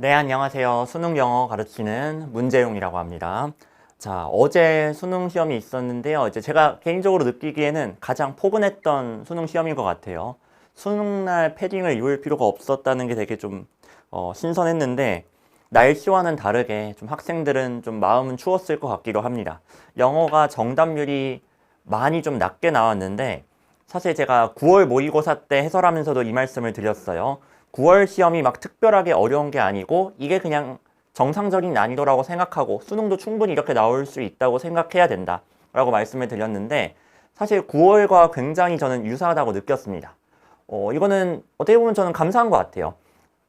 네, 안녕하세요. 수능 영어 가르치는 문재용이라고 합니다. 자, 어제 수능 시험이 있었는데요. 이제 제가 개인적으로 느끼기에는 가장 포근했던 수능 시험인 것 같아요. 수능날 패딩을 입을 필요가 없었다는 게 되게 좀 신선했는데 날씨와는 다르게 좀 학생들은 좀 마음은 추웠을 것 같기도 합니다. 영어가 정답률이 많이 좀 낮게 나왔는데 사실 제가 9월 모의고사 때 해설하면서도 이 말씀을 드렸어요. 9월 시험이 막 특별하게 어려운 게 아니고 이게 그냥 정상적인 난이도라고 생각하고 수능도 충분히 이렇게 나올 수 있다고 생각해야 된다 라고 말씀을 드렸는데 사실 9월과 굉장히 저는 유사하다고 느꼈습니다. 이거는 어떻게 보면 저는 감사한 것 같아요.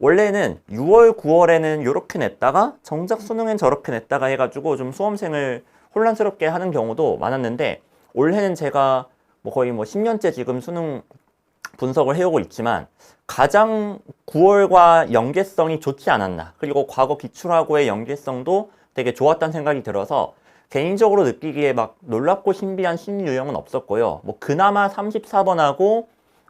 원래는 6월, 9월에는 이렇게 냈다가 정작 수능엔 저렇게 냈다가 해가지고 좀 수험생을 혼란스럽게 하는 경우도 많았는데 올해는 제가 거의 10년째 지금 수능 분석을 해오고 있지만 가장 9월과 연계성이 좋지 않았나. 그리고 과거 기출하고의 연계성도 되게 좋았다는 생각이 들어서 개인적으로 느끼기에 막 놀랍고 신비한 신유형은 없었고요. 그나마 34번하고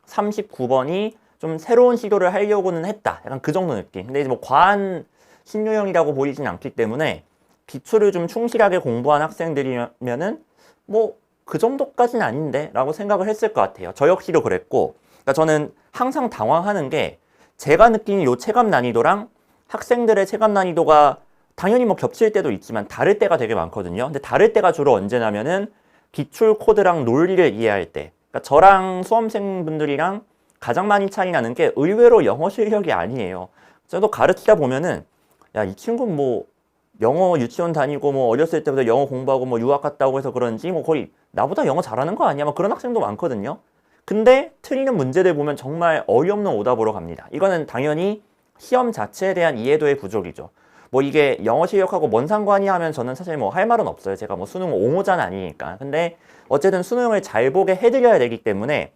39번이 좀 새로운 시도를 하려고는 했다. 약간 그 정도 느낌. 근데 이제 과한 신유형이라고 보이진 않기 때문에 기출을 좀 충실하게 공부한 학생들이면은 그 정도까지는 아닌데 라고 생각을 했을 것 같아요. 저 역시도 그랬고 그러니까 저는 항상 당황하는 게 제가 느끼는 요 체감 난이도랑 학생들의 체감 난이도가 당연히 겹칠 때도 있지만 다를 때가 되게 많거든요. 근데 다를 때가 주로 언제냐면은 기출 코드랑 논리를 이해할 때 그러니까 저랑 수험생분들이랑 가장 많이 차이 나는 게 의외로 영어 실력이 아니에요. 저도 가르치다 보면은 야, 이 친구는 영어 유치원 다니고 어렸을 때부터 영어 공부하고 유학 갔다 오고 해서 그런지 거의 나보다 영어 잘하는 거 아니야? 그런 학생도 많거든요. 근데 틀리는 문제들 보면 정말 어이없는 오답으로 갑니다. 이거는 당연히 시험 자체에 대한 이해도의 부족이죠. 이게 영어 실력하고 뭔 상관이 하면 저는 사실 할 말은 없어요. 제가 수능 옹호자는 아니니까. 근데 어쨌든 수능을 잘 보게 해드려야 되기 때문에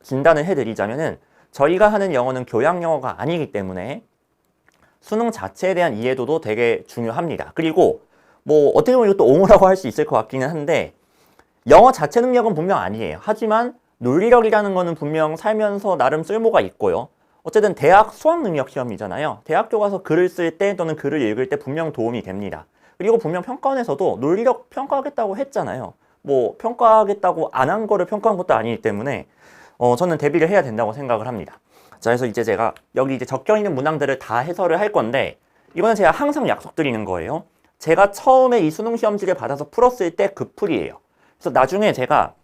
진단을 해드리자면은 저희가 하는 영어는 교양 영어가 아니기 때문에 수능 자체에 대한 이해도도 되게 중요합니다. 그리고 어떻게 보면 이것도 옹호라고 할 수 있을 것 같기는 한데 영어 자체 능력은 분명 아니에요. 하지만 논리력이라는 거는 분명 살면서 나름 쓸모가 있고요. 어쨌든 대학 수학 능력 시험이잖아요. 대학교 가서 글을 쓸 때 또는 글을 읽을 때 분명 도움이 됩니다. 그리고 분명 평가원에서도 논리력 평가하겠다고 했잖아요. 평가하겠다고 안 한 거를 평가한 것도 아니기 때문에 저는 대비를 해야 된다고 생각을 합니다. 자, 그래서 이제 제가 여기 이제 적혀 있는 문항들을 다 해설을 할 건데 이거는 제가 항상 약속드리는 거예요. 제가 처음에 이 수능 시험지를 받아서 풀었을 때 그 풀이에요. 그래서 나중에 제가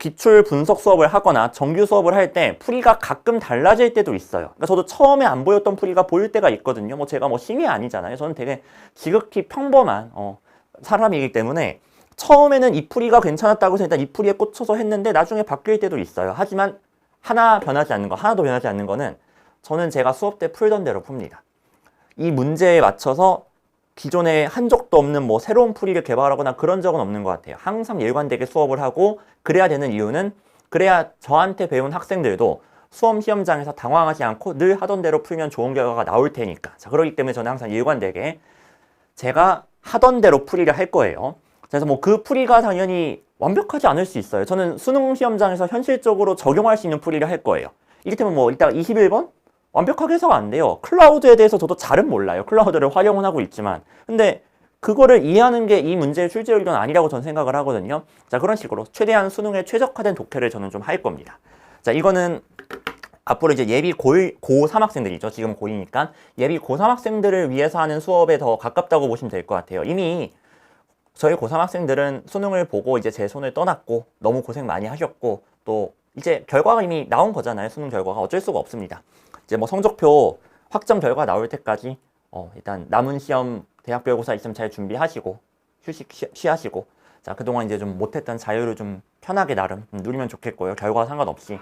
기출 분석 수업을 하거나 정규 수업을 할 때 풀이가 가끔 달라질 때도 있어요. 그러니까 저도 처음에 안 보였던 풀이가 보일 때가 있거든요. 제가 신이 아니잖아요. 저는 되게 지극히 평범한 사람이기 때문에 처음에는 이 풀이가 괜찮았다고 해서 일단 이 풀이에 꽂혀서 했는데 나중에 바뀔 때도 있어요. 하지만 하나도 변하지 않는 거는 저는 제가 수업 때 풀던 대로 풉니다. 이 문제에 맞춰서 기존에 한 적도 없는 새로운 풀이를 개발하거나 그런 적은 없는 것 같아요. 항상 일관되게 수업을 하고 그래야 되는 이유는 그래야 저한테 배운 학생들도 수험 시험장에서 당황하지 않고 늘 하던 대로 풀면 좋은 결과가 나올 테니까. 자, 그렇기 때문에 저는 항상 일관되게 제가 하던 대로 풀이를 할 거예요. 그래서 그 풀이가 당연히 완벽하지 않을 수 있어요. 저는 수능 시험장에서 현실적으로 적용할 수 있는 풀이를 할 거예요. 이를테면 이따가 21번? 완벽하게 해서가 안 돼요. 클라우드에 대해서 저도 잘은 몰라요. 클라우드를 활용은 하고 있지만. 근데 그거를 이해하는 게 이 문제의 출제 요리는 아니라고 저는 생각을 하거든요. 자, 그런 식으로 최대한 수능에 최적화된 독해를 저는 좀 할 겁니다. 자, 이거는 앞으로 이제 예비 고3 학생들이죠. 지금 고2니까. 예비 고3 학생들을 위해서 하는 수업에 더 가깝다고 보시면 될 것 같아요. 이미 저희 고3 학생들은 수능을 보고 이제 제 손을 떠났고 너무 고생 많이 하셨고 또 이제 결과가 이미 나온 거잖아요. 수능 결과가 어쩔 수가 없습니다. 이제 성적표 확정 결과 나올 때까지 일단 남은 시험 대학별고사 있으면 잘 준비하시고 휴식 취하시고 자, 그동안 이제 좀 못했던 자유를 좀 편하게 나름 누리면 좋겠고요. 결과와 상관없이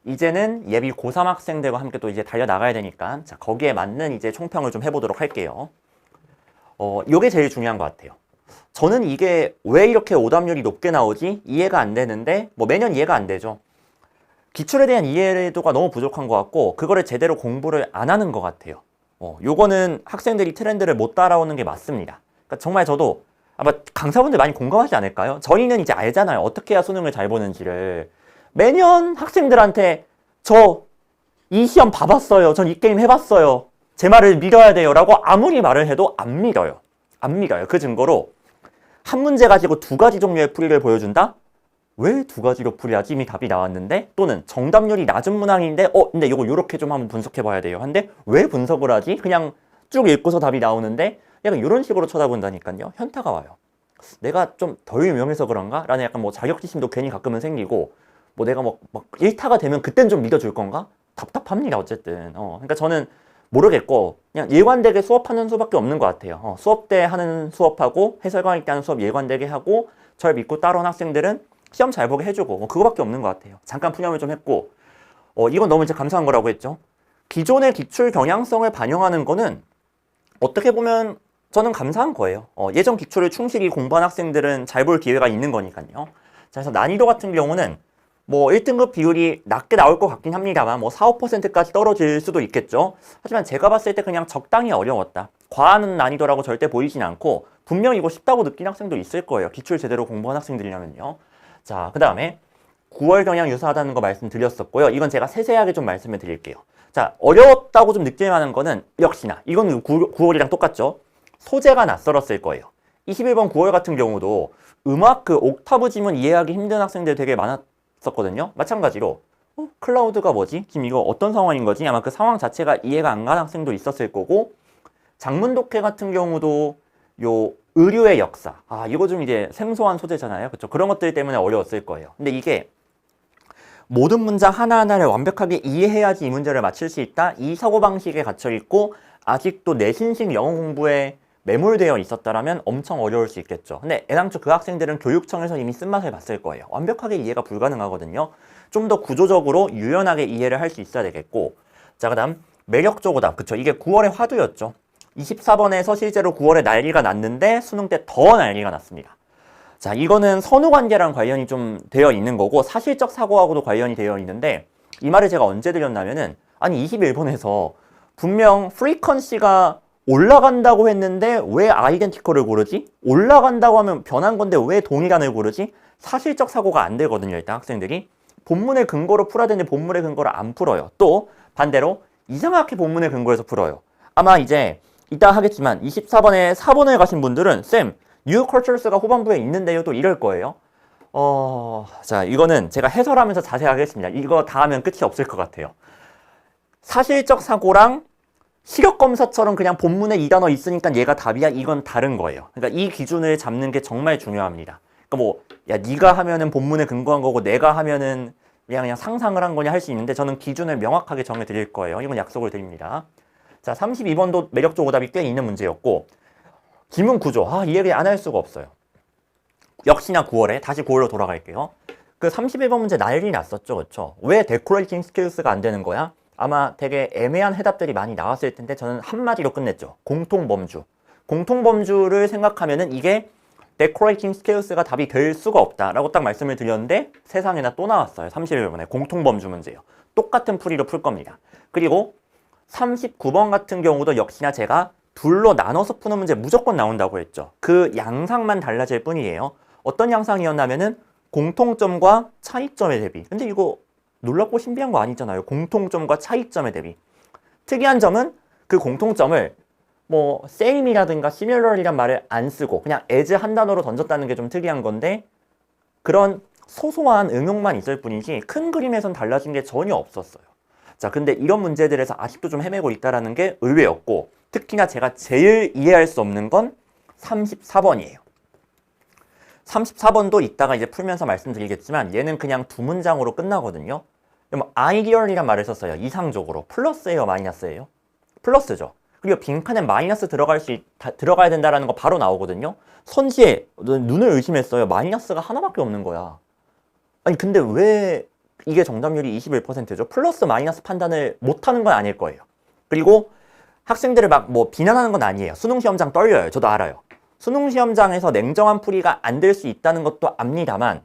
이제는 예비 고3 학생들과 함께 또 이제 달려나가야 되니까 자, 거기에 맞는 이제 총평을 좀 해보도록 할게요. 요게 제일 중요한 것 같아요. 저는 이게 왜 이렇게 오답률이 높게 나오지? 이해가 안 되는데 매년 이해가 안 되죠. 기출에 대한 이해도가 너무 부족한 것 같고 그거를 제대로 공부를 안 하는 것 같아요. 요거는 학생들이 트렌드를 못 따라오는 게 맞습니다. 그러니까 정말 저도 아마 강사분들 많이 공감하지 않을까요? 저희는 이제 알잖아요. 어떻게 해야 수능을 잘 보는지를. 매년 학생들한테 저 이 시험 봐봤어요. 전 이 게임 해봤어요. 제 말을 믿어야 돼요 라고 아무리 말을 해도 안 믿어요. 안 믿어요. 그 증거로 한 문제 가지고 두 가지 종류의 풀이를 보여준다? 왜 두 가지로 풀이하지? 이미 답이 나왔는데, 또는 정답률이 낮은 문항인데 근데 이거 요렇게 좀 한번 분석해 봐야 돼요. 근데 왜 분석을 하지? 그냥 쭉 읽고서 답이 나오는데 약간 이런 식으로 쳐다본다니까요. 현타가 와요. 내가 좀 덜 유명해서 그런가? 라는 약간 뭐 자격지심도 괜히 가끔은 생기고, 뭐 내가 막 일타가 되면 그땐 좀 믿어줄 건가? 답답합니다. 어쨌든 그러니까 저는 모르겠고 그냥 일관되게 수업하는 수밖에 없는 것 같아요. 수업 때 하는 수업하고 해설강의 때 하는 수업 일관되게 하고, 절 믿고 따라온 학생들은 시험 잘 보게 해주고, 뭐 그거밖에 없는 것 같아요. 잠깐 푸념을 좀 했고, 이건 너무 이제 감사한 거라고 했죠. 기존의 기출 경향성을 반영하는 거는 어떻게 보면 저는 감사한 거예요. 예전 기출을 충실히 공부한 학생들은 잘 볼 기회가 있는 거니까요. 자, 그래서 난이도 같은 경우는 뭐 1등급 비율이 낮게 나올 것 같긴 합니다만 뭐 4, 5%까지 떨어질 수도 있겠죠. 하지만 제가 봤을 때 그냥 적당히 어려웠다. 과한 난이도라고 절대 보이진 않고, 분명 이거 쉽다고 느낀 학생도 있을 거예요. 기출 제대로 공부한 학생들이라면요. 자, 그 다음에 9월 경향 유사하다는 거 말씀드렸었고요. 이건 제가 세세하게 좀 말씀을 드릴게요. 자, 어려웠다고 좀 느낄 만한 거는 역시나 이건 9월이랑 똑같죠. 소재가 낯설었을 거예요. 21번 9월 같은 경우도 음악 그 옥타브 지문 이해하기 힘든 학생들 되게 많았었거든요. 마찬가지로 클라우드가 뭐지? 지금 이거 어떤 상황인 거지? 아마 그 상황 자체가 이해가 안 가는 학생도 있었을 거고, 장문 독해 같은 경우도 요 의류의 역사, 이거 좀 이제 생소한 소재잖아요. 그렇죠? 그런 것들 때문에 어려웠을 거예요. 근데 이게 모든 문장 하나하나를 완벽하게 이해해야지 이 문제를 맞출 수 있다, 이 사고방식에 갇혀있고 아직도 내신식 영어 공부에 매몰되어 있었다라면 엄청 어려울 수 있겠죠. 근데 애당초 그 학생들은 교육청에서 이미 쓴맛을 봤을 거예요. 완벽하게 이해가 불가능하거든요. 좀 더 구조적으로 유연하게 이해를 할 수 있어야 되겠고, 자, 그 다음 매력적 오답. 그쵸? 이게 9월의 화두였죠. 24번에서 실제로 9월에 난리가 났는데 수능 때 더 난리가 났습니다. 자, 이거는 선후관계랑 관련이 좀 되어 있는 거고 사실적 사고하고도 관련이 되어 있는데, 이 말을 제가 언제 드렸냐면은, 아니 21번에서 분명 프리퀀시가 올라간다고 했는데 왜 아이덴티컬을 고르지? 올라간다고 하면 변한 건데 왜 동일한을 고르지? 사실적 사고가 안 되거든요. 일단 학생들이 본문의 근거로 풀어야 되는데 본문의 근거를 안 풀어요. 또 반대로 이상하게 본문의 근거에서 풀어요. 아마 이제 이따 하겠지만 24번에 4번을 가신 분들은 쌤, 뉴 컬처스가 후반부에 있는데요, 또 이럴 거예요. 자, 이거는 제가 해설하면서 자세히 하겠습니다. 이거 다 하면 끝이 없을 것 같아요. 사실적 사고랑 시력검사처럼 그냥 본문에 이 단어 있으니까 얘가 답이야, 이건 다른 거예요. 그러니까 이 기준을 잡는 게 정말 중요합니다. 그러니까 뭐, 야, 네가 하면은 본문에 근거한 거고 내가 하면은 그냥 상상을 한 거냐 할 수 있는데, 저는 기준을 명확하게 정해 드릴 거예요. 이건 약속을 드립니다. 자, 32번도 매력적 오답이 꽤 있는 문제였고, 지문 구조, 이 얘기 안 할 수가 없어요. 역시나 9월에, 다시 9월로 돌아갈게요. 그 31번 문제 난리 났었죠, 그렇죠? 왜 데코레이팅 스킬스가 안 되는 거야? 아마 되게 애매한 해답들이 많이 나왔을 텐데 저는 한마디로 끝냈죠. 공통범주. 공통범주를 생각하면은 이게 데코레이팅 스킬스가 답이 될 수가 없다라고 딱 말씀을 드렸는데, 세상에나 또 나왔어요. 31번에 공통범주 문제요. 똑같은 풀이로 풀 겁니다. 그리고 39번 같은 경우도 역시나 제가 둘로 나눠서 푸는 문제 무조건 나온다고 했죠. 그 양상만 달라질 뿐이에요. 어떤 양상이었냐면은 공통점과 차이점의 대비. 근데 이거 놀랍고 신비한 거 아니잖아요. 공통점과 차이점의 대비. 특이한 점은 그 공통점을 뭐 same이라든가 similar이란 말을 안 쓰고 그냥 as 한 단어로 던졌다는 게 좀 특이한 건데, 그런 소소한 응용만 있을 뿐이지 큰 그림에선 달라진 게 전혀 없었어요. 자, 근데 이런 문제들에서 아직도 좀 헤매고 있다는 게 의외였고, 특히나 제가 제일 이해할 수 없는 건 34번이에요. 34번도 이따가 이제 풀면서 말씀드리겠지만 얘는 그냥 두 문장으로 끝나거든요. 뭐 ideal이란 말을 썼어요. 이상적으로. 플러스예요, 마이너스예요? 플러스죠. 그리고 빈칸에 마이너스 들어가야 된다라는 거 바로 나오거든요. 선지에 눈을 의심했어요. 마이너스가 하나밖에 없는 거야. 아니 근데 왜 이게 정답률이 21%죠? 플러스 마이너스 판단을 못하는 건 아닐 거예요. 그리고 학생들을 막 뭐 비난하는 건 아니에요. 수능 시험장 떨려요. 저도 알아요. 수능 시험장에서 냉정한 풀이가 안 될 수 있다는 것도 압니다만,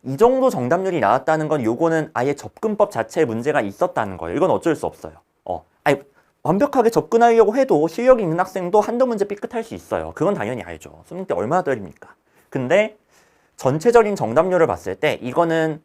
이 정도 정답률이 나왔다는 건 요거는 아예 접근법 자체에 문제가 있었다는 거예요. 이건 어쩔 수 없어요. 아니 완벽하게 접근하려고 해도 실력이 있는 학생도 한두 문제 삐끗할 수 있어요. 그건 당연히 알죠. 수능 때 얼마나 떨립니까? 근데 전체적인 정답률을 봤을 때 이거는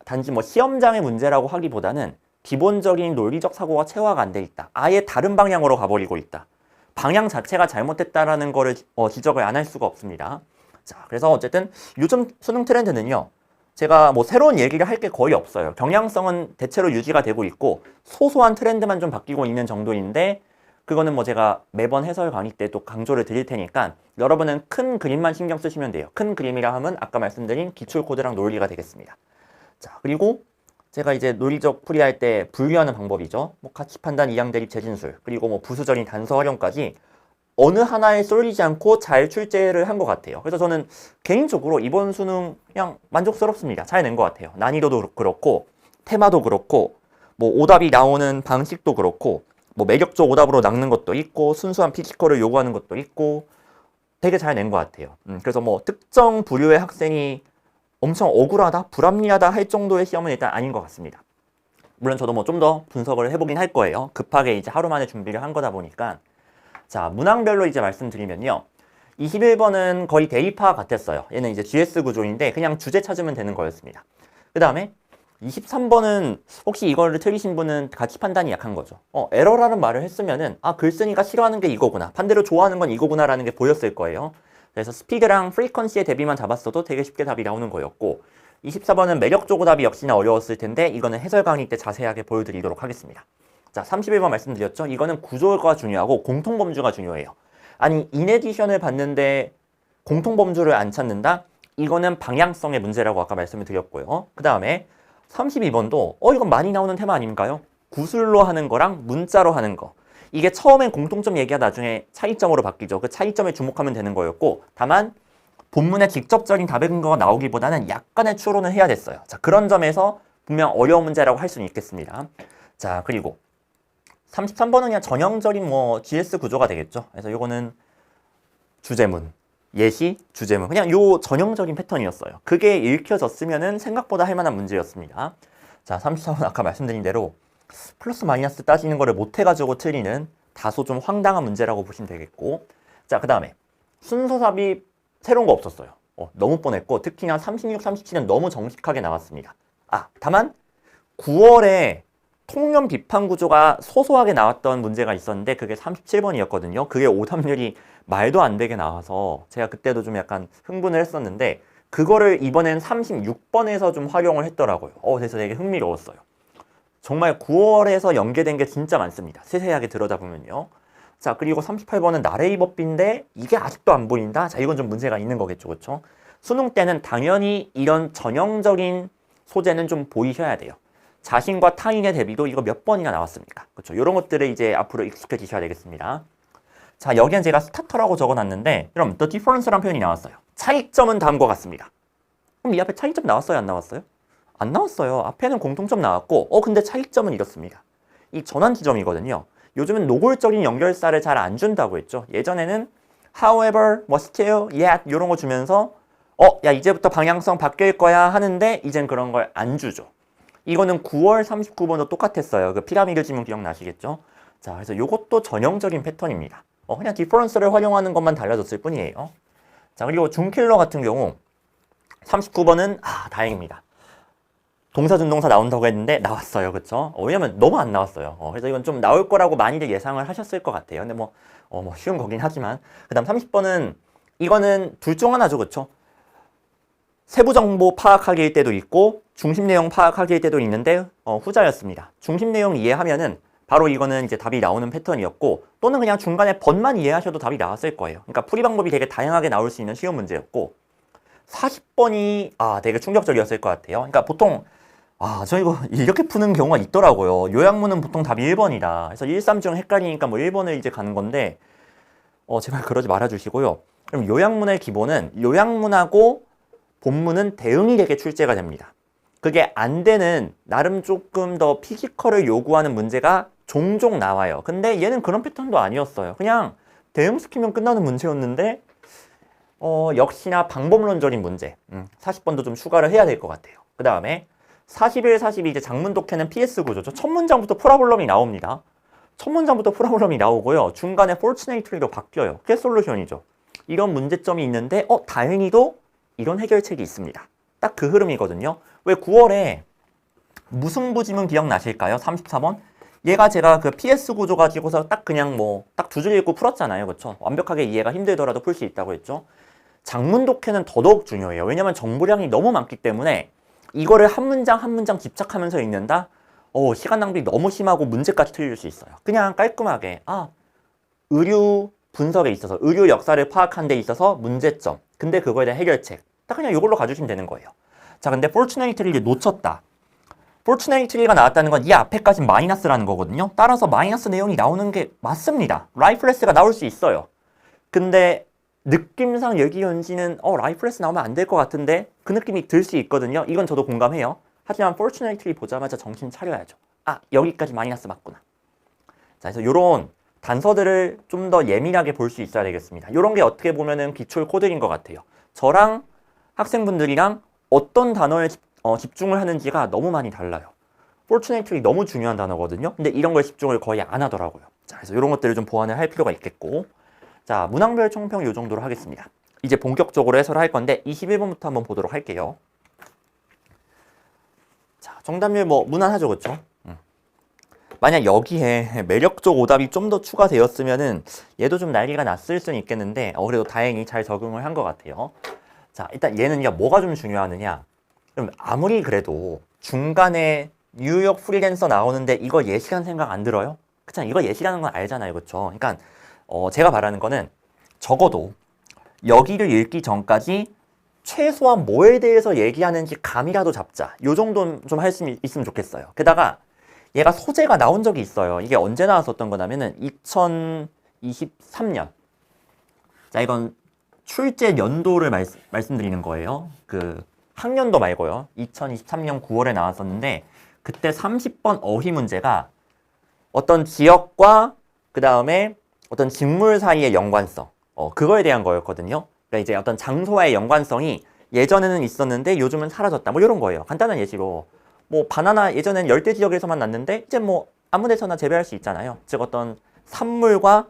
단지 뭐 시험장의 문제라고 하기보다는 기본적인 논리적 사고가 체화가 안 돼 있다. 아예 다른 방향으로 가버리고 있다. 방향 자체가 잘못됐다라는 거를 지적을 안 할 수가 없습니다. 자, 그래서 어쨌든 요즘 수능 트렌드는요. 제가 뭐 새로운 얘기를 할 게 거의 없어요. 경향성은 대체로 유지가 되고 있고 소소한 트렌드만 좀 바뀌고 있는 정도인데 그거는 뭐 제가 매번 해설 강의 때 또 강조를 드릴 테니까 여러분은 큰 그림만 신경 쓰시면 돼요. 큰 그림이라 하면 아까 말씀드린 기출 코드랑 논리가 되겠습니다. 자, 그리고 제가 이제 논리적 풀이할 때 분류하는 방법이죠. 뭐 가치 판단, 이항 대립, 재진술, 그리고 뭐 부수적인 단서 활용까지 어느 하나에 쏠리지 않고 잘 출제를 한 것 같아요. 그래서 저는 개인적으로 이번 수능 그냥 만족스럽습니다. 잘 낸 것 같아요. 난이도도 그렇고 테마도 그렇고 뭐 오답이 나오는 방식도 그렇고 뭐 매력적 오답으로 낚는 것도 있고 순수한 피지컬을 요구하는 것도 있고 되게 잘 낸 것 같아요. 그래서 뭐 특정 부류의 학생이 엄청 억울하다, 불합리하다 할 정도의 시험은 일단 아닌 것 같습니다. 물론 저도 뭐 좀 더 분석을 해보긴 할 거예요. 급하게 이제 하루 만에 준비를 한 거다 보니까. 자, 문항별로 이제 말씀드리면요. 21번은 거의 대입화 같았어요. 얘는 이제 GS 구조인데 그냥 주제 찾으면 되는 거였습니다. 그 다음에 23번은 혹시 이거를 틀리신 분은 가치 판단이 약한 거죠. 에러라는 말을 했으면은 글쓰니까 싫어하는 게 이거구나. 반대로 좋아하는 건 이거구나라는 게 보였을 거예요. 그래서 스피드랑 프리퀀시의 대비만 잡았어도 되게 쉽게 답이 나오는 거였고 24번은 매력적 오답이 역시나 어려웠을 텐데 이거는 해설 강의 때 자세하게 보여드리도록 하겠습니다. 자, 31번 말씀드렸죠. 이거는 구조가 중요하고 공통범주가 중요해요. 아니, 인에디션을 봤는데 공통범주를 안 찾는다? 이거는 방향성의 문제라고 아까 말씀을 드렸고요. 그 다음에 32번도 이건 많이 나오는 테마 아닌가요? 구술로 하는 거랑 문자로 하는 거. 이게 처음엔 공통점 얘기가 나중에 차이점으로 바뀌죠. 그 차이점에 주목하면 되는 거였고 다만 본문에 직접적인 답의 근거가 나오기보다는 약간의 추론을 해야 됐어요. 자, 그런 점에서 분명 어려운 문제라고 할 수는 있겠습니다. 자, 그리고 33번은 그냥 전형적인 뭐 GS 구조가 되겠죠. 그래서 이거는 주제문, 예시, 주제문. 그냥 요 전형적인 패턴이었어요. 그게 읽혀졌으면은 생각보다 할 만한 문제였습니다. 자, 34번 아까 말씀드린 대로 플러스 마이너스 따지는 거를 못해가지고 틀리는 다소 좀 황당한 문제라고 보시면 되겠고 자, 그 다음에 순서삽입 새로운 거 없었어요. 너무 뻔했고 특히나 36, 37은 너무 정직하게 나왔습니다. 다만 9월에 통념 비판 구조가 소소하게 나왔던 문제가 있었는데 그게 37번이었거든요. 그게 오답률이 말도 안 되게 나와서 제가 그때도 좀 약간 흥분을 했었는데 그거를 이번엔 36번에서 좀 활용을 했더라고요. 그래서 되게 흥미로웠어요. 정말 9월에서 연계된 게 진짜 많습니다. 세세하게 들여다보면요. 자, 그리고 38번은 나레이 법비인데 이게 아직도 안 보인다? 자, 이건 좀 문제가 있는 거겠죠. 그렇죠? 수능 때는 당연히 이런 전형적인 소재는 좀 보이셔야 돼요. 자신과 타인의 대비도 이거 몇 번이나 나왔습니까? 그렇죠? 이런 것들을 이제 앞으로 익숙해지셔야 되겠습니다. 자, 여기엔 제가 스타터라고 적어놨는데 그럼 the difference라는 표현이 나왔어요. 차이점은 다음과 같습니다. 그럼 이 앞에 차이점 나왔어요? 안 나왔어요? 안 나왔어요. 앞에는 공통점 나왔고 근데 차이점은 이렇습니다. 이 전환 지점이거든요. 요즘은 노골적인 연결사를 잘 안 준다고 했죠. 예전에는 however, 뭐 still, yet 이런 거 주면서 야 이제부터 방향성 바뀔 거야 하는데 이젠 그런 걸 안 주죠. 이거는 9월 39번도 똑같았어요. 그 피라미드 지문 기억나시겠죠? 자, 그래서 이것도 전형적인 패턴입니다. 그냥 difference를 활용하는 것만 달라졌을 뿐이에요. 자, 그리고 중킬러 같은 경우 39번은 다행입니다. 동사준동사 나온다고 했는데 나왔어요. 그쵸? 왜냐면 너무 안 나왔어요. 그래서 이건 좀 나올 거라고 많이들 예상을 하셨을 것 같아요. 근데 뭐 쉬운 거긴 하지만. 그 다음 30번은 이거는 둘 중 하나죠. 그쵸? 세부 정보 파악하기일 때도 있고 중심 내용 파악하기일 때도 있는데 후자였습니다. 중심 내용 이해하면은 바로 이거는 이제 답이 나오는 패턴이었고 또는 그냥 중간에 번만 이해하셔도 답이 나왔을 거예요. 그러니까 풀이 방법이 되게 다양하게 나올 수 있는 쉬운 문제였고 40번이 되게 충격적이었을 것 같아요. 그러니까 보통 저 이거 이렇게 푸는 경우가 있더라고요. 요약문은 보통 답이 1번이다. 그래서 1, 3 중 헷갈리니까 뭐 1번을 이제 가는 건데 제발 그러지 말아주시고요. 그럼 요약문의 기본은 요약문하고 본문은 대응이 되게 출제가 됩니다. 그게 안 되는 나름 조금 더 피지컬을 요구하는 문제가 종종 나와요. 근데 얘는 그런 패턴도 아니었어요. 그냥 대응시키면 끝나는 문제였는데 역시나 방법론적인 문제 40번도 좀 추가를 해야 될 것 같아요. 그 다음에 41, 42 이제 장문 독해는 PS 구조죠. 첫 문장부터 프라블럼이 나옵니다. 첫 문장부터 프라블럼이 나오고요. 중간에 fortunately로 바뀌어요. 그게 솔루션이죠. 이런 문제점이 있는데 다행히도 이런 해결책이 있습니다. 딱 그 흐름이거든요. 왜 9월에 무승부지문 기억나실까요? 34번. 얘가 제가 그 PS 구조 가지고서 딱 그냥 뭐 딱 두 줄 읽고 풀었잖아요. 그렇죠? 완벽하게 이해가 힘들더라도 풀 수 있다고 했죠. 장문 독해는 더더욱 중요해요. 왜냐면 정보량이 너무 많기 때문에 이거를 한 문장 한 문장 집착하면서 읽는다? 시간 낭비 너무 심하고 문제까지 틀릴 수 있어요. 그냥 깔끔하게 의류 분석에 있어서 의류 역사를 파악한 데 있어서 문제점. 근데 그거에 대한 해결책. 딱 그냥 이걸로 가주시면 되는 거예요. 자, 근데 fortunately를 놓쳤다. fortunately가 나왔다는 건 이 앞에까지 마이너스라는 거거든요. 따라서 마이너스 내용이 나오는 게 맞습니다. 라이프레스가 나올 수 있어요. 근데 느낌상 여기 연지는 라이프레스 나오면 안 될 것 같은데 그 느낌이 들 수 있거든요. 이건 저도 공감해요. 하지만 fortunately 보자마자 정신 차려야죠. 여기까지 마이너스 맞구나. 자, 그래서 이런 단서들을 좀 더 예민하게 볼 수 있어야 되겠습니다. 이런 게 어떻게 보면은 기출 코드인 것 같아요. 저랑 학생분들이랑 어떤 단어에 집중을 하는지가 너무 많이 달라요. fortunately 너무 중요한 단어거든요. 근데 이런 걸 집중을 거의 안 하더라고요. 자, 그래서 이런 것들을 좀 보완을 할 필요가 있겠고. 자, 문항별 총평 이 정도로 하겠습니다. 이제 본격적으로 해설을 할 건데 21번부터 한번 보도록 할게요. 자, 정답률 뭐 무난하죠, 그렇죠? 만약 여기에 매력적 오답이 좀 더 추가되었으면은 얘도 좀 난리가 났을 수는 있겠는데 그래도 다행히 잘 적응을 한 것 같아요. 자, 일단 얘는요, 뭐가 좀 중요하느냐? 그럼 아무리 그래도 중간에 뉴욕 프리랜서 나오는데 이거 예시라는 생각 안 들어요? 그쵸? 이거 예시라는 건 알잖아요, 그렇죠? 그러니까 제가 말하는 거는 적어도 여기를 읽기 전까지 최소한 뭐에 대해서 얘기하는지 감이라도 잡자. 요 정도는 좀 할 수 있으면 좋겠어요. 게다가 얘가 소재가 나온 적이 있어요. 이게 언제 나왔었던 거냐면은 2023년. 자, 이건 출제 연도를 말씀드리는 거예요. 그 학년도 말고요. 2023년 9월에 나왔었는데 그때 30번 어휘 문제가 어떤 지역과 그 다음에 어떤 직물 사이의 연관성, 그거에 대한 거였거든요. 그러니까 이제 어떤 장소와의 연관성이 예전에는 있었는데 요즘은 사라졌다. 뭐 이런 거예요. 간단한 예시로 뭐 바나나 예전엔 열대 지역에서만 났는데 이제 뭐 아무 데서나 재배할 수 있잖아요. 즉 어떤 산물과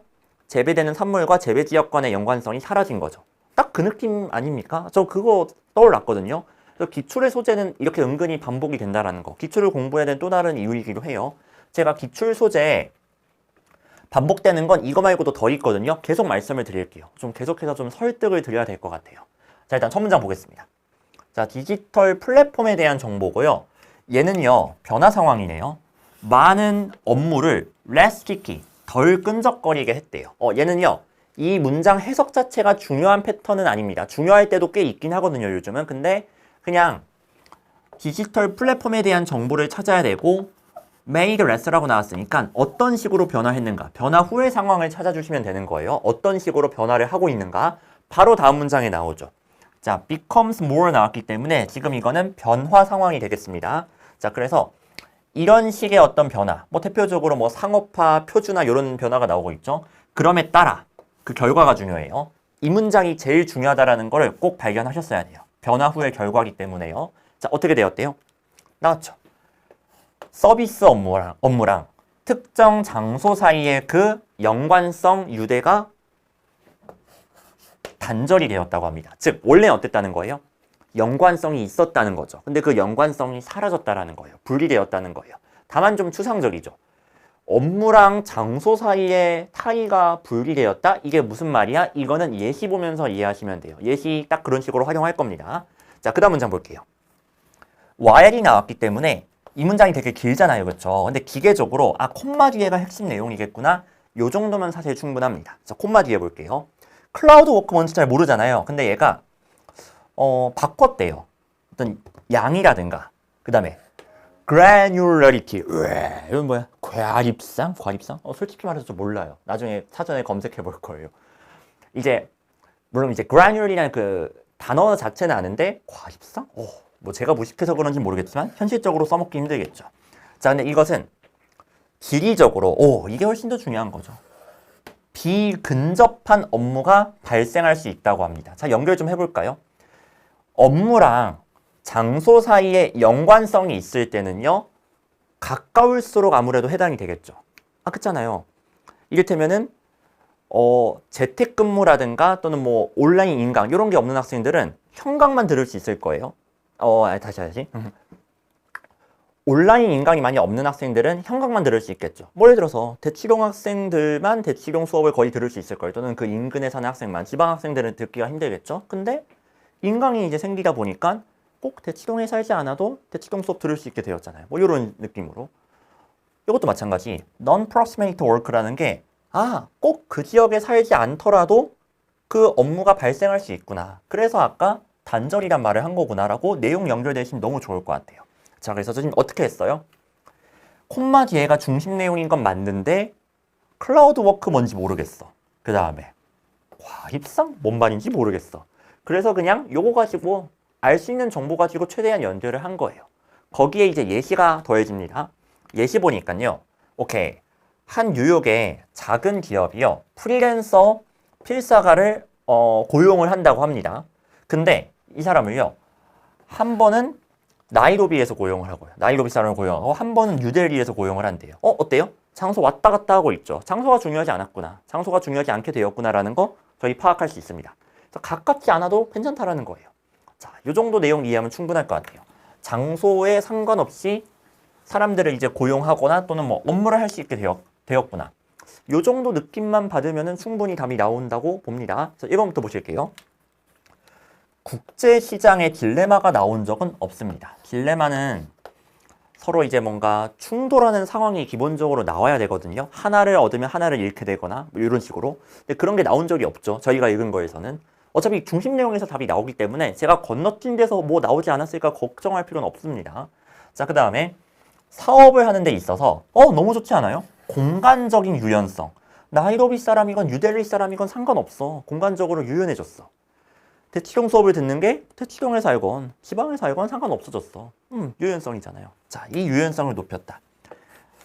재배되는 산물과 재배 지역 간의 연관성이 사라진 거죠. 딱 그 느낌 아닙니까? 저 그거 떠올랐거든요. 그래서 기출의 소재는 이렇게 은근히 반복이 된다라는 거. 기출을 공부해야 되는 또 다른 이유이기도 해요. 제가 기출 소재 반복되는 건 이거 말고도 더 있거든요. 계속 말씀을 드릴게요. 좀 계속해서 좀 설득을 드려야 될 것 같아요. 자, 일단 첫 문장 보겠습니다. 자, 디지털 플랫폼에 대한 정보고요. 얘는요, 변화 상황이네요. 많은 업무를 less tricky, 덜 끈적거리게 했대요. 얘는요, 이 문장 해석 자체가 중요한 패턴은 아닙니다. 중요할 때도 꽤 있긴 하거든요, 요즘은. 근데 그냥 디지털 플랫폼에 대한 정보를 찾아야 되고 made less라고 나왔으니까 어떤 식으로 변화했는가, 변화 후의 상황을 찾아주시면 되는 거예요. 어떤 식으로 변화를 하고 있는가, 바로 다음 문장에 나오죠. 자, becomes more 나왔기 때문에 지금 이거는 변화 상황이 되겠습니다. 자, 그래서 이런 식의 어떤 변화, 뭐 대표적으로 뭐 상업화, 표준화 이런 변화가 나오고 있죠. 그럼에 따라 그 결과가 중요해요. 이 문장이 제일 중요하다라는 걸 꼭 발견하셨어야 돼요. 변화 후의 결과이기 때문에요. 자, 어떻게 되었대요? 나왔죠. 서비스 업무랑 특정 장소 사이의 그 연관성 유대가 단절이 되었다고 합니다. 즉, 원래는 어땠다는 거예요? 연관성이 있었다는 거죠. 근데 그 연관성이 사라졌다라는 거예요. 분리되었다는 거예요. 다만 좀 추상적이죠. 업무랑 장소 사이의 타이가 분리되었다? 이게 무슨 말이야? 이거는 예시 보면서 이해하시면 돼요. 예시 딱 그런 식으로 활용할 겁니다. 자, 그 다음 문장 볼게요. while이 나왔기 때문에 이 문장이 되게 길잖아요. 그렇죠? 근데 기계적으로 콤마 뒤에가 핵심 내용이겠구나. 요 정도면 사실 충분합니다. 자, 콤마 뒤에 볼게요. 클라우드 워크 뭔지 잘 모르잖아요. 근데 얘가 바꿨대요. 어떤 양이라든가 그 다음에 granularity 이건 뭐야? 과립상? 솔직히 말해서 좀 몰라요. 나중에 사전에 검색해 볼 거예요. 이제 물론 이제 granular이라는 그 단어 자체는 아는데 과립상? 뭐 제가 무식해서 그런지 모르겠지만 현실적으로 써먹기 힘들겠죠. 자, 근데 이것은 길이적으로 이게 훨씬 더 중요한 거죠. 비근접한 업무가 발생할 수 있다고 합니다. 자, 연결 좀 해볼까요? 업무랑 장소 사이에 연관성이 있을 때는요, 가까울수록 아무래도 해당이 되겠죠. 그렇잖아요. 이를테면은 재택근무라든가 또는 뭐 온라인 인강 이런 게 없는 학생들은 형광만 들을 수 있을 거예요. 다시. 온라인 인강이 많이 없는 학생들은 현강만 들을 수 있겠죠. 뭐 예를 들어서 대치동 학생들만 대치동 수업을 거의 들을 수 있을 거예요. 또는 그 인근에 사는 학생만. 지방 학생들은 듣기가 힘들겠죠. 근데 인강이 이제 생기다 보니까 꼭 대치동에 살지 않아도 대치동 수업 들을 수 있게 되었잖아요. 뭐 이런 느낌으로. 이것도 마찬가지. Non-proximate work라는 게 꼭 그 지역에 살지 않더라도 그 업무가 발생할 수 있구나. 그래서 아까 단절이란 말을 한 거구나라고 내용 연결되시면 너무 좋을 것 같아요. 자, 그래서 지금 어떻게 했어요? 콤마 뒤에가 중심 내용인 건 맞는데 클라우드 워크 뭔지 모르겠어. 그 다음에 과입상 뭔 말인지 모르겠어. 그래서 그냥 요거 가지고 알 수 있는 정보 가지고 최대한 연결을 한 거예요. 거기에 이제 예시가 더해집니다. 예시 보니까요. 오케이. 한 뉴욕의 작은 기업이요. 프리랜서 필사가를 고용을 한다고 합니다. 근데 이 사람을요. 한 번은 나이로비에서 고용을 하고요. 나이로비 사람을 고용하고 한 번은 뉴델리에서 고용을 한대요. 어때요? 장소 왔다 갔다 하고 있죠. 장소가 중요하지 않았구나. 장소가 중요하지 않게 되었구나라는 거 저희 파악할 수 있습니다. 그래서 가깝지 않아도 괜찮다라는 거예요. 자, 이 정도 내용 이해하면 충분할 것 같아요. 장소에 상관없이 사람들을 이제 고용하거나 또는 뭐 업무를 할 수 있게 되었구나. 이 정도 느낌만 받으면 충분히 답이 나온다고 봅니다. 자, 1번부터 보실게요. 국제시장에 딜레마가 나온 적은 없습니다. 딜레마는 서로 이제 뭔가 충돌하는 상황이 기본적으로 나와야 되거든요. 하나를 얻으면 하나를 잃게 되거나 뭐 이런 식으로. 근데 그런 게 나온 적이 없죠. 저희가 읽은 거에서는. 어차피 중심 내용에서 답이 나오기 때문에 제가 건너뛴 데서 뭐 나오지 않았을까 걱정할 필요는 없습니다. 자, 그 다음에 사업을 하는 데 있어서 너무 좋지 않아요? 공간적인 유연성. 나이로비 사람이건 뉴델리 사람이건 상관없어. 공간적으로 유연해졌어. 대치동 수업을 듣는 게 대치동에 살건 지방에 살건 상관없어졌어. 유연성이잖아요. 자, 이 유연성을 높였다. 자,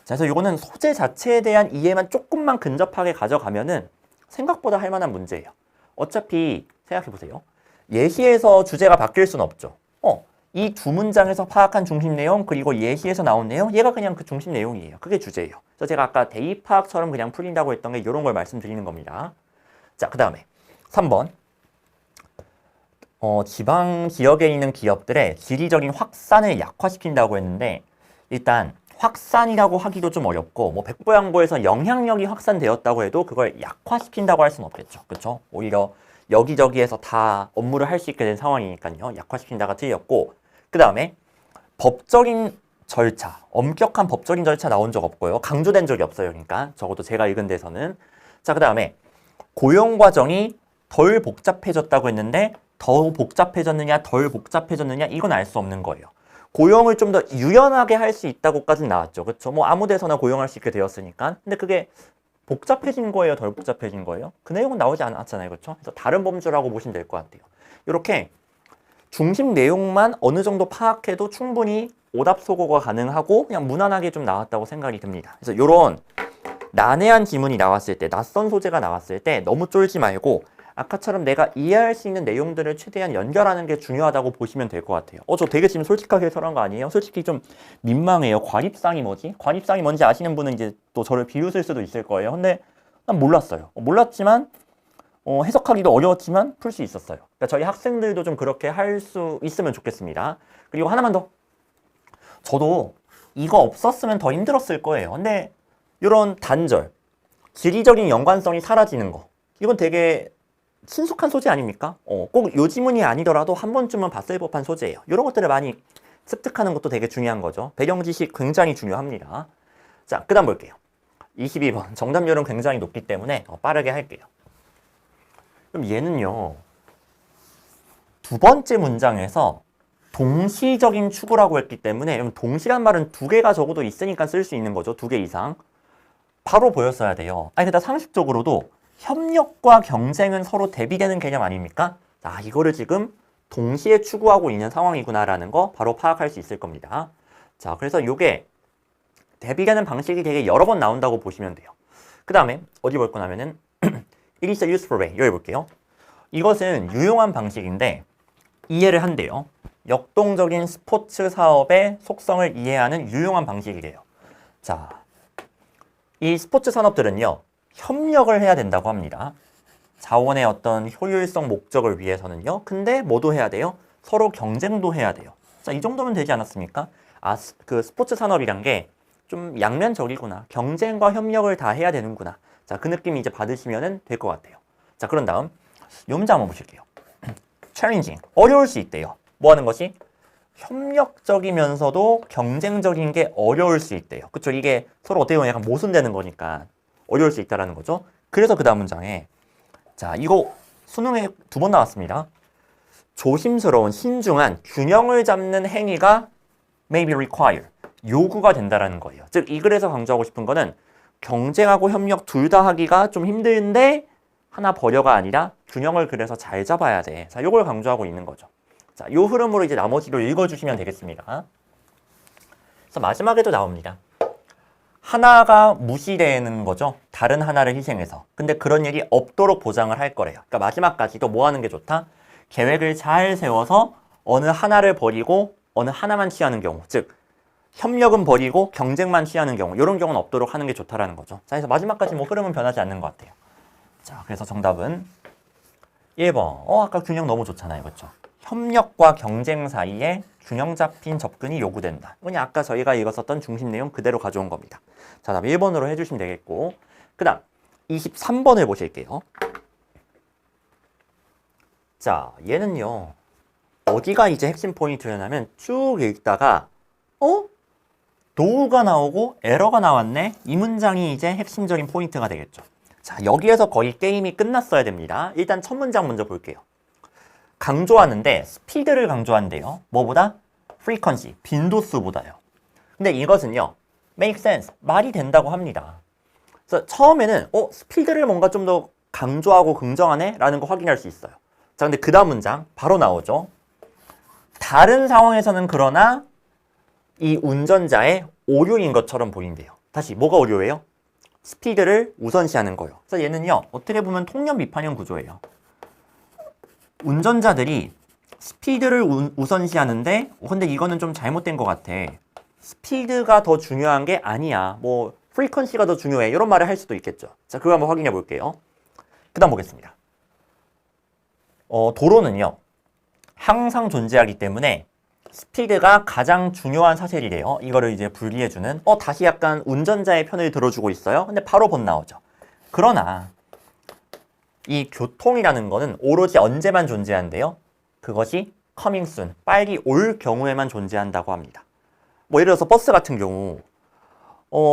그래서 이거는 소재 자체에 대한 이해만 조금만 근접하게 가져가면은 생각보다 할 만한 문제예요. 어차피 생각해보세요. 예시에서 주제가 바뀔 수는 없죠. 이 두 문장에서 파악한 중심 내용 그리고 예시에서 나온 내용 얘가 그냥 그 중심 내용이에요. 그게 주제예요. 그래서 제가 아까 대입파악처럼 그냥 풀린다고 했던 게 이런 걸 말씀드리는 겁니다. 자, 그 다음에 3번. 지방 지역에 있는 기업들의 지리적인 확산을 약화시킨다고 했는데 일단 확산이라고 하기도 좀 어렵고 뭐 백보양보에서 영향력이 확산되었다고 해도 그걸 약화시킨다고 할 수는 없겠죠. 그렇죠? 오히려 여기저기에서 다 업무를 할 수 있게 된 상황이니까요. 약화시킨다가 틀렸고 그 다음에 법적인 절차, 엄격한 법적인 절차 나온 적 없고요. 강조된 적이 없어요. 그러니까 적어도 제가 읽은 데서는. 자, 그 다음에 고용 과정이 덜 복잡해졌다고 했는데 더 복잡해졌느냐 덜 복잡해졌느냐 이건 알 수 없는 거예요. 고용을 좀 더 유연하게 할 수 있다고까지는 나왔죠. 그렇죠? 뭐 아무 데서나 고용할 수 있게 되었으니까. 근데 그게 복잡해진 거예요? 덜 복잡해진 거예요? 그 내용은 나오지 않았잖아요. 그렇죠? 그래서 다른 범주라고 보시면 될 것 같아요. 이렇게 중심 내용만 어느 정도 파악해도 충분히 오답 소거가 가능하고 그냥 무난하게 좀 나왔다고 생각이 듭니다. 그래서 이런 난해한 지문이 나왔을 때, 낯선 소재가 나왔을 때 너무 쫄지 말고 아까처럼 내가 이해할 수 있는 내용들을 최대한 연결하는 게 중요하다고 보시면 될 것 같아요. 저 되게 지금 솔직하게 설한 거 아니에요? 솔직히 좀 민망해요. 관입상이 뭐지? 관입상이 뭔지 아시는 분은 이제 또 저를 비웃을 수도 있을 거예요. 근데 난 몰랐어요. 몰랐지만 해석하기도 어려웠지만 풀 수 있었어요. 그러니까 저희 학생들도 좀 그렇게 할 수 있으면 좋겠습니다. 그리고 하나만 더. 저도 이거 없었으면 더 힘들었을 거예요. 근데 이런 단절, 지리적인 연관성이 사라지는 거. 이건 되게 친숙한 소재 아닙니까? 꼭 요 지문이 아니더라도 한 번쯤은 봤을 법한 소재예요. 이런 것들을 많이 습득하는 것도 되게 중요한 거죠. 배경 지식 굉장히 중요합니다. 자, 그 다음 볼게요. 22번. 정답률은 굉장히 높기 때문에 빠르게 할게요. 그럼 얘는요. 두 번째 문장에서 동시적인 추구라고 했기 때문에 동시란 말은 두 개가 적어도 있으니까 쓸 수 있는 거죠. 두 개 이상. 바로 보였어야 돼요. 아니, 근데 상식적으로도 협력과 경쟁은 서로 대비되는 개념 아닙니까? 자, 이거를 지금 동시에 추구하고 있는 상황이구나라는 거 바로 파악할 수 있을 겁니다. 자, 그래서 이게 대비되는 방식이 되게 여러 번 나온다고 보시면 돼요. 그 다음에 어디 볼 거냐면은 It is a useful way. 여기 볼게요. 이것은 유용한 방식인데 이해를 한대요. 역동적인 스포츠 사업의 속성을 이해하는 유용한 방식이래요. 자, 이 스포츠 산업들은요. 협력을 해야 된다고 합니다. 자원의 어떤 효율성 목적을 위해서는요. 근데 뭐도 해야 돼요? 서로 경쟁도 해야 돼요. 자, 이 정도면 되지 않았습니까? 그 스포츠 산업이란 게 좀 양면적이구나. 경쟁과 협력을 다 해야 되는구나. 자, 그 느낌 이제 받으시면 될 것 같아요. 자, 그런 다음 이 문제 한번 보실게요. challenging, 어려울 수 있대요. 뭐 하는 것이? 협력적이면서도 경쟁적인 게 어려울 수 있대요. 그쵸? 이게 서로 어떻게 보면 약간 모순되는 거니까 어려울 수 있다는 거죠. 그래서 그 다음 문장에 자, 이거 수능에 2번 나왔습니다. 조심스러운, 신중한, 균형을 잡는 행위가 may be required, 요구가 된다라는 거예요. 즉, 이 글에서 강조하고 싶은 거는 경쟁하고 협력 둘 다 하기가 좀 힘든데 하나 버려가 아니라 균형을 그래서 잘 잡아야 돼. 자, 요걸 강조하고 있는 거죠. 자, 요 흐름으로 이제 나머지도 읽어주시면 되겠습니다. 그래서 마지막에도 나옵니다. 하나가 무시되는 거죠. 다른 하나를 희생해서. 근데 그런 일이 없도록 보장을 할 거래요. 그러니까 마지막까지도 뭐 하는 게 좋다? 계획을 잘 세워서 어느 하나를 버리고 어느 하나만 취하는 경우. 즉, 협력은 버리고 경쟁만 취하는 경우. 이런 경우는 없도록 하는 게 좋다라는 거죠. 자, 그래서 마지막까지 뭐 흐름은 변하지 않는 것 같아요. 자, 그래서 정답은 1번. 아까 균형 너무 좋잖아요. 그렇죠? 협력과 경쟁 사이에 균형 잡힌 접근이 요구된다. 그냥 아까 저희가 읽었었던 중심 내용 그대로 가져온 겁니다. 자, 다음 1번으로 해주시면 되겠고, 그 다음 23번을 보실게요. 자, 얘는요, 어디가 이제 핵심 포인트냐면 쭉 읽다가 도우가 나오고 에러가 나왔네. 이 문장이 이제 핵심적인 포인트가 되겠죠. 자, 여기에서 거의 게임이 끝났어야 됩니다. 일단 첫 문장 먼저 볼게요. 강조하는데 스피드를 강조한대요. 뭐보다? frequency, 빈도수보다요. 근데 이것은요, make sense, 말이 된다고 합니다. 그래서 처음에는 스피드를 뭔가 좀 더 강조하고 긍정하네? 라는 거 확인할 수 있어요. 자, 근데 그 다음 문장 바로 나오죠. 다른 상황에서는 그러나 이 운전자의 오류인 것처럼 보인대요. 다시 뭐가 오류예요? 스피드를 우선시하는 거예요. 그래서 얘는요, 어떻게 보면 통념 비판형 구조예요. 운전자들이 스피드를 우선시하는데 근데 이거는 좀 잘못된 것 같아. 스피드가 더 중요한 게 아니야. 뭐 프리퀀시가 더 중요해. 이런 말을 할 수도 있겠죠. 자, 그거 한번 확인해 볼게요. 그 다음 보겠습니다. 도로는요, 항상 존재하기 때문에 스피드가 가장 중요한 사실이래요. 이거를 이제 분리해주는 다시 약간 운전자의 편을 들어주고 있어요. 근데 바로 본 나오죠. 그러나 이 교통이라는 거는 오로지 언제만 존재한대요? 그것이 coming soon, 빨리 올 경우에만 존재한다고 합니다. 뭐 예를 들어서 버스 같은 경우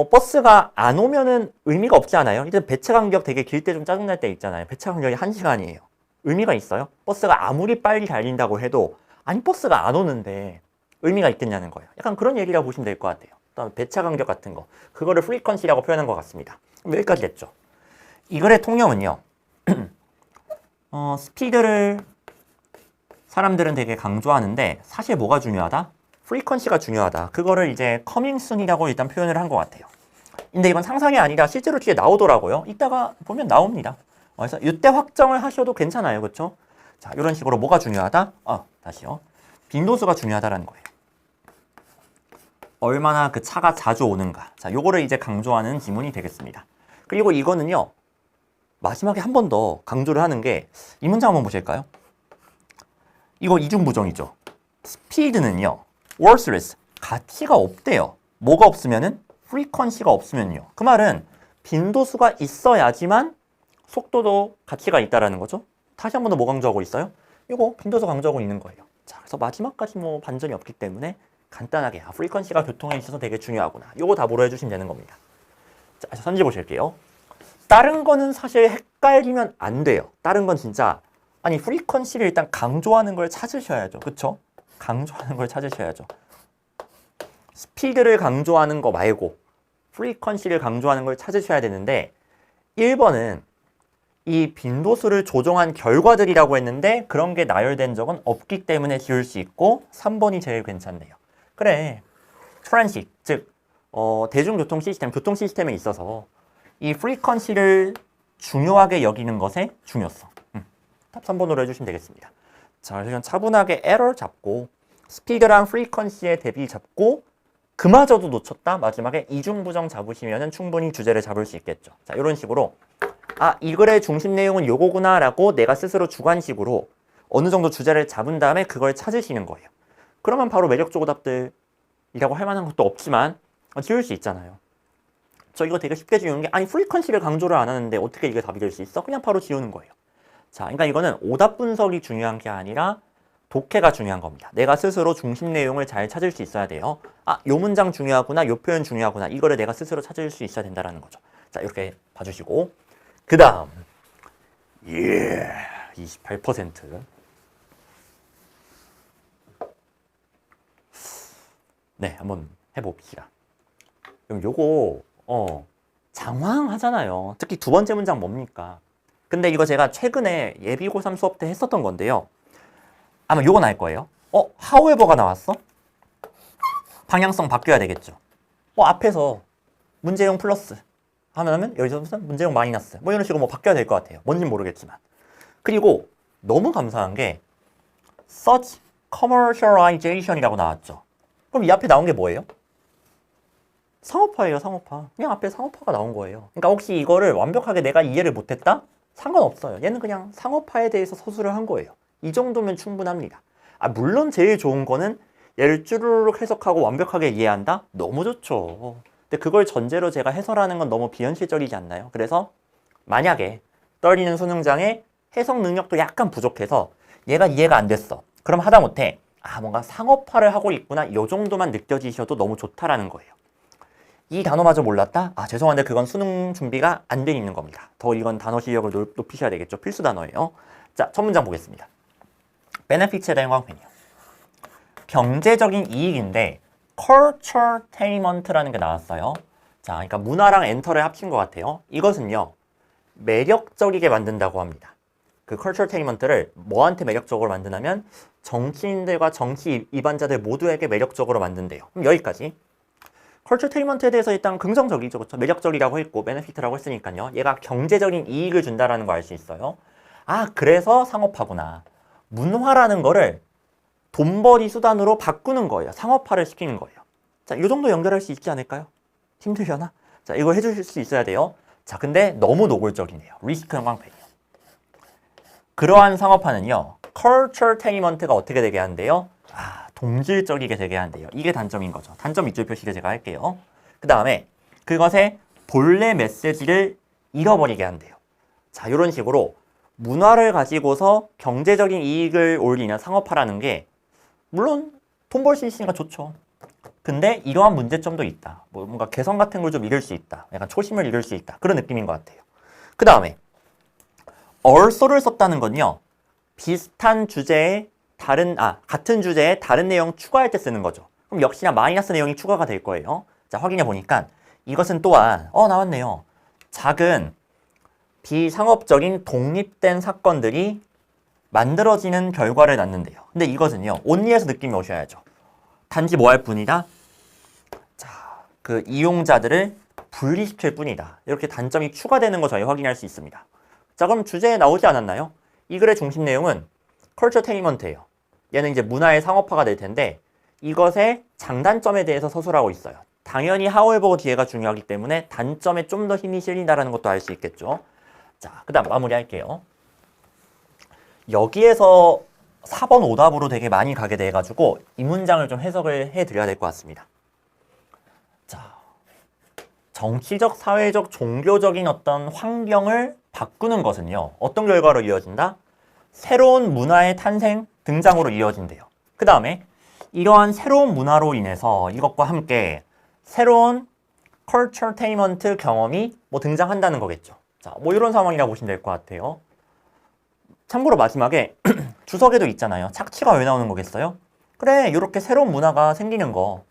버스가 안 오면은 의미가 없지 않아요? 이제 배차 간격 되게 길 때 좀 짜증날 때 있잖아요. 배차 간격이 1시간이에요. 의미가 있어요? 버스가 아무리 빨리 달린다고 해도 아니 버스가 안 오는데 의미가 있겠냐는 거예요. 약간 그런 얘기라고 보시면 될 것 같아요. 그다음에 배차 간격 같은 거, 그거를 프리퀀시라고 표현한 것 같습니다. 여기까지 됐죠. 이 글의 통념은요, 스피드를 사람들은 되게 강조하는데 사실 뭐가 중요하다? 프리퀀시가 중요하다. 그거를 이제 커밍 순이라고 일단 표현을 한 것 같아요. 근데 이건 상상이 아니라 실제로 뒤에 나오더라고요. 이따가 보면 나옵니다. 그래서 이때 확정을 하셔도 괜찮아요. 그렇죠? 자, 이런 식으로 뭐가 중요하다? 다시요. 빈도수가 중요하다라는 거예요. 얼마나 그 차가 자주 오는가. 자, 요거를 이제 강조하는 지문이 되겠습니다. 그리고 이거는요, 마지막에 한 번 더 강조를 하는 게 이 문장 한번 보실까요? 이거 이중부정이죠. 스피드는요, worthless, 가치가 없대요. 뭐가 없으면은? frequency가 없으면요. 그 말은 빈도수가 있어야지만 속도도 가치가 있다라는 거죠. 다시 한 번 더 뭐 강조하고 있어요? 이거 빈도수 강조하고 있는 거예요. 자, 그래서 마지막까지 뭐 반전이 없기 때문에 간단하게 frequency가 교통에 있어서 되게 중요하구나. 요거 답으로 해주시면 되는 겁니다. 자, 선지 보실게요. 다른 거는 사실 헷갈리면 안 돼요. 다른 건 진짜 frequency를 일단 강조하는 걸 찾으셔야죠. 그쵸? 강조하는 걸 찾으셔야죠. 스피드를 강조하는 거 말고 frequency를 강조하는 걸 찾으셔야 되는데 1번은 이 빈도수를 조정한 결과들이라고 했는데 그런 게 나열된 적은 없기 때문에 지울 수 있고 3번이 제일 괜찮네요. 그래, 트랜식, 즉 대중교통 시스템, 교통 시스템에 있어서 이 frequency를 중요하게 여기는 것의 중요성. 답 3번으로 해주시면 되겠습니다. 자, 그래서 차분하게 에러 잡고 스피드랑 frequency의 대비 잡고 그마저도 놓쳤다. 마지막에 이중부정 잡으시면 충분히 주제를 잡을 수 있겠죠. 자, 이런 식으로 이 글의 중심 내용은 요거구나 라고 내가 스스로 주관식으로 어느 정도 주제를 잡은 다음에 그걸 찾으시는 거예요. 그러면 바로 매력적오답들 이라고 할 만한 것도 없지만 지울 수 있잖아요. 저 이거 되게 쉽게 지우는 게 아니 프리퀀시를 강조를 안 하는데 어떻게 이게 답이 될 수 있어? 그냥 바로 지우는 거예요. 자, 그러니까 이거는 오답 분석이 중요한 게 아니라 독해가 중요한 겁니다. 내가 스스로 중심 내용을 잘 찾을 수 있어야 돼요. 아, 요 문장 중요하구나, 요 표현 중요하구나, 이거를 내가 스스로 찾을 수 있어야 된다는 거죠. 자, 이렇게 봐주시고 그 다음 28%. 네, 한번 해봅시다. 그럼 요거 장황하잖아요. 특히 두 번째 문장 뭡니까? 근데 이거 제가 최근에 예비 고3 수업 때 했었던 건데요. 아마 요건 알 거예요. however가 나왔어? 방향성 바뀌어야 되겠죠. 앞에서 문제용 플러스 하면 여기서 무슨 문제용 마이너스 뭐 이런 식으로 뭐 바뀌어야 될 것 같아요. 뭔진 모르겠지만. 그리고 너무 감사한 게 such commercialization이라고 나왔죠. 그럼 이 앞에 나온 게 뭐예요? 상업화예요, 상업화. 그냥 앞에 상업화가 나온 거예요. 그러니까 혹시 이거를 완벽하게 내가 이해를 못했다? 상관없어요. 얘는 그냥 상업화에 대해서 서술을 한 거예요. 이 정도면 충분합니다. 물론 제일 좋은 거는 얘를 쭈루룩 해석하고 완벽하게 이해한다? 너무 좋죠. 근데 그걸 전제로 제가 해설하는 건 너무 비현실적이지 않나요? 그래서 만약에 떨리는 수능장에 해석 능력도 약간 부족해서 얘가 이해가 안 됐어. 그럼 하다못해 뭔가 상업화를 하고 있구나 이 정도만 느껴지셔도 너무 좋다라는 거예요. 이 단어마저 몰랐다? 죄송한데 그건 수능 준비가 안 돼 있는 겁니다. 더 이건 단어 실력을 높이셔야 되겠죠. 필수 단어예요. 자, 첫 문장 보겠습니다. 베네핏에 대한 광팬이요. 경제적인 이익인데 culturetainment라는 게 나왔어요. 자, 그러니까 문화랑 엔터를 합친 것 같아요. 이것은요. 매력적이게 만든다고 합니다. 그 culturetainment를 뭐한테 매력적으로 만드냐면 정치인들과 정치 이반자들 모두에게 매력적으로 만든대요. 그럼 여기까지. culturetainment에 대해서 일단 긍정적이죠. 그렇죠? 매력적이라고 했고 benefit라고 했으니까요. 얘가 경제적인 이익을 준다라는 거 알 수 있어요. 그래서 상업화구나. 문화라는 거를 돈벌이 수단으로 바꾸는 거예요. 상업화를 시키는 거예요. 자, 이 정도 연결할 수 있지 않을까요? 힘들려나? 자, 이거 해주실 수 있어야 돼요. 자, 근데 너무 노골적이네요. 리스크 형광펜이요. 그러한 상업화는요. culturetainment가 어떻게 되게 한대요? 동질적이게 되게 한대요. 이게 단점인 거죠. 단점 밑줄 표시를 제가 할게요. 그 다음에 그것의 본래 메시지를 잃어버리게 한대요. 자, 이런 식으로 문화를 가지고서 경제적인 이익을 올리는 상업화라는 게 물론 돈 벌 수 있으니까 좋죠. 근데 이러한 문제점도 있다. 뭔가 개성 같은 걸 좀 잃을 수 있다. 약간 초심을 잃을 수 있다. 그런 느낌인 것 같아요. 그 다음에 also를 썼다는 건요. 비슷한 주제에 같은 주제에 다른 내용 추가할 때 쓰는 거죠. 그럼 역시나 마이너스 내용이 추가가 될 거예요. 자, 확인해 보니까 이것은 또한 나왔네요. 작은 비상업적인 독립된 사건들이 만들어지는 결과를 낳는데요. 근데 이것은요. 온리에서 느낌이 오셔야죠. 단지 뭐 할 뿐이다? 자, 그 이용자들을 분리시킬 뿐이다. 이렇게 단점이 추가되는 거 저희 확인할 수 있습니다. 자, 그럼 주제에 나오지 않았나요? 이 글의 중심 내용은 culturetainment예요. 얘는 이제 문화의 상업화가 될 텐데 이것의 장단점에 대해서 서술하고 있어요. 당연히 however 뒤에가 중요하기 때문에 단점에 좀 더 힘이 실린다는 것도 알 수 있겠죠. 자, 그 다음 마무리할게요. 여기에서 4번 오답으로 되게 많이 가게 돼가지고 이 문장을 좀 해석을 해드려야 될 것 같습니다. 자, 정치적, 사회적, 종교적인 어떤 환경을 바꾸는 것은요. 어떤 결과로 이어진다? 새로운 문화의 탄생, 등장으로 이어진대요. 그 다음에 이러한 새로운 문화로 인해서 이것과 함께 새로운 culturetainment 경험이 등장한다는 거겠죠. 자, 이런 상황이라고 보시면 될 것 같아요. 참고로 마지막에 주석에도 있잖아요. 착취가 왜 나오는 거겠어요? 그래, 이렇게 새로운 문화가 생기는 거.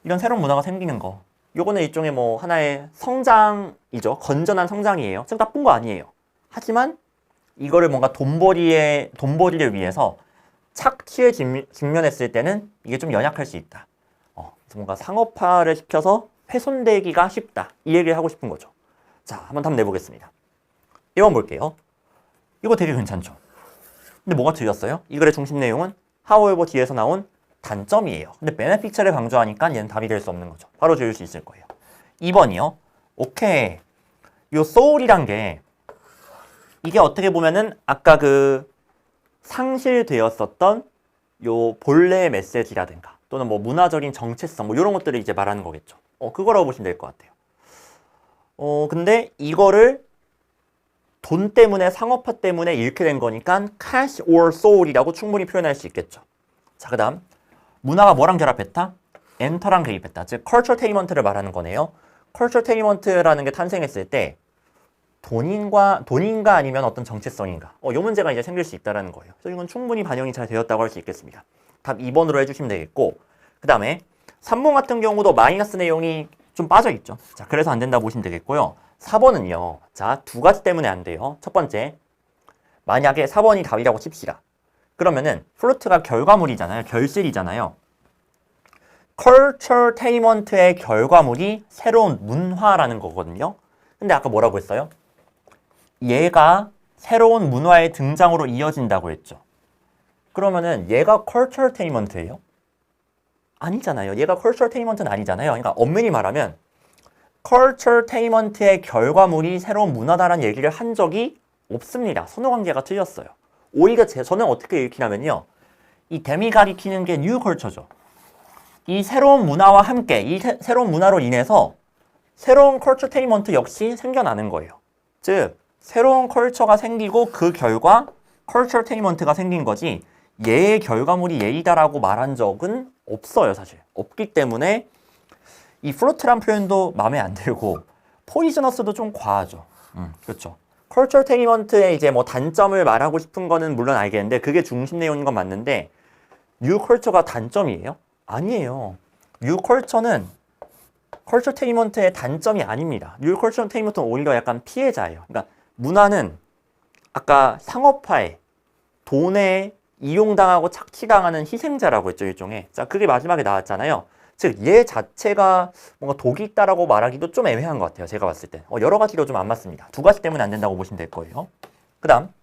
이런 새로운 문화가 생기는 거. 요거는 일종의 하나의 성장이죠. 건전한 성장이에요. 즉 나쁜 거 아니에요. 하지만 이거를 뭔가 돈벌이를 위해서 착취에 직면했을 때는 이게 좀 연약할 수 있다. 그래서 뭔가 상업화를 시켜서 훼손되기가 쉽다. 이 얘기를 하고 싶은 거죠. 자, 한번 답 내보겠습니다. 1번 볼게요. 이거 되게 괜찮죠? 근데 뭐가 틀렸어요? 이 글의 중심 내용은 however 뒤에서 나온 단점이에요. 근데 benefit를 강조하니까 얘는 답이 될 수 없는 거죠. 바로 지울 수 있을 거예요. 2번이요. 오케이. 요 soul이란 게 이게 어떻게 보면은 아까 그 상실되었었던 요 본래 메시지라든가 또는 뭐 문화적인 정체성 뭐 이런 것들을 이제 말하는 거겠죠. 그거라고 보시면 될 것 같아요. 근데 이거를 돈 때문에 상업화 때문에 잃게 된 거니까 cash or soul이라고 충분히 표현할 수 있겠죠. 자, 그다음 문화가 뭐랑 결합했다? 엔터랑 개입했다. 즉 culturaltainment를 말하는 거네요. culturaltainment라는 게 탄생했을 때 돈인가 아니면 어떤 정체성인가? 이 문제가 이제 생길 수 있다는 거예요. 그래서 이건 충분히 반영이 잘 되었다고 할 수 있겠습니다. 답 2번으로 해주시면 되겠고, 그 다음에 3번 같은 경우도 마이너스 내용이 좀 빠져 있죠. 자, 그래서 안 된다고 보시면 되겠고요. 4번은요. 자, 두 가지 때문에 안 돼요. 첫 번째, 만약에 4번이 답이라고 칩시다. 그러면은 플루트가 결과물이잖아요. 결실이잖아요. culturaltainment의 결과물이 새로운 문화라는 거거든요. 근데 아까 뭐라고 했어요? 얘가 새로운 문화의 등장으로 이어진다고 했죠. 그러면은 얘가 culturaltainment예요? 아니잖아요. 얘가 culturaltainment는 아니잖아요. 그러니까 엄밀히 말하면 culturaltainment의 결과물이 새로운 문화다라는 얘기를 한 적이 없습니다. 선호관계가 틀렸어요. 오히려 저는 어떻게 읽히냐면요. 이 댐이 가리키는 게 new culture죠. 이 새로운 문화와 함께 이 새로운 문화로 인해서 새로운 culturaltainment 역시 생겨나는 거예요. 즉 새로운 컬처가 생기고 그 결과 culturaltainment가 생긴 거지 얘의 결과물이 얘이다라고 말한 적은 없어요. 사실 없기 때문에 이 플로트란 표현도 마음에 안 들고 포이저너스도 좀 과하죠. 그렇죠. culturaltainment의 이제 뭐 단점을 말하고 싶은 거는 물론 알겠는데 그게 중심 내용인 건 맞는데 new culture가 단점이에요? 아니에요. new culture는 culturaltainment의 단점이 아닙니다. new culturaltainment는 오히려 약간 피해자예요. 그러니까 문화는 아까 상업화에 돈에 이용당하고 착취당하는 희생자라고 했죠. 일종의. 자, 그게 마지막에 나왔잖아요. 즉, 얘 자체가 뭔가 독이 있다라고 말하기도 좀 애매한 것 같아요. 제가 봤을 때. 여러 가지로 좀 안 맞습니다. 두 가지 때문에 안 된다고 보시면 될 거예요. 그 다음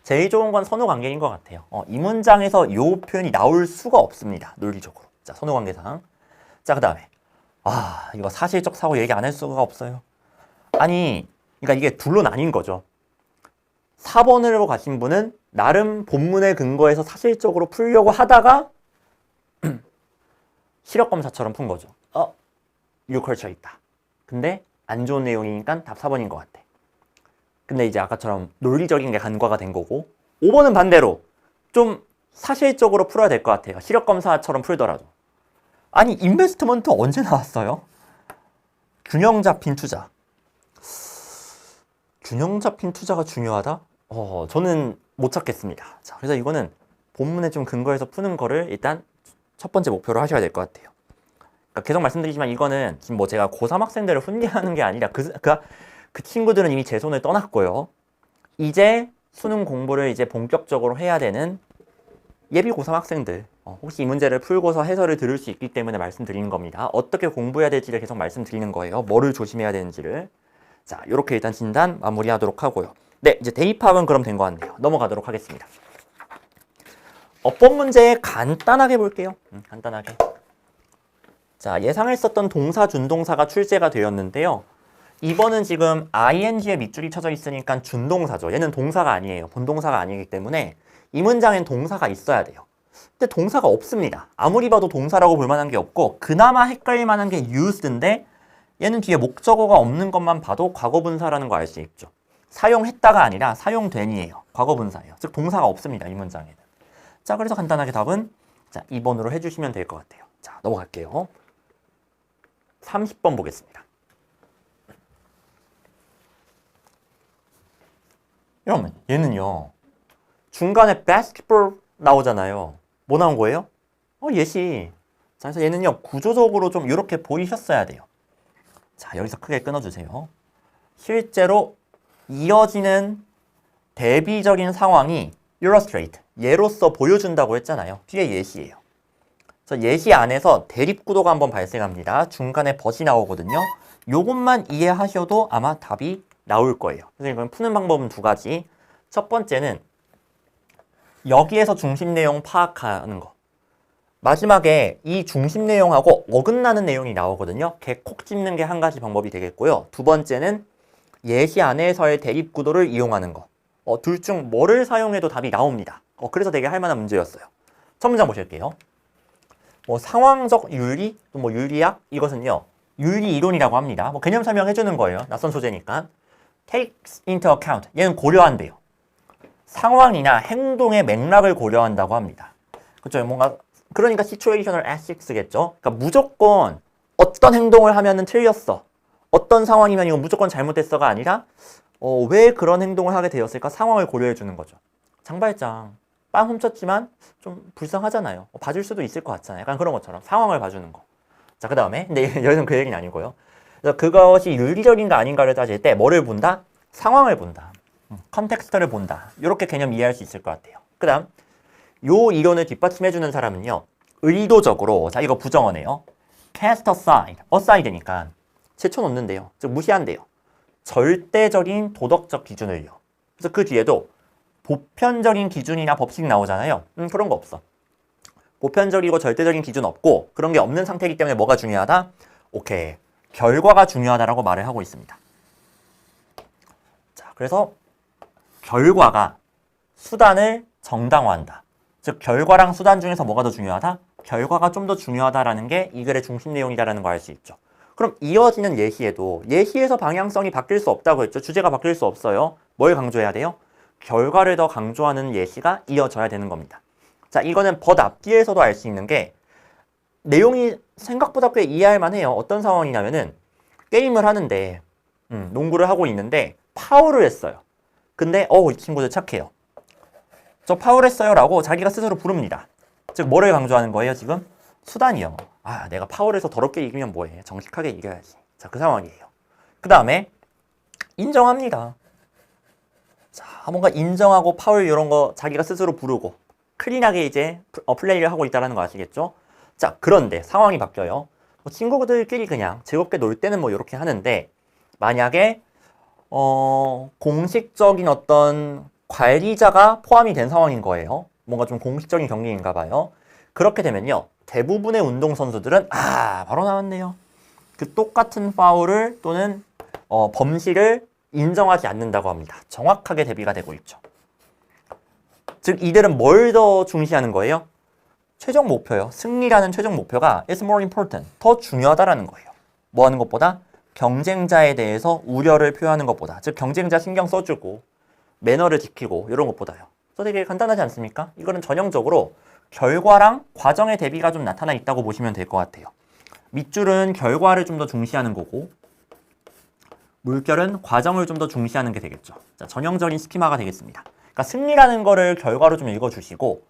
제일 좋은 건 선호관계인 것 같아요. 이 문장에서 이 표현이 나올 수가 없습니다. 논리적으로. 자, 선호관계상. 자, 그 다음에 이거 사실적 사고 얘기 안 할 수가 없어요. 아니, 그러니까 이게 둘로 나뉜 거죠. 4번으로 가신 분은 나름 본문에 근거해서 사실적으로 풀려고 하다가 시력검사처럼 푼 거죠. new culture 있다. 근데 안 좋은 내용이니까 답 4번인 것 같아. 근데 이제 아까처럼 논리적인 게 간과가 된 거고 5번은 반대로 좀 사실적으로 풀어야 될 것 같아요. 시력검사처럼 풀더라도. 아니 인베스트먼트 언제 나왔어요? 균형 잡힌 투자. 균형 잡힌 투자가 중요하다? 저는 못 찾겠습니다. 자, 그래서 이거는 본문에 좀 근거해서 푸는 거를 일단 첫 번째 목표로 하셔야 될 것 같아요. 그러니까 계속 말씀드리지만 이거는 지금 뭐 제가 고3 학생들을 훈계하는 게 아니라 그 친구들은 이미 제 손을 떠났고요. 이제 수능 공부를 이제 본격적으로 해야 되는 예비 고3 학생들 혹시 이 문제를 풀고서 해설을 들을 수 있기 때문에 말씀드리는 겁니다. 어떻게 공부해야 될지를 계속 말씀드리는 거예요. 뭐를 조심해야 되는지를. 자, 이렇게 일단 진단 마무리하도록 하고요. 네, 이제 대입합은 그럼 된 것 같네요. 넘어가도록 하겠습니다. 어법 문제 간단하게 볼게요. 간단하게. 자, 예상했었던 동사, 준동사가 출제가 되었는데요. 이번은 지금 ing에 밑줄이 쳐져 있으니까 준동사죠. 얘는 동사가 아니에요. 본동사가 아니기 때문에 이 문장엔 동사가 있어야 돼요. 근데 동사가 없습니다. 아무리 봐도 동사라고 볼 만한 게 없고 그나마 헷갈릴 만한 게 used인데 얘는 뒤에 목적어가 없는 것만 봐도 과거분사라는 거 알 수 있죠. 사용했다가 아니라 사용된이에요. 과거분사예요. 즉 동사가 없습니다. 이 문장에는. 자, 그래서 간단하게 답은 자 2번으로 해주시면 될 것 같아요. 자, 넘어갈게요. 30번 보겠습니다. 여러분, 얘는요. 중간에 basketball 나오잖아요. 뭐 나온 거예요? 예시. 자, 그래서 얘는요. 구조적으로 좀 이렇게 보이셨어야 돼요. 자, 여기서 크게 끊어주세요. 실제로 이어지는 대비적인 상황이 illustrate, 예로서 보여준다고 했잖아요. 뒤에 예시예요. 그래서 예시 안에서 대립구도가 한번 발생합니다. 중간에 벗이 나오거든요. 요것만 이해하셔도 아마 답이 나올 거예요. 그래서 이건 푸는 방법은 두 가지. 첫 번째는 여기에서 중심 내용 파악하는 거. 마지막에 이 중심 내용하고 어긋나는 내용이 나오거든요. 걔 콕 집는 게 한 가지 방법이 되겠고요. 두 번째는 예시 안에서의 대립 구도를 이용하는 거. 둘 중 뭐를 사용해도 답이 나옵니다. 그래서 되게 할 만한 문제였어요. 첫 문장 보실게요. 뭐 상황적 윤리, 또 뭐 윤리학 이것은요 윤리 이론이라고 합니다. 뭐 개념 설명해 주는 거예요. 낯선 소재니까. takes into account 얘는 고려한대요. 상황이나 행동의 맥락을 고려한다고 합니다. 그렇죠? 뭔가 그러니까 situational ethics겠죠. 그러니까 무조건 어떤 행동을 하면은 틀렸어. 어떤 상황이면 이건 무조건 잘못됐어가 아니라 왜 그런 행동을 하게 되었을까? 상황을 고려해 주는 거죠. 장발장 빵 훔쳤지만 좀 불쌍하잖아요. 봐줄 수도 있을 것 같잖아요. 약간 그런 것처럼 상황을 봐주는 거. 자, 그 다음에 근데 여기서는 그 얘기는 아니고요. 그래서 그것이 윤리적인가 아닌가를 따질 때 뭐를 본다? 상황을 본다. 컨텍스트를 본다. 이렇게 개념 이해할 수 있을 것 같아요. 그 다음 요 이론을 뒷받침해주는 사람은요. 의도적으로 자 이거 부정어네요. cast aside니까 제쳐놓는데요. 즉 무시한대요. 절대적인 도덕적 기준을요. 그래서 그 뒤에도 보편적인 기준이나 법칙 나오잖아요. 그런 거 없어. 보편적이고 절대적인 기준 없고 그런 게 없는 상태이기 때문에 뭐가 중요하다? 오케이. 결과가 중요하다라고 말을 하고 있습니다. 자, 그래서 결과가 수단을 정당화한다. 즉 결과랑 수단 중에서 뭐가 더 중요하다? 결과가 좀 더 중요하다라는 게 이 글의 중심 내용이다라는 걸 알 수 있죠. 그럼 이어지는 예시에도 예시에서 방향성이 바뀔 수 없다고 했죠. 주제가 바뀔 수 없어요. 뭘 강조해야 돼요? 결과를 더 강조하는 예시가 이어져야 되는 겁니다. 자, 이거는 벗 앞뒤에서도 알 수 있는 게 내용이 생각보다 꽤 이해할 만해요. 어떤 상황이냐면은 게임을 하는데 농구를 하고 있는데 파울을 했어요. 근데 이 친구들 착해요. 저 파울했어요 라고 자기가 스스로 부릅니다. 즉 뭐를 강조하는 거예요 지금? 수단이요. 아 내가 파울해서 더럽게 이기면 뭐해. 정직하게 이겨야지. 자, 그 상황이에요. 그 다음에 인정합니다. 자, 뭔가 인정하고 파울 이런 거 자기가 스스로 부르고 클린하게 이제 플레이를 하고 있다는 거 아시겠죠? 자, 그런데 상황이 바뀌어요. 친구들끼리 그냥 즐겁게 놀 때는 뭐 이렇게 하는데 만약에 공식적인 어떤 관리자가 포함이 된 상황인 거예요. 뭔가 좀 공식적인 경기인가 봐요. 그렇게 되면요. 대부분의 운동선수들은 바로 나왔네요. 그 똑같은 파울을 또는 범실을 인정하지 않는다고 합니다. 정확하게 대비가 되고 있죠. 즉 이들은 뭘 더 중시하는 거예요? 최종 목표요. 승리라는 최종 목표가 is more important. 더 중요하다라는 거예요. 뭐 하는 것보다? 경쟁자에 대해서 우려를 표하는 것보다. 즉 경쟁자 신경 써주고 매너를 지키고 이런 것보다요. 그래서 되게 간단하지 않습니까? 이거는 전형적으로 결과랑 과정의 대비가 좀 나타나 있다고 보시면 될 것 같아요. 밑줄은 결과를 좀 더 중시하는 거고 물결은 과정을 좀 더 중시하는 게 되겠죠. 자, 전형적인 스키마가 되겠습니다. 그러니까 승리라는 거를 결과로 좀 읽어주시고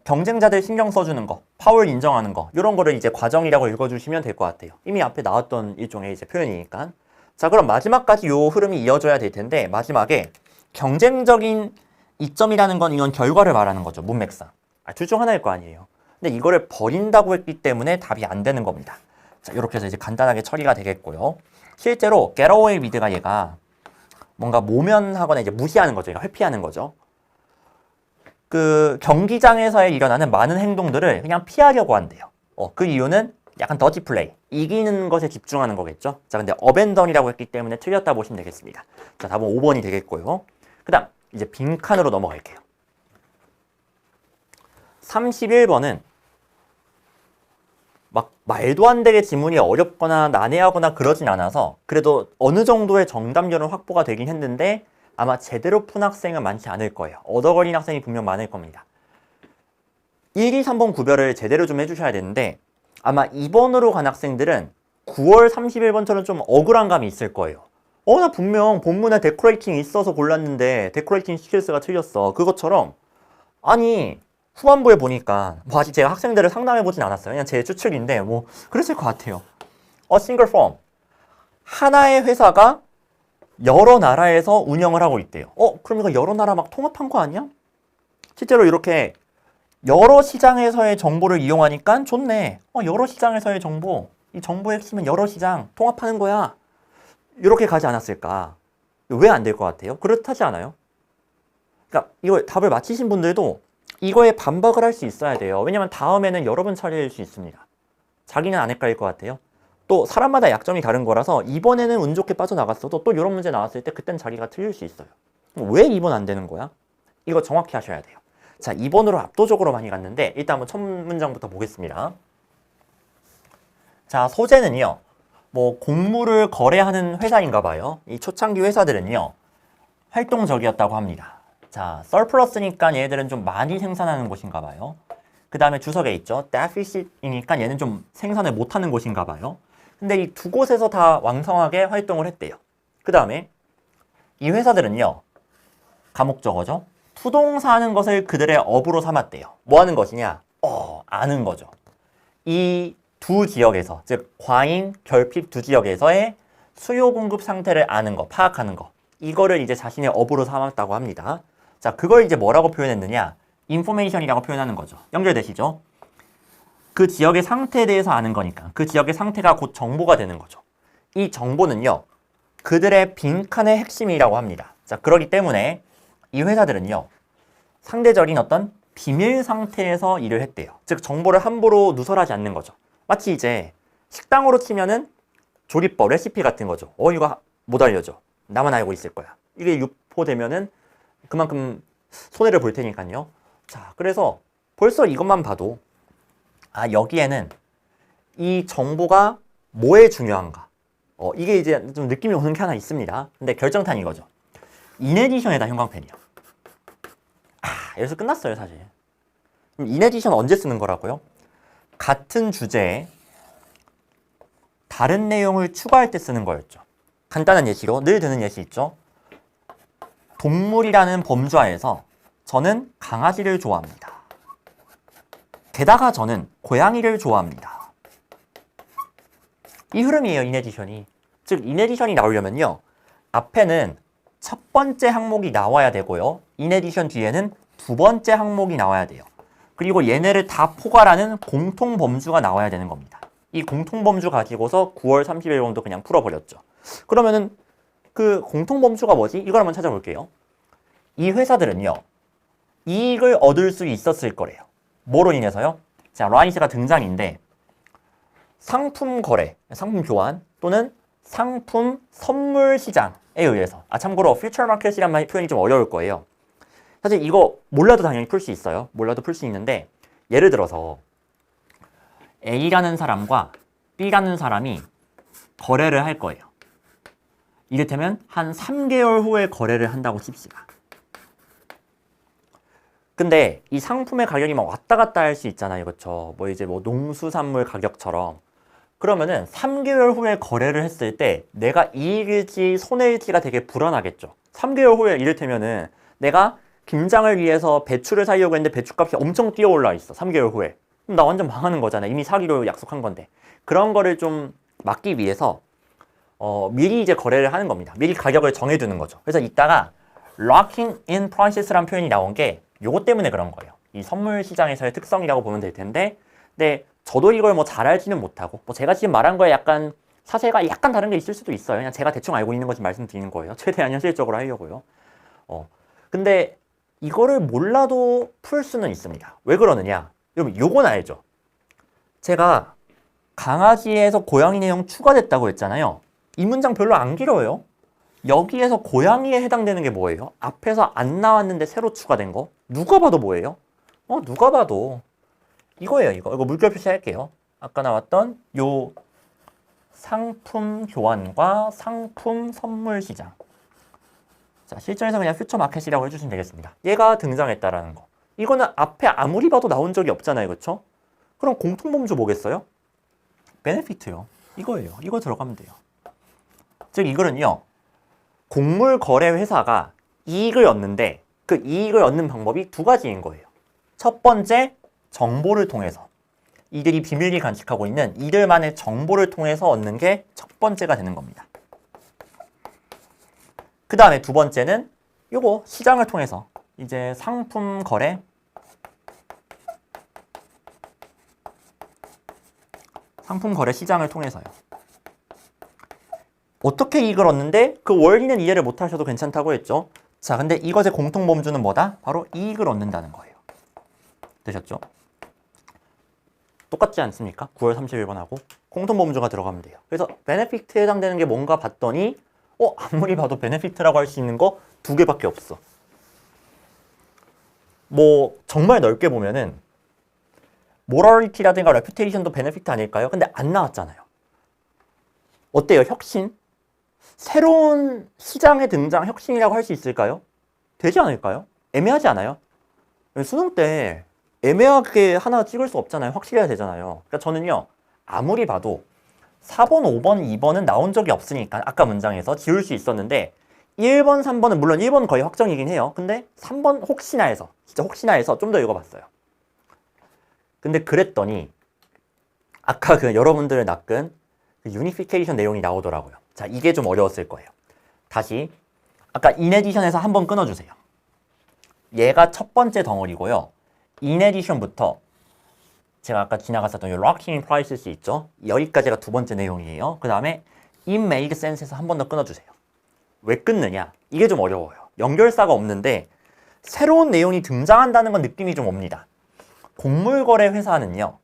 경쟁자들 신경 써주는 거, 파울 인정하는 거 이런 거를 이제 과정이라고 읽어주시면 될 것 같아요. 이미 앞에 나왔던 일종의 이제 표현이니까. 자, 그럼 마지막까지 요 흐름이 이어져야 될 텐데 마지막에 경쟁적인 이점이라는 건 이건 결과를 말하는 거죠. 문맥상. 둘 중 하나일 거 아니에요. 근데 이거를 버린다고 했기 때문에 답이 안 되는 겁니다. 자, 이렇게 해서 이제 간단하게 처리가 되겠고요. 실제로 getaway with가 얘가 뭔가 모면하거나 이제 무시하는 거죠. 그러니까 회피하는 거죠. 그 경기장에서 일어나는 많은 행동들을 그냥 피하려고 한대요. 그 이유는 약간 더티 플레이, 이기는 것에 집중하는 거겠죠. 자, 근데 어벤던이라고 했기 때문에 틀렸다 보시면 되겠습니다. 자, 답은 5번이 되겠고요. 그 다음 이제 빈칸으로 넘어갈게요. 31번은 막 말도 안 되게 지문이 어렵거나 난해하거나 그러진 않아서 그래도 어느 정도의 정답률은 확보가 되긴 했는데 아마 제대로 푼 학생은 많지 않을 거예요. 얻어걸린 학생이 분명 많을 겁니다. 1, 2, 3번 구별을 제대로 좀 해주셔야 되는데 아마 2번으로 간 학생들은 9월 31번처럼 좀 억울한 감이 있을 거예요. 나 분명 본문에 데코레이팅 있어서 골랐는데 데코레이팅 스킬스가 틀렸어. 그것처럼 아니 후반부에 보니까 뭐 아직 제가 학생들을 상담해보진 않았어요. 그냥 제 추측인데 뭐 그랬을 것 같아요. A single firm. 하나의 회사가 여러 나라에서 운영을 하고 있대요. 그럼 이거 여러 나라 막 통합한 거 아니야? 실제로 이렇게 여러 시장에서의 정보를 이용하니까 좋네. 여러 시장에서의 정보. 이 정보의 핵심은 여러 시장 통합하는 거야. 이렇게 가지 않았을까? 왜 안 될 것 같아요? 그렇다지 않아요? 그러니까 이거 답을 맞히신 분들도 이거에 반박을 할 수 있어야 돼요. 왜냐면 다음에는 여러 번 차례일 수 있습니다. 자기는 안 헷갈릴 것 같아요. 또 사람마다 약점이 다른 거라서 이번에는 운 좋게 빠져나갔어도 또 이런 문제 나왔을 때 그땐 자기가 틀릴 수 있어요. 왜 2번 안 되는 거야? 이거 정확히 하셔야 돼요. 자, 2번으로 압도적으로 많이 갔는데 일단 한번 첫 문장부터 보겠습니다. 자, 소재는요. 뭐 곡물을 거래하는 회사인가 봐요. 이 초창기 회사들은요. 활동적이었다고 합니다. 자, 서플러스니까 얘들은 좀 많이 생산하는 곳인가 봐요. 그 다음에 주석에 있죠. 데피시트이니까 얘는 좀 생산을 못하는 곳인가 봐요. 근데 이 두 곳에서 다 왕성하게 활동을 했대요. 그 다음에 이 회사들은요. 가목적어죠. 투동사하는 것을 그들의 업으로 삼았대요. 뭐 하는 것이냐? 아는 거죠. 이 두 지역에서, 즉 과잉, 결핍 두 지역에서의 수요 공급 상태를 아는 거, 파악하는 거. 이거를 이제 자신의 업으로 삼았다고 합니다. 자, 그걸 이제 뭐라고 표현했느냐? 인포메이션이라고 표현하는 거죠. 연결되시죠? 그 지역의 상태에 대해서 아는 거니까 그 지역의 상태가 곧 정보가 되는 거죠. 이 정보는요. 그들의 빈칸의 핵심이라고 합니다. 자, 그렇기 때문에 이 회사들은요. 상대적인 어떤 비밀 상태에서 일을 했대요. 즉 정보를 함부로 누설하지 않는 거죠. 마치 이제 식당으로 치면은 조리법, 레시피 같은 거죠. 이거 못 알려줘. 나만 알고 있을 거야. 이게 유포되면은 그만큼 손해를 볼 테니까요. 자, 그래서 벌써 이것만 봐도 여기에는 이 정보가 뭐에 중요한가. 이게 이제 좀 느낌이 오는 게 하나 있습니다. 근데 결정탄 이거죠. 인에디션에다 형광펜이요. 여기서 끝났어요, 사실. 그럼 인에디션 언제 쓰는 거라고요? 같은 주제에 다른 내용을 추가할 때 쓰는 거였죠. 간단한 예시로 늘 드는 예시 있죠. 동물이라는 범주하에서 저는 강아지를 좋아합니다. 게다가 저는 고양이를 좋아합니다. 이 흐름이에요, 인에디션이. 즉, 인에디션이 나오려면요. 앞에는 첫 번째 항목이 나와야 되고요. 인에디션 뒤에는 두 번째 항목이 나와야 돼요. 그리고 얘네를 다 포괄하는 공통범주가 나와야 되는 겁니다. 이 공통범주 가지고서 9월 30일번도 그냥 풀어버렸죠. 그러면은 그 공통범주가 뭐지? 이걸 한번 찾아볼게요. 이 회사들은요. 이익을 얻을 수 있었을 거래요. 뭐로 인해서요? 자, 라이스가 등장인데 상품 거래, 상품 교환 또는 상품 선물 시장에 의해서 참고로 퓨처 마켓이란 표현이 좀 어려울 거예요. 사실 이거 몰라도 당연히 풀 수 있어요. 몰라도 풀 수 있는데 예를 들어서 A라는 사람과 B라는 사람이 거래를 할 거예요. 이를테면 한 3개월 후에 거래를 한다고 칩시다. 근데 이 상품의 가격이 막 왔다 갔다 할 수 있잖아요. 그렇죠? 이제 농수산물 가격처럼. 그러면은 3개월 후에 거래를 했을 때 내가 이익일지 손해일지가 되게 불안하겠죠. 3개월 후에 이를테면은 내가 김장을 위해서 배추를 사려고 했는데 배추값이 엄청 뛰어올라 있어. 3개월 후에. 그럼 나 완전 망하는 거잖아. 이미 사기로 약속한 건데. 그런 거를 좀 막기 위해서 미리 이제 거래를 하는 겁니다. 미리 가격을 정해두는 거죠. 그래서 이따가 locking in process라는 표현이 나온 게 요거 때문에 그런 거예요. 이 선물 시장에서의 특성이라고 보면 될 텐데, 근데 저도 이걸 잘 알지는 못하고, 제가 지금 말한 거에 약간 사세가 약간 다른 게 있을 수도 있어요. 그냥 제가 대충 알고 있는 것을 말씀드리는 거예요. 최대한 현실적으로 하려고요. 근데 이거를 몰라도 풀 수는 있습니다. 왜 그러느냐? 여러분, 요건 알죠? 제가 강아지에서 고양이 내용 추가됐다고 했잖아요. 이 문장 별로 안 길어요. 여기에서 고양이에 해당되는 게 뭐예요? 앞에서 안 나왔는데 새로 추가된 거? 누가 봐도 뭐예요? 누가 봐도 이거예요, 이거. 이거 물결 표시할게요. 아까 나왔던 요 상품 교환과 상품 선물 시장. 자, 실전에서 그냥 퓨처 마켓이라고 해주시면 되겠습니다. 얘가 등장했다라는 거. 이거는 앞에 아무리 봐도 나온 적이 없잖아요, 그렇죠? 그럼 공통범주 뭐겠어요? 베네피트요. 이거예요. 이거 들어가면 돼요. 즉 이거는요. 곡물 거래 회사가 이익을 얻는데 그 이익을 얻는 방법이 두 가지인 거예요. 첫 번째, 정보를 통해서. 이들이 비밀리 간직하고 있는 이들만의 정보를 통해서 얻는 게 첫 번째가 되는 겁니다. 그 다음에 두 번째는 요거 시장을 통해서 이제 상품 거래, 상품 거래 시장을 통해서요. 어떻게 이익을 얻는데 그 원리는 이해를 못 하셔도 괜찮다고 했죠. 자, 근데 이것의 공통범주는 뭐다? 바로 이익을 얻는다는 거예요. 되셨죠? 똑같지 않습니까? 9월 31번하고 공통범주가 들어가면 돼요. 그래서 베네피트에 해당되는 게 뭔가 봤더니 아무리 봐도 베네피트라고 할 수 있는 거 두 개밖에 없어. 뭐 정말 넓게 보면은 모럴리티라든가 레퓨테이션도 베네피트 아닐까요? 근데 안 나왔잖아요. 어때요? 혁신? 새로운 시장의 등장 혁신이라고 할 수 있을까요? 되지 않을까요? 애매하지 않아요? 수능 때 애매하게 하나 찍을 수 없잖아요. 확실해야 되잖아요. 그러니까 저는요, 아무리 봐도 4번, 5번, 2번은 나온 적이 없으니까 아까 문장에서 지울 수 있었는데 1번, 3번은 물론 1번은 거의 확정이긴 해요. 근데 3번 혹시나 해서, 진짜 혹시나 해서 좀 더 읽어봤어요. 근데 그랬더니 아까 그 여러분들을 낚은 그 유니피케이션 내용이 나오더라고요. 자, 이게 좀 어려웠을 거예요. 다시 아까 인에디션에서 한번 끊어주세요. 얘가 첫 번째 덩어리고요. 인에디션부터 제가 아까 지나갔었던 이 locking prices 있죠? 여기까지가 두 번째 내용이에요. 그 다음에 in made sense에서 한 번 더 끊어주세요. 왜 끊느냐? 이게 좀 어려워요. 연결사가 없는데 새로운 내용이 등장한다는 건 느낌이 좀 옵니다. 곡물거래 회사는요,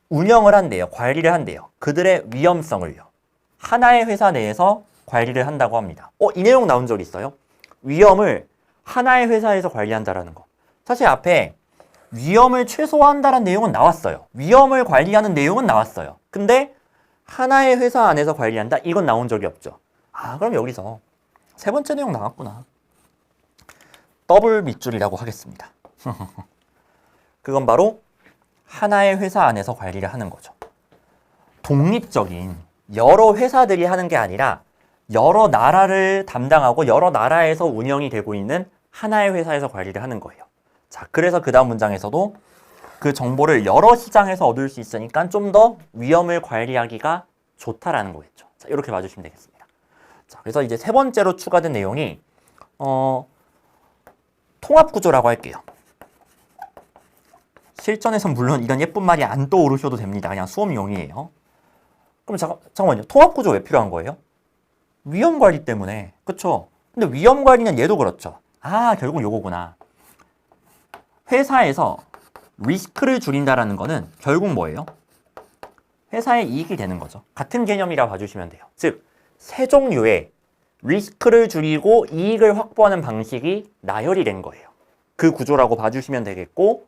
운영을 한대요. 관리를 한대요. 그들의 위험성을요. 하나의 회사 내에서 관리를 한다고 합니다. 이 내용 나온 적 있어요? 위험을 하나의 회사에서 관리한다라는 거. 사실 앞에 위험을 최소화한다는 내용은 나왔어요. 위험을 관리하는 내용은 나왔어요. 근데 하나의 회사 안에서 관리한다? 이건 나온 적이 없죠. 아, 그럼 여기서 세 번째 내용 나왔구나. 더블 밑줄이라고 하겠습니다. 그건 바로 하나의 회사 안에서 관리를 하는 거죠. 독립적인 여러 회사들이 하는 게 아니라 여러 나라를 담당하고 여러 나라에서 운영이 되고 있는 하나의 회사에서 관리를 하는 거예요. 자, 그래서 그 다음 문장에서도 그 정보를 여러 시장에서 얻을 수 있으니까 좀 더 위험을 관리하기가 좋다라는 거겠죠. 자, 이렇게 봐주시면 되겠습니다. 자, 그래서 이제 세 번째로 추가된 내용이 통합구조라고 할게요. 실전에선 물론 이런 예쁜 말이 안 떠오르셔도 됩니다. 그냥 수업용이에요. 그럼 잠깐만요. 통합구조 왜 필요한 거예요? 위험관리 때문에. 그쵸? 근데 위험관리는 얘도 그렇죠. 아, 결국 요거구나. 회사에서 리스크를 줄인다라는 거는 결국 뭐예요? 회사의 이익이 되는 거죠. 같은 개념이라 봐주시면 돼요. 즉, 세 종류의 리스크를 줄이고 이익을 확보하는 방식이 나열이 된 거예요. 그 구조라고 봐주시면 되겠고,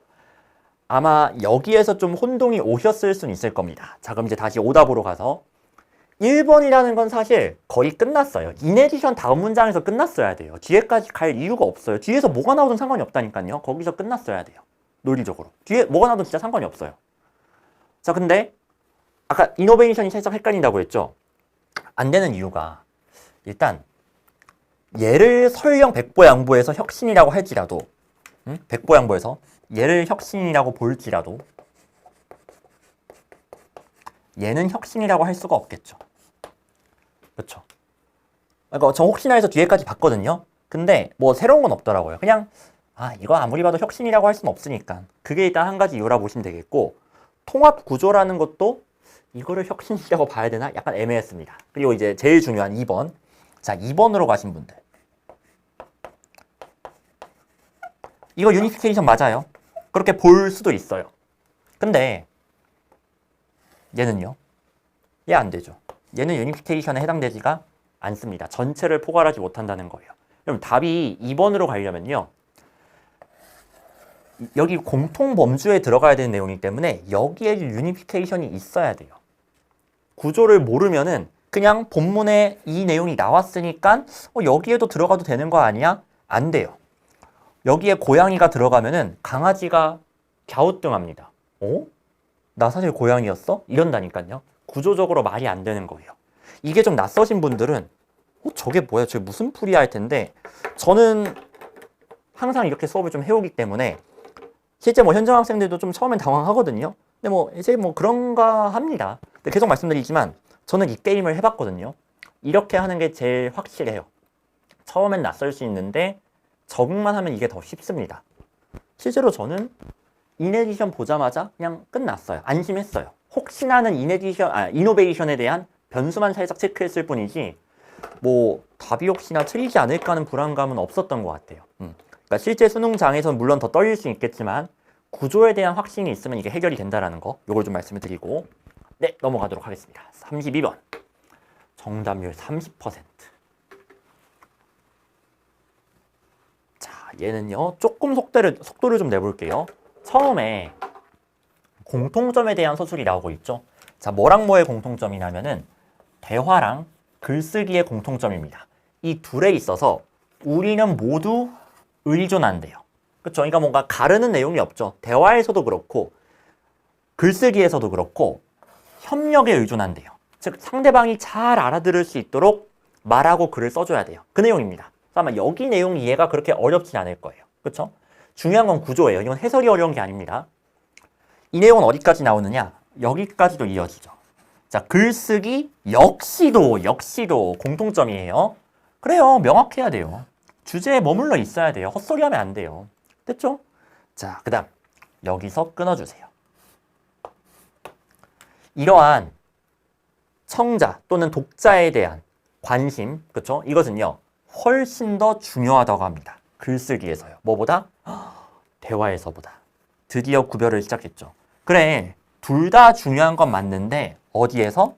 아마 여기에서 좀 혼동이 오셨을 수는 있을 겁니다. 자, 그럼 이제 다시 오답으로 가서 1번이라는 건 사실 거의 끝났어요. 인에디션 다음 문장에서 끝났어야 돼요. 뒤에까지 갈 이유가 없어요. 뒤에서 뭐가 나오든 상관이 없다니까요. 거기서 끝났어야 돼요. 논리적으로. 뒤에 뭐가 나오든 진짜 상관이 없어요. 자, 근데 아까 이노베이션이 살짝 헷갈린다고 했죠. 안 되는 이유가 일단 얘를 설령 백보양보해서 혁신이라고 할지라도 백보양보해서 얘를 혁신이라고 볼지라도 얘는 혁신이라고 할 수가 없겠죠. 그렇죠? 그러니까 저 혹시나 해서 뒤에까지 봤거든요. 근데 뭐 새로운 건 없더라고요. 그냥 이거 아무리 봐도 혁신이라고 할 수는 없으니까. 그게 일단 한 가지 이유라 보시면 되겠고, 통합 구조라는 것도 이거를 혁신이라고 봐야 되나? 약간 애매했습니다. 그리고 이제 제일 중요한 2번. 자, 2번으로 가신 분들. 이거 유니피케이션 맞아요. 그렇게 볼 수도 있어요. 근데 얘는요? 얘 안 되죠. 얘는 유니피케이션에 해당되지가 않습니다. 전체를 포괄하지 못한다는 거예요. 그럼 답이 2번으로 가려면요. 여기 공통 범주에 들어가야 되는 내용이기 때문에 여기에 유니피케이션이 있어야 돼요. 구조를 모르면은 그냥 본문에 이 내용이 나왔으니까 여기에도 들어가도 되는 거 아니야? 안 돼요. 여기에 고양이가 들어가면은 강아지가 갸우뚱합니다. 나 사실 고양이였어? 이런다니까요. 구조적으로 말이 안 되는 거예요. 이게 좀 낯서신 분들은 저게 뭐야? 저게 무슨 풀이야? 할 텐데 저는 항상 이렇게 수업을 좀 해오기 때문에 실제 뭐 현장 학생들도 좀 처음엔 당황하거든요. 근데 뭐 이제 뭐 그런가 합니다. 근데 계속 말씀드리지만 저는 이 게임을 해봤거든요. 이렇게 하는 게 제일 확실해요. 처음엔 낯설 수 있는데 적응만 하면 이게 더 쉽습니다. 실제로 저는 인에디션 보자마자 그냥 끝났어요. 안심했어요. 혹시나는 이노베이션에 대한 변수만 살짝 체크했을 뿐이지 뭐 답이 혹시나 틀리지 않을까 하는 불안감은 없었던 것 같아요. 그러니까 실제 수능장에서는 물론 더 떨릴 수 있겠지만 구조에 대한 확신이 있으면 이게 해결이 된다는 거, 요걸 좀 말씀을 드리고 네, 넘어가도록 하겠습니다. 32번 정답률 30%. 자, 얘는요, 조금 속도를 좀 내볼게요. 처음에 공통점에 대한 서술이 나오고 있죠. 자, 뭐랑 뭐의 공통점이냐면은 대화랑 글쓰기의 공통점입니다. 이 둘에 있어서 우리는 모두 의존한대요. 그렇죠? 그러니까 뭔가 가르는 내용이 없죠. 대화에서도 그렇고 글쓰기에서도 그렇고 협력에 의존한대요. 즉 상대방이 잘 알아들을 수 있도록 말하고 글을 써줘야 돼요. 그 내용입니다. 아마 여기 내용 이해가 그렇게 어렵지 않을 거예요. 그렇죠? 중요한 건 구조예요. 이건 해설이 어려운 게 아닙니다. 이 내용은 어디까지 나오느냐? 여기까지도 이어지죠. 자, 글쓰기 역시도 공통점이에요. 그래요. 명확해야 돼요. 주제에 머물러 있어야 돼요. 헛소리하면 안 돼요. 됐죠? 자, 그 다음 여기서 끊어주세요. 이러한 청자 또는 독자에 대한 관심, 그렇죠? 이것은요, 훨씬 더 중요하다고 합니다. 글쓰기에서요. 뭐보다? 대화에서보다. 드디어 구별을 시작했죠. 그래, 둘 다 중요한 건 맞는데 어디에서?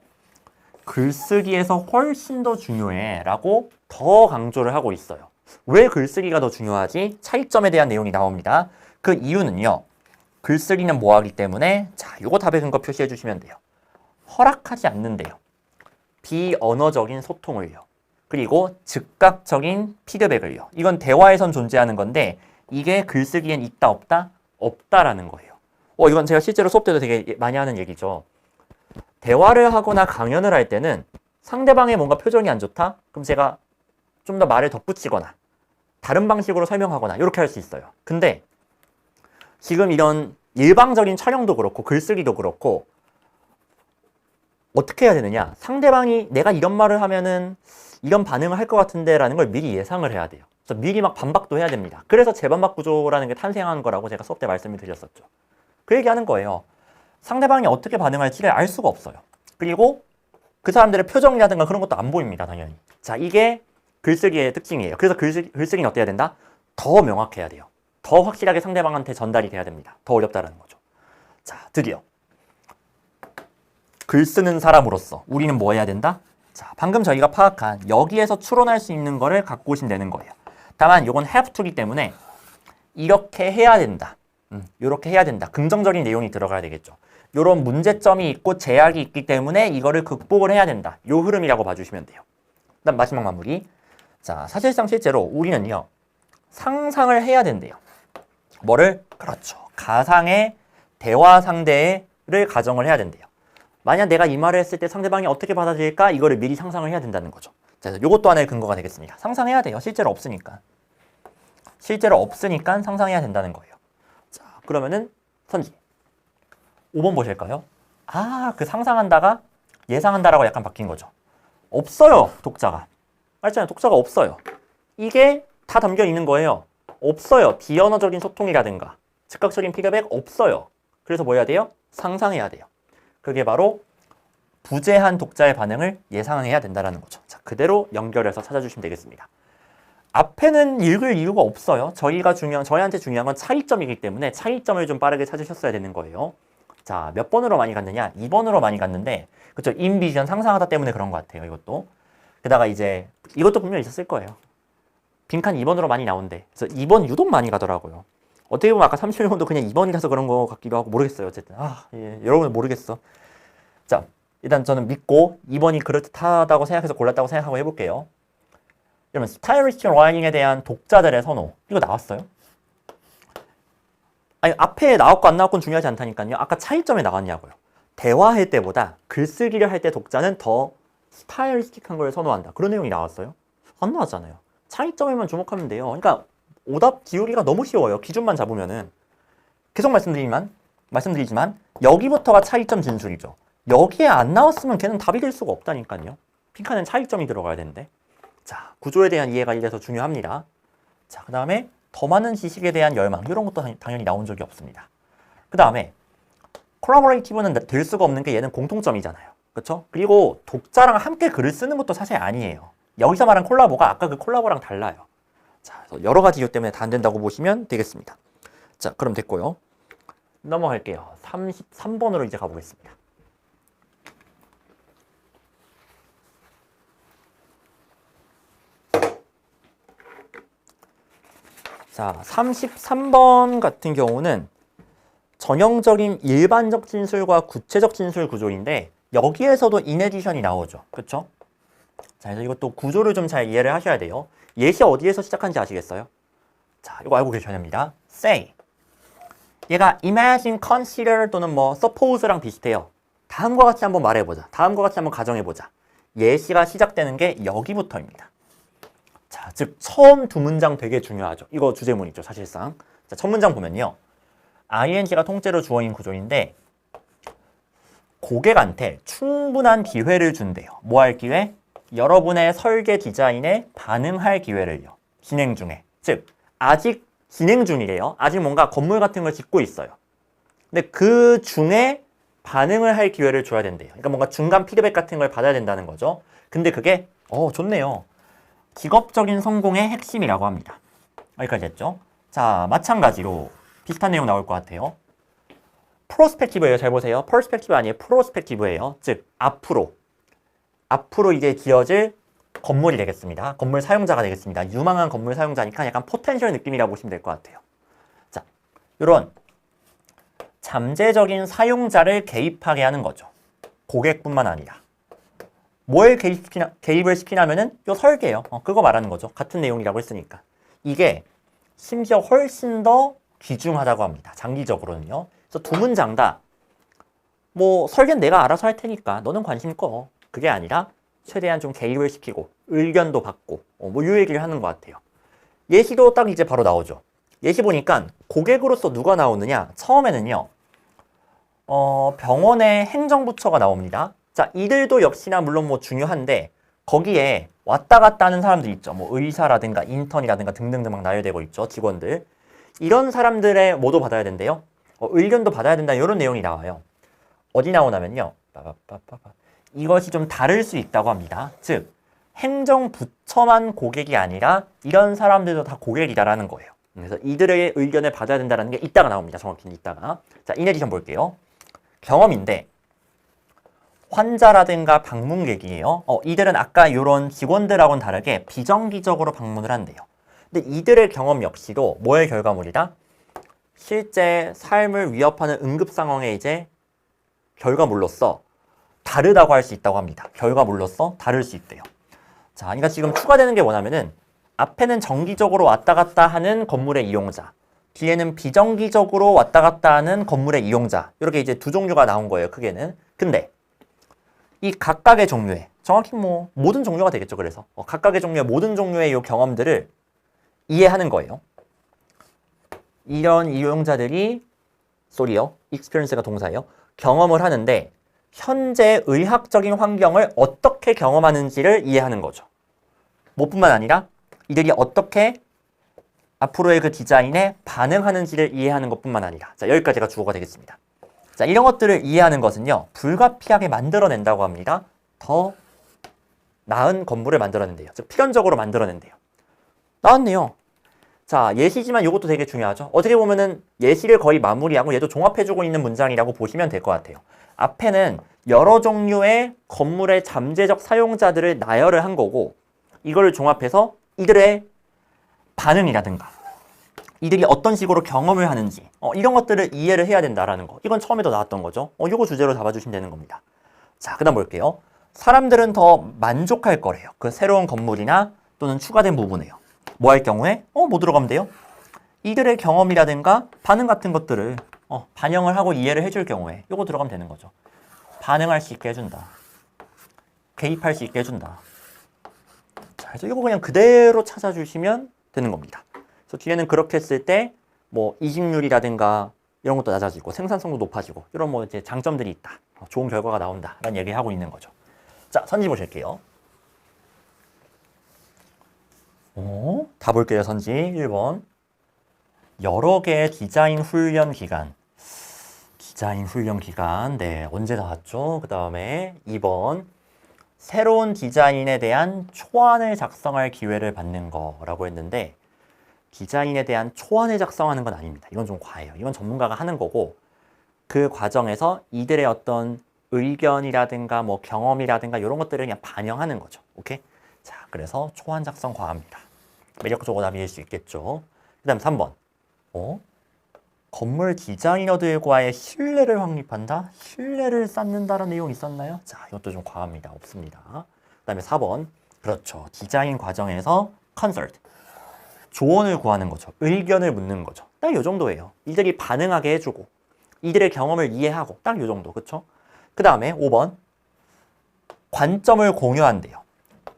글쓰기에서 훨씬 더 중요해 라고 더 강조를 하고 있어요. 왜 글쓰기가 더 중요하지? 차이점에 대한 내용이 나옵니다. 그 이유는요, 글쓰기는 뭐하기 때문에, 자, 요거 답의 근거 표시해 주시면 돼요. 허락하지 않는데요. 비언어적인 소통을요. 그리고 즉각적인 피드백을요. 이건 대화에선 존재하는 건데 이게 글쓰기엔 있다 없다? 없다라는 거예요. 이건 제가 실제로 수업 때도 되게 많이 하는 얘기죠. 대화를 하거나 강연을 할 때는 상대방의 뭔가 표정이 안 좋다? 그럼 제가 좀 더 말을 덧붙이거나 다른 방식으로 설명하거나 이렇게 할 수 있어요. 근데 지금 이런 일방적인 촬영도 그렇고 글쓰기도 그렇고 어떻게 해야 되느냐? 상대방이 내가 이런 말을 하면은 이런 반응을 할 것 같은데 라는 걸 미리 예상을 해야 돼요. 그래서 미리 막 반박도 해야 됩니다. 그래서 재반박 구조라는 게 탄생한 거라고 제가 수업 때 말씀을 드렸었죠. 그 얘기하는 거예요. 상대방이 어떻게 반응할지를 알 수가 없어요. 그리고 그 사람들의 표정이라든가 그런 것도 안 보입니다, 당연히. 자, 이게 글쓰기의 특징이에요. 그래서 글쓰기는 어때야 된다? 더 명확해야 돼요. 더 확실하게 상대방한테 전달이 돼야 됩니다. 더 어렵다라는 거죠. 자, 드디어 글 쓰는 사람으로서 우리는 뭐 해야 된다? 자, 방금 저희가 파악한 여기에서 추론할 수 있는 거를 갖고 오시면 되는 거예요. 다만 이건 have to이기 때문에 이렇게 해야 된다. 이렇게 해야 된다. 긍정적인 내용이 들어가야 되겠죠. 이런 문제점이 있고 제약이 있기 때문에 이거를 극복을 해야 된다. 요 흐름이라고 봐주시면 돼요. 그다음 마지막 마무리. 자, 사실상 실제로 우리는요, 상상을 해야 된대요. 뭐를? 그렇죠. 가상의 대화 상대를 가정을 해야 된대요. 만약 내가 이 말을 했을 때 상대방이 어떻게 받아들일까? 이거를 미리 상상을 해야 된다는 거죠. 자, 이것도 하나의 근거가 되겠습니다. 상상해야 돼요. 실제로 없으니까. 실제로 없으니까 상상해야 된다는 거예요. 자, 그러면은 선지 5번 보실까요? 아, 그 상상한다가 예상한다라고 약간 바뀐 거죠. 없어요, 독자가. 알잖아요. 독자가 없어요. 이게 다 담겨 있는 거예요. 없어요. 비언어적인 소통이라든가 즉각적인 피드백 없어요. 그래서 뭐 해야 돼요? 상상해야 돼요. 그게 바로 부재한 독자의 반응을 예상해야 된다는 거죠. 자, 그대로 연결해서 찾아주시면 되겠습니다. 앞에는 읽을 이유가 없어요. 저희한테 중요한 건 차이점이기 때문에 차이점을 좀 빠르게 찾으셨어야 되는 거예요. 자, 몇 번으로 많이 갔느냐? 2번으로 많이 갔는데, 그쵸? 인비전 상상하다 때문에 그런 것 같아요, 이것도. 게다가 이제, 이것도 분명히 있었을 거예요. 빈칸 2번으로 많이 나온대. 그래서 2번 유독 많이 가더라고요. 어떻게 보면 아까 31번도 그냥 2번이라서 그런 거 같기도 하고, 모르겠어요, 어쨌든. 예, 여러분은 모르겠어. 자, 일단 저는 믿고 2번이 그럴듯하다고 생각해서 골랐다고 생각하고 해볼게요. 그러면 스타일리스틱 라이팅에 대한 독자들의 선호. 이거 나왔어요? 아니, 앞에 나왔고 안 나왔고는 중요하지 않다니까요. 아까 차이점에 나왔냐고요. 대화할 때보다 글쓰기를 할 때 독자는 더 스타일리스틱한 걸 선호한다. 그런 내용이 나왔어요? 안 나왔잖아요. 차이점에만 주목하면 돼요. 그러니까 오답 기울이가 너무 쉬워요. 기준만 잡으면은. 계속 말씀드리지만 여기부터가 차이점 진술이죠. 여기에 안 나왔으면 걔는 답이 될 수가 없다니까요. 핑크는 차이점이 들어가야 되는데. 자, 구조에 대한 이해가 이래서 중요합니다. 자, 그 다음에 더 많은 지식에 대한 열망, 이런 것도 당연히 나온 적이 없습니다. 그 다음에 콜라보레이티브는 될 수가 없는 게 얘는 공통점이잖아요. 그렇죠? 그리고 독자랑 함께 글을 쓰는 것도 사실 아니에요. 여기서 말한 콜라보가 아까 그 콜라보랑 달라요. 자, 그래서 여러 가지 이유 때문에 다 안 된다고 보시면 되겠습니다. 자, 그럼 됐고요. 넘어갈게요. 33번으로 이제 가보겠습니다. 자, 33번 같은 경우는 전형적인 일반적 진술과 구체적 진술 구조인데 여기에서도 인에디션이 나오죠. 그렇죠? 자, 그래서 이것도 구조를 좀 잘 이해를 하셔야 돼요. 예시 어디에서 시작하는지 아시겠어요? 자, 이거 알고 계셔야 됩니다. say. 얘가 imagine, consider 또는 뭐 suppose랑 비슷해요. 다음과 같이 한번 말해보자. 다음과 같이 한번 가정해보자. 예시가 시작되는 게 여기부터입니다. 자, 즉 처음 두 문장 되게 중요하죠. 이거 주제문이죠, 사실상. 자, 첫 문장 보면요. ing가 통째로 주어인 구조인데 고객한테 충분한 기회를 준대요. 뭐 할 기회? 여러분의 설계 디자인에 반응할 기회를요. 진행 중에. 즉, 아직 진행 중이래요. 아직 뭔가 건물 같은 걸 짓고 있어요. 근데 그 중에 반응을 할 기회를 줘야 된대요. 그러니까 뭔가 중간 피드백 같은 걸 받아야 된다는 거죠. 근데 그게 좋네요. 직업적인 성공의 핵심이라고 합니다. 여기까지 했죠. 자, 마찬가지로 비슷한 내용 나올 것 같아요. 프로스펙티브예요. 잘 보세요. 퍼스펙티브 아니에요. 프로스펙티브예요. 즉, 앞으로 이제 지어질 건물이 되겠습니다. 건물 사용자가 되겠습니다. 유망한 건물 사용자니까 약간 포텐셜 느낌이라고 보시면 될 것 같아요. 자, 이런 잠재적인 사용자를 개입하게 하는 거죠. 고객뿐만 아니라. 뭘 개입을 시키냐면은 요 설계요. 그거 말하는 거죠. 같은 내용이라고 했으니까. 이게 심지어 훨씬 더 귀중하다고 합니다. 장기적으로는요. 그래서 두 문장 다 뭐 설계는 내가 알아서 할 테니까 너는 관심 꺼. 그게 아니라 최대한 좀 개입을 시키고 의견도 받고 뭐 이 얘기를 하는 것 같아요. 예시도 딱 이제 바로 나오죠. 예시 보니까 고객으로서 누가 나오느냐. 처음에는요. 병원의 행정부처가 나옵니다. 자, 이들도 역시나 물론 뭐 중요한데 거기에 왔다 갔다 하는 사람들 있죠. 뭐 의사라든가 인턴이라든가 등등등 막 나열되고 있죠. 직원들. 이런 사람들의 뭐도 받아야 된대요. 의견도 받아야 된다. 이런 내용이 나와요. 어디 나오냐면요. 이것이 좀 다를 수 있다고 합니다. 즉, 행정부처만 고객이 아니라 이런 사람들도 다 고객이다라는 거예요. 그래서 이들의 의견을 받아야 된다는 게 이따가 나옵니다. 정확히는 이따가. 자, 인에디션 볼게요. 경험인데 환자라든가 방문객이에요. 이들은 아까 이런 직원들하고는 다르게 비정기적으로 방문을 한대요. 근데 이들의 경험 역시도 뭐의 결과물이다? 실제 삶을 위협하는 응급 상황의 이제 결과물로서 다르다고 할 수 있다고 합니다. 결과물로서 다를 수 있대요. 자, 그러니까 지금 추가되는 게 뭐냐면은 앞에는 정기적으로 왔다 갔다 하는 건물의 이용자, 뒤에는 비정기적으로 왔다 갔다 하는 건물의 이용자. 이렇게 이제 두 종류가 나온 거예요, 크게는. 근데 이 각각의 종류의, 정확히 뭐 모든 종류가 되겠죠. 그래서 각각의 종류의 모든 종류의 이 경험들을 이해하는 거예요. 이런 이용자들이 experience가 동사예요. 경험을 하는데 현재 의학적인 환경을 어떻게 경험하는지를 이해하는 거죠. 뭐뿐만 아니라 이들이 어떻게 앞으로의 그 디자인에 반응하는지를 이해하는 것뿐만 아니라, 자, 여기까지가 주어가 되겠습니다. 자, 이런 것들을 이해하는 것은요, 불가피하게 만들어낸다고 합니다. 더 나은 건물을 만들어낸대요. 즉, 필연적으로 만들어낸대요. 나왔네요. 자, 예시지만 이것도 되게 중요하죠. 어떻게 보면은 예시를 거의 마무리하고 얘도 종합해주고 있는 문장이라고 보시면 될 것 같아요. 앞에는 여러 종류의 건물의 잠재적 사용자들을 나열을 한 거고, 이거를 종합해서 이들의 반응이라든가 이들이 어떤 식으로 경험을 하는지 이런 것들을 이해를 해야 된다라는 거. 이건 처음에도 나왔던 거죠. 이거 주제로 잡아주시면 되는 겁니다. 자, 그 다음 볼게요. 사람들은 더 만족할 거래요. 그 새로운 건물이나 또는 추가된 부분에요. 뭐 할 경우에? 뭐 들어가면 돼요? 이들의 경험이라든가 반응 같은 것들을 반영을 하고 이해를 해줄 경우에 이거 들어가면 되는 거죠. 반응할 수 있게 해준다. 개입할 수 있게 해준다. 자, 그래서 이거 그냥 그대로 찾아주시면 되는 겁니다. 그래서 뒤에는 그렇게 했을 때 뭐 이직률이라든가 이런 것도 낮아지고 생산성도 높아지고 이런 뭐 이제 장점들이 있다. 좋은 결과가 나온다라는 얘기를 하고 있는 거죠. 자, 선지 보실게요. 다 볼게요. 선지 1번. 여러 개의 디자인 훈련 기간. 네, 언제 나왔죠? 그 다음에 2번. 새로운 디자인에 대한 초안을 작성할 기회를 받는 거라고 했는데 디자인에 대한 초안을 작성하는 건 아닙니다. 이건 좀 과해요. 이건 전문가가 하는 거고 그 과정에서 이들의 어떤 의견이라든가 뭐 경험이라든가 이런 것들을 그냥 반영하는 거죠. 오케이? 자, 그래서 초안 작성 과합니다. 매력적으로 답일 수 있겠죠. 그 다음 3번. 건물 디자이너들과의 신뢰를 확립한다? 신뢰를 쌓는다라는 내용이 있었나요? 자, 이것도 좀 과합니다. 없습니다. 그 다음에 4번. 그렇죠. 디자인 과정에서 컨설트. 조언을 구하는 거죠. 의견을 묻는 거죠. 딱 이 정도예요. 이들이 반응하게 해주고 이들의 경험을 이해하고 딱 이 정도. 그쵸? 그 다음에 5번. 관점을 공유한대요.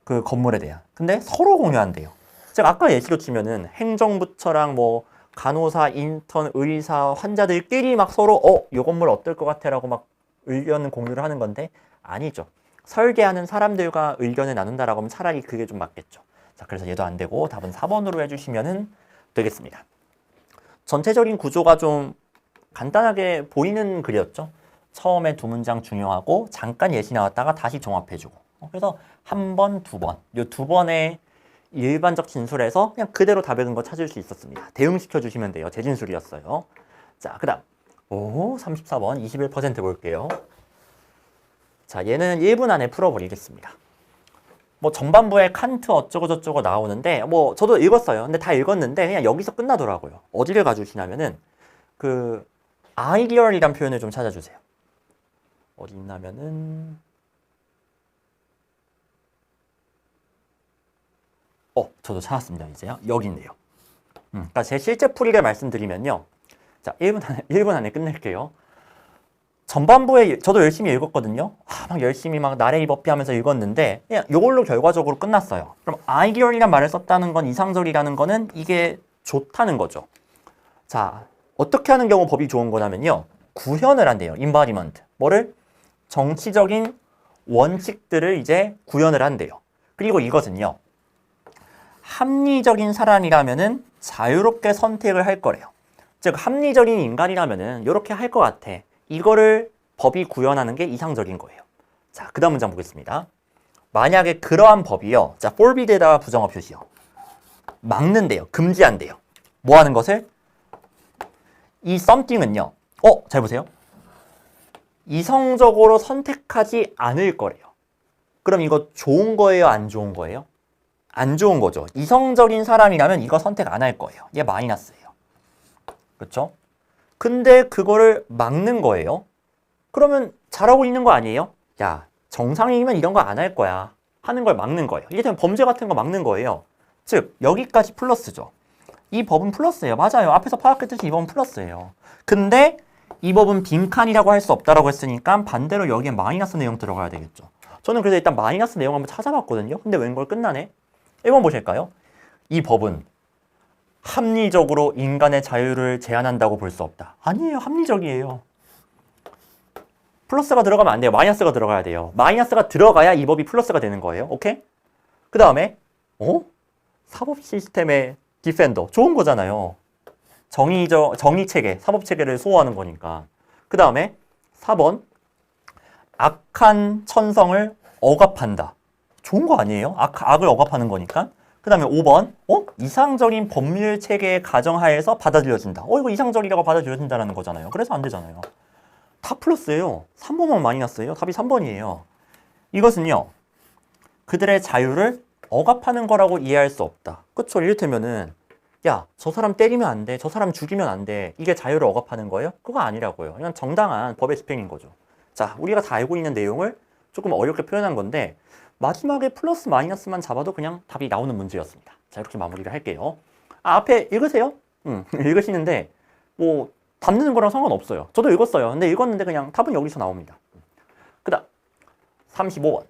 그 건물에 대한. 근데 서로 공유한대요. 제가 아까 예시로 치면은 행정부처랑 뭐 간호사, 인턴, 의사, 환자들끼리 막 서로 이 건물 어떨 것 같아 라고 막 의견 공유를 하는 건데 아니죠. 설계하는 사람들과 의견을 나눈다라고 하면 차라리 그게 좀 맞겠죠. 자, 그래서 얘도 안 되고 답은 4번으로 해주시면 되겠습니다. 전체적인 구조가 좀 간단하게 보이는 글이었죠. 처음에 두 문장 중요하고 잠깐 예시 나왔다가 다시 종합해주고 그래서 한 번, 두 번, 이 두 번의 일반적 진술에서 그냥 그대로 답변한 거 찾을 수 있었습니다. 대응시켜 주시면 돼요. 재진술이었어요. 자, 그 다음 34번 21% 볼게요. 자, 얘는 1분 안에 풀어버리겠습니다. 뭐 전반부에 칸트 어쩌고저쩌고 나오는데 뭐 저도 읽었어요. 근데 다 읽었는데 그냥 여기서 끝나더라고요. 어디를 가주시냐면은 그 아이디얼이란 표현을 좀 찾아주세요. 어디 있냐면은 저도 찾았습니다. 이제요. 여기 있네요. 그러니까 제 실제 풀이를 말씀드리면요. 자, 1분 안에 끝낼게요. 전반부에 저도 열심히 읽었거든요. 막 열심히 막 나레이 버피 하면서 읽었는데 그냥 이걸로 결과적으로 끝났어요. 그럼 아이디얼이란 말을 썼다는 건 이상적이라는 거는 이게 좋다는 거죠. 자, 어떻게 하는 경우 법이 좋은 거냐면요. 구현을 한대요. embodiment. 뭐를? 정치적인 원칙들을 이제 구현을 한대요. 그리고 이것은요. 합리적인 사람이라면은 자유롭게 선택을 할 거래요. 즉 합리적인 인간이라면은 이렇게 할 것 같아. 이거를 법이 구현하는 게 이상적인 거예요. 자, 그 다음 문장 보겠습니다. 만약에 그러한 법이요. 자, forbidd에다가 부정어 표시요. 막는데요. 금지한대요. 뭐 하는 것을? 이 something은요. 잘 보세요. 이성적으로 선택하지 않을 거래요. 그럼 이거 좋은 거예요? 안 좋은 거예요? 안 좋은 거죠. 이성적인 사람이라면 이거 선택 안 할 거예요. 얘 마이너스예요. 그렇죠? 근데 그거를 막는 거예요. 그러면 잘하고 있는 거 아니에요? 야, 정상이면 이런 거 안 할 거야. 하는 걸 막는 거예요. 이게 되면 범죄 같은 거 막는 거예요. 즉, 여기까지 플러스죠. 이 법은 플러스예요. 맞아요. 앞에서 파악했듯이 이 법은 플러스예요. 근데 이 법은 빈칸이라고 할 수 없다라고 했으니까 반대로 여기에 마이너스 내용 들어가야 되겠죠. 저는 그래서 일단 마이너스 내용 한번 찾아봤거든요. 근데 웬걸 끝나네? 1번 보실까요? 이 법은 합리적으로 인간의 자유를 제한한다고 볼 수 없다. 아니에요. 합리적이에요. 플러스가 들어가면 안 돼요. 마이너스가 들어가야 돼요. 마이너스가 들어가야 이 법이 플러스가 되는 거예요. 오케이? 그 다음에 사법 시스템의 디펜더. 좋은 거잖아요. 정의 체계, 사법 체계를 수호하는 거니까. 그 다음에 4번 악한 천성을 억압한다. 좋은 거 아니에요? 악을 억압하는 거니까. 그 다음에 5번 이상적인 법률 체계의 가정하에서 받아들여진다. 이거 이상적이라고 받아들여진다는 거잖아요. 그래서 안 되잖아요. 다 플러스예요. 3번만 마이너스예요. 답이 3번이에요. 이것은요. 그들의 자유를 억압하는 거라고 이해할 수 없다. 그쵸? 이를테면은 야, 저 사람 때리면 안 돼. 저 사람 죽이면 안 돼. 이게 자유를 억압하는 거예요? 그거 아니라고요. 그냥 정당한 법의 집행인 거죠. 자, 우리가 다 알고 있는 내용을 조금 어렵게 표현한 건데 마지막에 플러스 마이너스만 잡아도 그냥 답이 나오는 문제였습니다. 자, 이렇게 마무리를 할게요. 앞에 읽으세요. 읽으시는데 뭐 담는 거랑 상관없어요. 저도 읽었어요. 근데 읽었는데 그냥 답은 여기서 나옵니다. 그 다음 35번.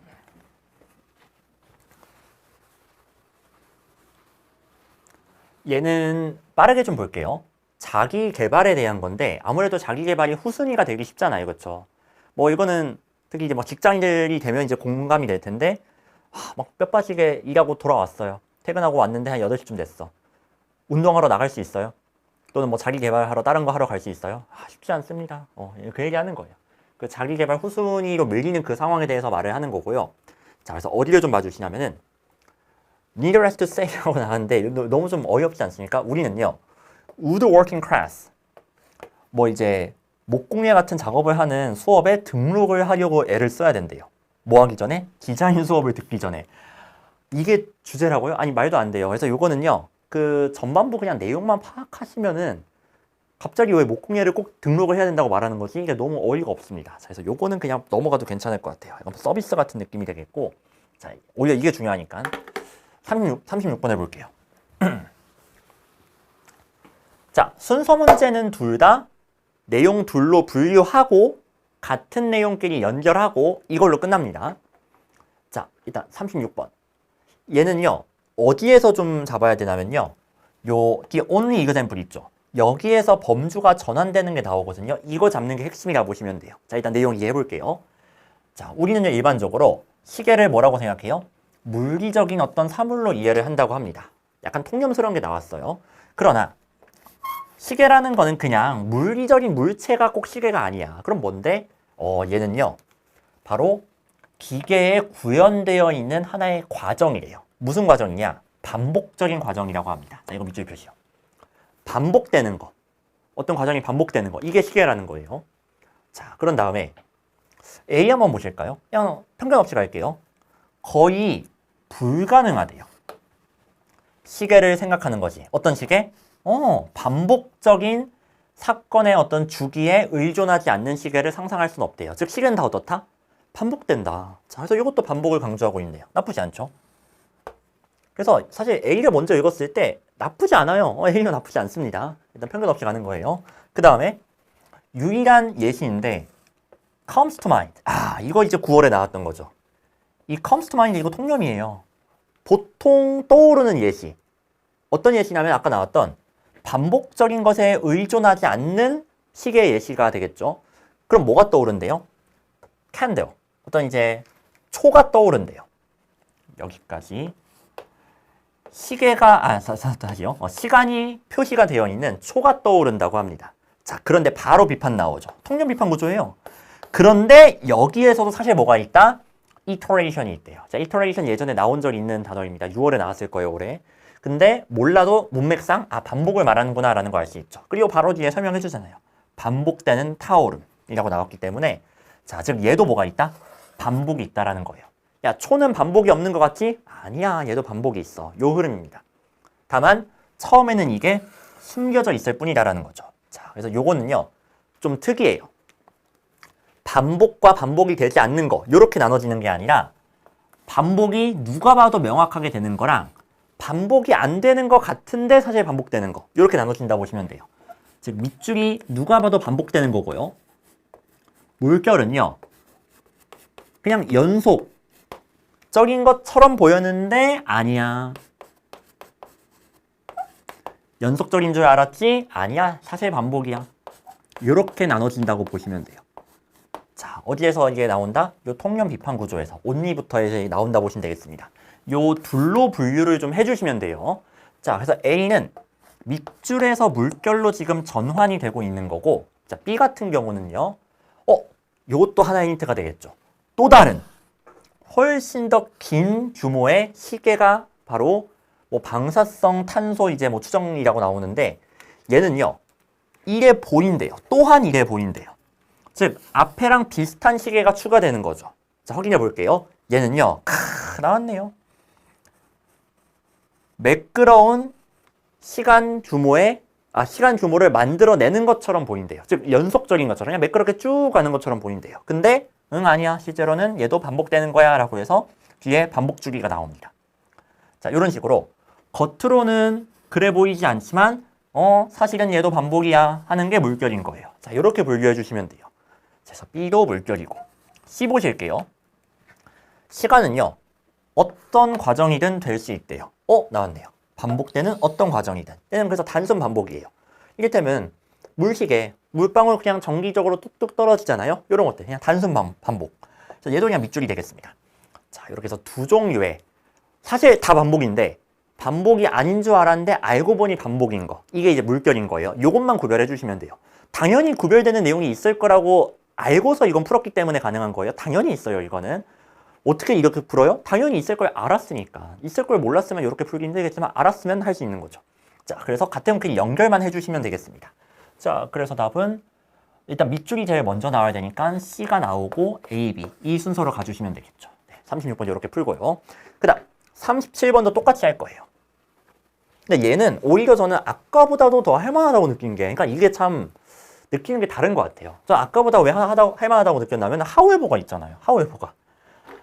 얘는 빠르게 좀 볼게요. 자기 개발에 대한 건데 아무래도 자기 개발이 후순위가 되기 쉽잖아요. 그렇죠? 뭐 이거는 특히 이제 뭐 직장인들이 되면 이제 공감이 될 텐데 막 뼈 빠지게 일하고 돌아왔어요. 퇴근하고 왔는데 한 8시쯤 됐어. 운동하러 나갈 수 있어요? 또는 뭐 자기 개발하러 다른 거 하러 갈 수 있어요? 쉽지 않습니다. 그 얘기하는 거예요. 그 자기 개발 후순위로 밀리는 그 상황에 대해서 말을 하는 거고요. 자, 그래서 어디를 좀 봐주시냐면은 needless to say라고 나왔는데 너무 좀 어이없지 않습니까? 우리는요, would working class 뭐 이제 목공예 같은 작업을 하는 수업에 등록을 하려고 애를 써야 된대요. 뭐 하기 전에? 디자인 수업을 듣기 전에. 이게 주제라고요? 아니 말도 안 돼요. 그래서 이거는요, 그 전반부 그냥 내용만 파악하시면은 갑자기 왜 목공예를 꼭 등록을 해야 된다고 말하는 거지? 이게 너무 어이가 없습니다. 자, 그래서 요거는 그냥 넘어가도 괜찮을 것 같아요. 이건 서비스 같은 느낌이 되겠고, 자, 오히려 이게 중요하니까 36번 해볼게요. 자, 순서 문제는 둘 다 내용 둘로 분류하고 같은 내용끼리 연결하고 이걸로 끝납니다. 자, 일단 36번. 얘는요, 어디에서 좀 잡아야 되냐면요. 요, the only example 있죠. 여기에서 범주가 전환되는 게 나오거든요. 이거 잡는 게 핵심이라 보시면 돼요. 자, 일단 내용 이해해 볼게요. 자, 우리는요, 일반적으로 시계를 뭐라고 생각해요? 물리적인 어떤 사물로 이해를 한다고 합니다. 약간 통념스러운 게 나왔어요. 그러나 시계라는 거는 그냥 물리적인 물체가 꼭 시계가 아니야. 그럼 뭔데? 얘는요, 바로 기계에 구현되어 있는 하나의 과정이래요. 무슨 과정이냐? 반복적인 과정이라고 합니다. 자, 이거 밑줄 표시요. 반복되는 거. 어떤 과정이 반복되는 거. 이게 시계라는 거예요. 자, 그런 다음에 A 한번 보실까요? 그냥 편견 없이 갈게요. 거의 불가능하대요. 시계를 생각하는 거지. 어떤 시계? 반복적인 사건의 어떤 주기에 의존하지 않는 시계를 상상할 수는 없대요. 즉, 시계는 다 어떻다? 반복된다. 자, 그래서 이것도 반복을 강조하고 있네요. 나쁘지 않죠? 그래서 사실 A를 먼저 읽었을 때 나쁘지 않아요. A는 나쁘지 않습니다. 일단 편견 없이 가는 거예요. 그 다음에 유일한 예시인데 comes to mind. 이거 이제 9월에 나왔던 거죠. 이 comes to mind 이거 통념이에요. 보통 떠오르는 예시. 어떤 예시냐면 아까 나왔던 반복적인 것에 의존하지 않는 시계의 예시가 되겠죠. 그럼 뭐가 떠오른대요? candle. 어떤 이제 초가 떠오른대요. 여기까지. 시계가, 다시요. 시간이 표시가 되어 있는 초가 떠오른다고 합니다. 자, 그런데 바로 비판 나오죠. 통념 비판 구조예요. 그런데 여기에서도 사실 뭐가 있다? iteration이 있대요. 자, iteration 예전에 나온 적 있는 단어입니다. 6월에 나왔을 거예요, 올해. 근데 몰라도 문맥상 반복을 말하는구나 라는 거 알 수 있죠. 그리고 바로 뒤에 설명해 주잖아요. 반복되는 타오름이라고 나왔기 때문에 자, 즉 얘도 뭐가 있다? 반복이 있다라는 거예요. 야, 초는 반복이 없는 것 같지? 아니야, 얘도 반복이 있어. 요 흐름입니다. 다만 처음에는 이게 숨겨져 있을 뿐이다라는 거죠. 자, 그래서 요거는요 좀 특이해요. 반복과 반복이 되지 않는 거 요렇게 나눠지는 게 아니라 반복이 누가 봐도 명확하게 되는 거랑 반복이 안 되는 것 같은데 사실 반복되는 거 요렇게 나눠진다 보시면 돼요. 즉 밑줄이 누가 봐도 반복되는 거고요. 물결은요 그냥 연속적인 것처럼 보였는데 아니야. 연속적인 줄 알았지? 아니야. 사실 반복이야. 이렇게 나눠진다고 보시면 돼요. 자, 어디에서 이게 나온다? 요 통념 비판 구조에서 only부터 이제 나온다 보시면 되겠습니다. 요 둘로 분류를 좀 해주시면 돼요. 자, 그래서 A는 밑줄에서 물결로 지금 전환이 되고 있는 거고, 자, B 같은 경우는요. 요것도 하나의 힌트가 되겠죠. 또 다른 훨씬 더 긴 규모의 시계가 바로 뭐 방사성 탄소 이제 뭐 추정이라고 나오는데 얘는요. 이래 보인대요. 또한 이래 보인대요. 즉 앞에랑 비슷한 시계가 추가되는 거죠. 자, 확인해 볼게요. 얘는요. 나왔네요. 매끄러운 시간 규모를 만들어내는 것처럼 보인대요. 즉 연속적인 것처럼 그냥 매끄럽게 쭉 가는 것처럼 보인대요. 근데 아니야. 실제로는 얘도 반복되는 거야 라고 해서 뒤에 반복 주기가 나옵니다. 자, 이런 식으로 겉으로는 그래 보이지 않지만 사실은 얘도 반복이야 하는 게 물결인 거예요. 자, 이렇게 분류해 주시면 돼요. 그래서 B도 물결이고 C 보실게요. 시간은요. 어떤 과정이든 될 수 있대요. 나왔네요. 반복되는 어떤 과정이든. 얘는 그래서 단순 반복이에요. 이를테면 물시계, 물방울 그냥 정기적으로 뚝뚝 떨어지잖아요. 이런 것들 그냥 단순 반복. 그래서 얘도 그냥 밑줄이 되겠습니다. 자, 이렇게 해서 두 종류의 사실 다 반복인데 반복이 아닌 줄 알았는데 알고 보니 반복인 거. 이게 이제 물결인 거예요. 이것만 구별해 주시면 돼요. 당연히 구별되는 내용이 있을 거라고 알고서 이건 풀었기 때문에 가능한 거예요. 당연히 있어요, 이거는. 어떻게 이렇게 풀어요? 당연히 있을 걸 알았으니까. 있을 걸 몰랐으면 이렇게 풀기 힘들겠지만 알았으면 할 수 있는 거죠. 자, 그래서 같은 그 연결만 해주시면 되겠습니다. 자, 그래서 답은 일단 밑줄이 제일 먼저 나와야 되니까 C가 나오고 A, B 이 순서로 가주시면 되겠죠. 네, 36번 이렇게 풀고요. 그 다음 37번도 똑같이 할 거예요. 근데 얘는 오히려 저는 아까보다도 더 할만하다고 느낀 게, 그러니까 이게 참 느끼는 게 다른 것 같아요. 저 아까보다 왜 할만하다고 느꼈냐면 하우에버가 있잖아요.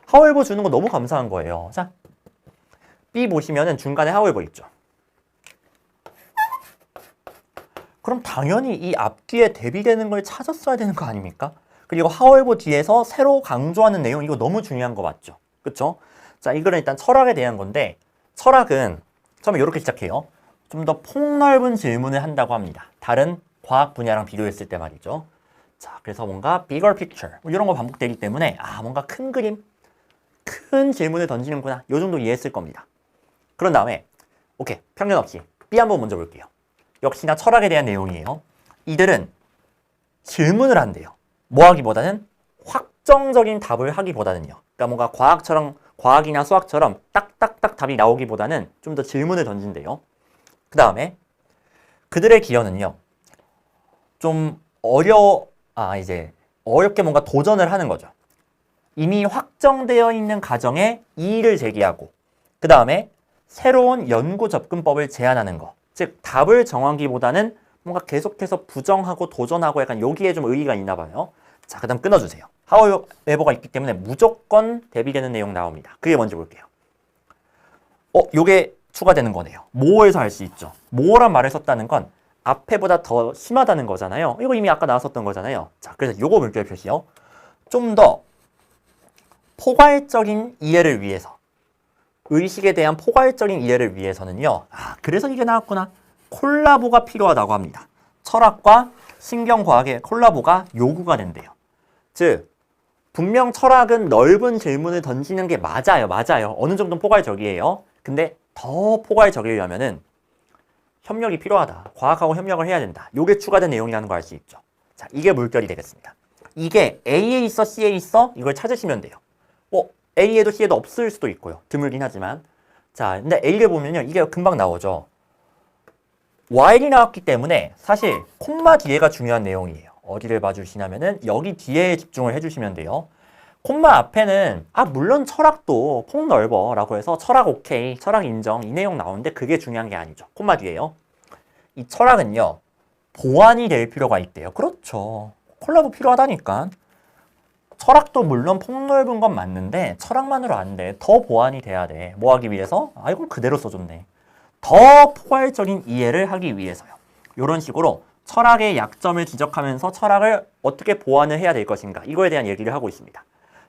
하우에버 주는 거 너무 감사한 거예요. 자, B 보시면은 중간에 하우에버 있죠. 그럼 당연히 이 앞뒤에 대비되는 걸 찾았어야 되는 거 아닙니까? 그리고 하우에버 뒤에서 새로 강조하는 내용, 이거 너무 중요한 거 맞죠? 그쵸? 자, 이거는 일단 철학에 대한 건데, 철학은 처음에 이렇게 시작해요. 좀 더 폭넓은 질문을 한다고 합니다. 다른 과학 분야랑 비교했을 때 말이죠. 자, 그래서 뭔가 bigger picture 이런 거 반복되기 때문에 뭔가 큰 그림, 큰 질문을 던지는구나. 요 정도 이해했을 겁니다. 그런 다음에 오케이, 편견 없이 B 한번 먼저 볼게요. 역시나 철학에 대한 내용이에요. 이들은 질문을 한대요. 뭐 하기보다는 확정적인 답을 하기보다는요. 그러니까 뭔가 과학이나 수학처럼 딱딱딱 답이 나오기보다는 좀 더 질문을 던진대요. 그 다음에 그들의 기여는요. 좀 어렵게 뭔가 도전을 하는 거죠. 이미 확정되어 있는 가정에 이의를 제기하고, 그 다음에 새로운 연구 접근법을 제안하는 거. 즉 답을 정하기보다는 뭔가 계속해서 부정하고 도전하고 약간 여기에 좀 의의가 있나 봐요. 자, 그 다음 끊어주세요. 하우에버가 있기 때문에 무조건 대비되는 내용 나옵니다. 그게 뭔지 볼게요. 요게 추가되는 거네요. 모어에서 알 수 있죠. 모어란 말을 썼다는 건 앞에보다 더 심하다는 거잖아요. 이거 이미 아까 나왔었던 거잖아요. 자, 그래서 요거 물결 표시요. 좀 더 포괄적인 이해를 위해서, 의식에 대한 포괄적인 이해를 위해서는요. 그래서 이게 나왔구나. 콜라보가 필요하다고 합니다. 철학과 신경과학의 콜라보가 요구가 된대요. 즉, 분명 철학은 넓은 질문을 던지는 게 맞아요. 어느 정도는 포괄적이에요. 근데 더 포괄적이려면은 협력이 필요하다. 과학하고 협력을 해야 된다. 요게 추가된 내용이라는 거 알 수 있죠. 자, 이게 물결이 되겠습니다. 이게 A에 있어, C에 있어? 이걸 찾으시면 돼요. A에도 C에도 없을 수도 있고요. 드물긴 하지만. 자, 근데 A를 보면요. 이게 금방 나오죠. while이 나왔기 때문에 사실 콤마 뒤에가 중요한 내용이에요. 어디를 봐주시냐면은 여기 뒤에 집중을 해주시면 돼요. 콤마 앞에는 물론 철학도 폭넓어 라고 해서 철학 오케이, 철학 인정 이 내용 나오는데 그게 중요한 게 아니죠. 콤마 뒤에요. 이 철학은요. 보완이 될 필요가 있대요. 그렇죠. 콜라보 필요하다니까. 철학도 물론 폭넓은 건 맞는데 철학만으로 안 돼. 더 보완이 돼야 돼. 뭐 하기 위해서? 이걸 그대로 써줬네. 더 포괄적인 이해를 하기 위해서요. 이런 식으로 철학의 약점을 지적하면서 철학을 어떻게 보완을 해야 될 것인가 이거에 대한 얘기를 하고 있습니다.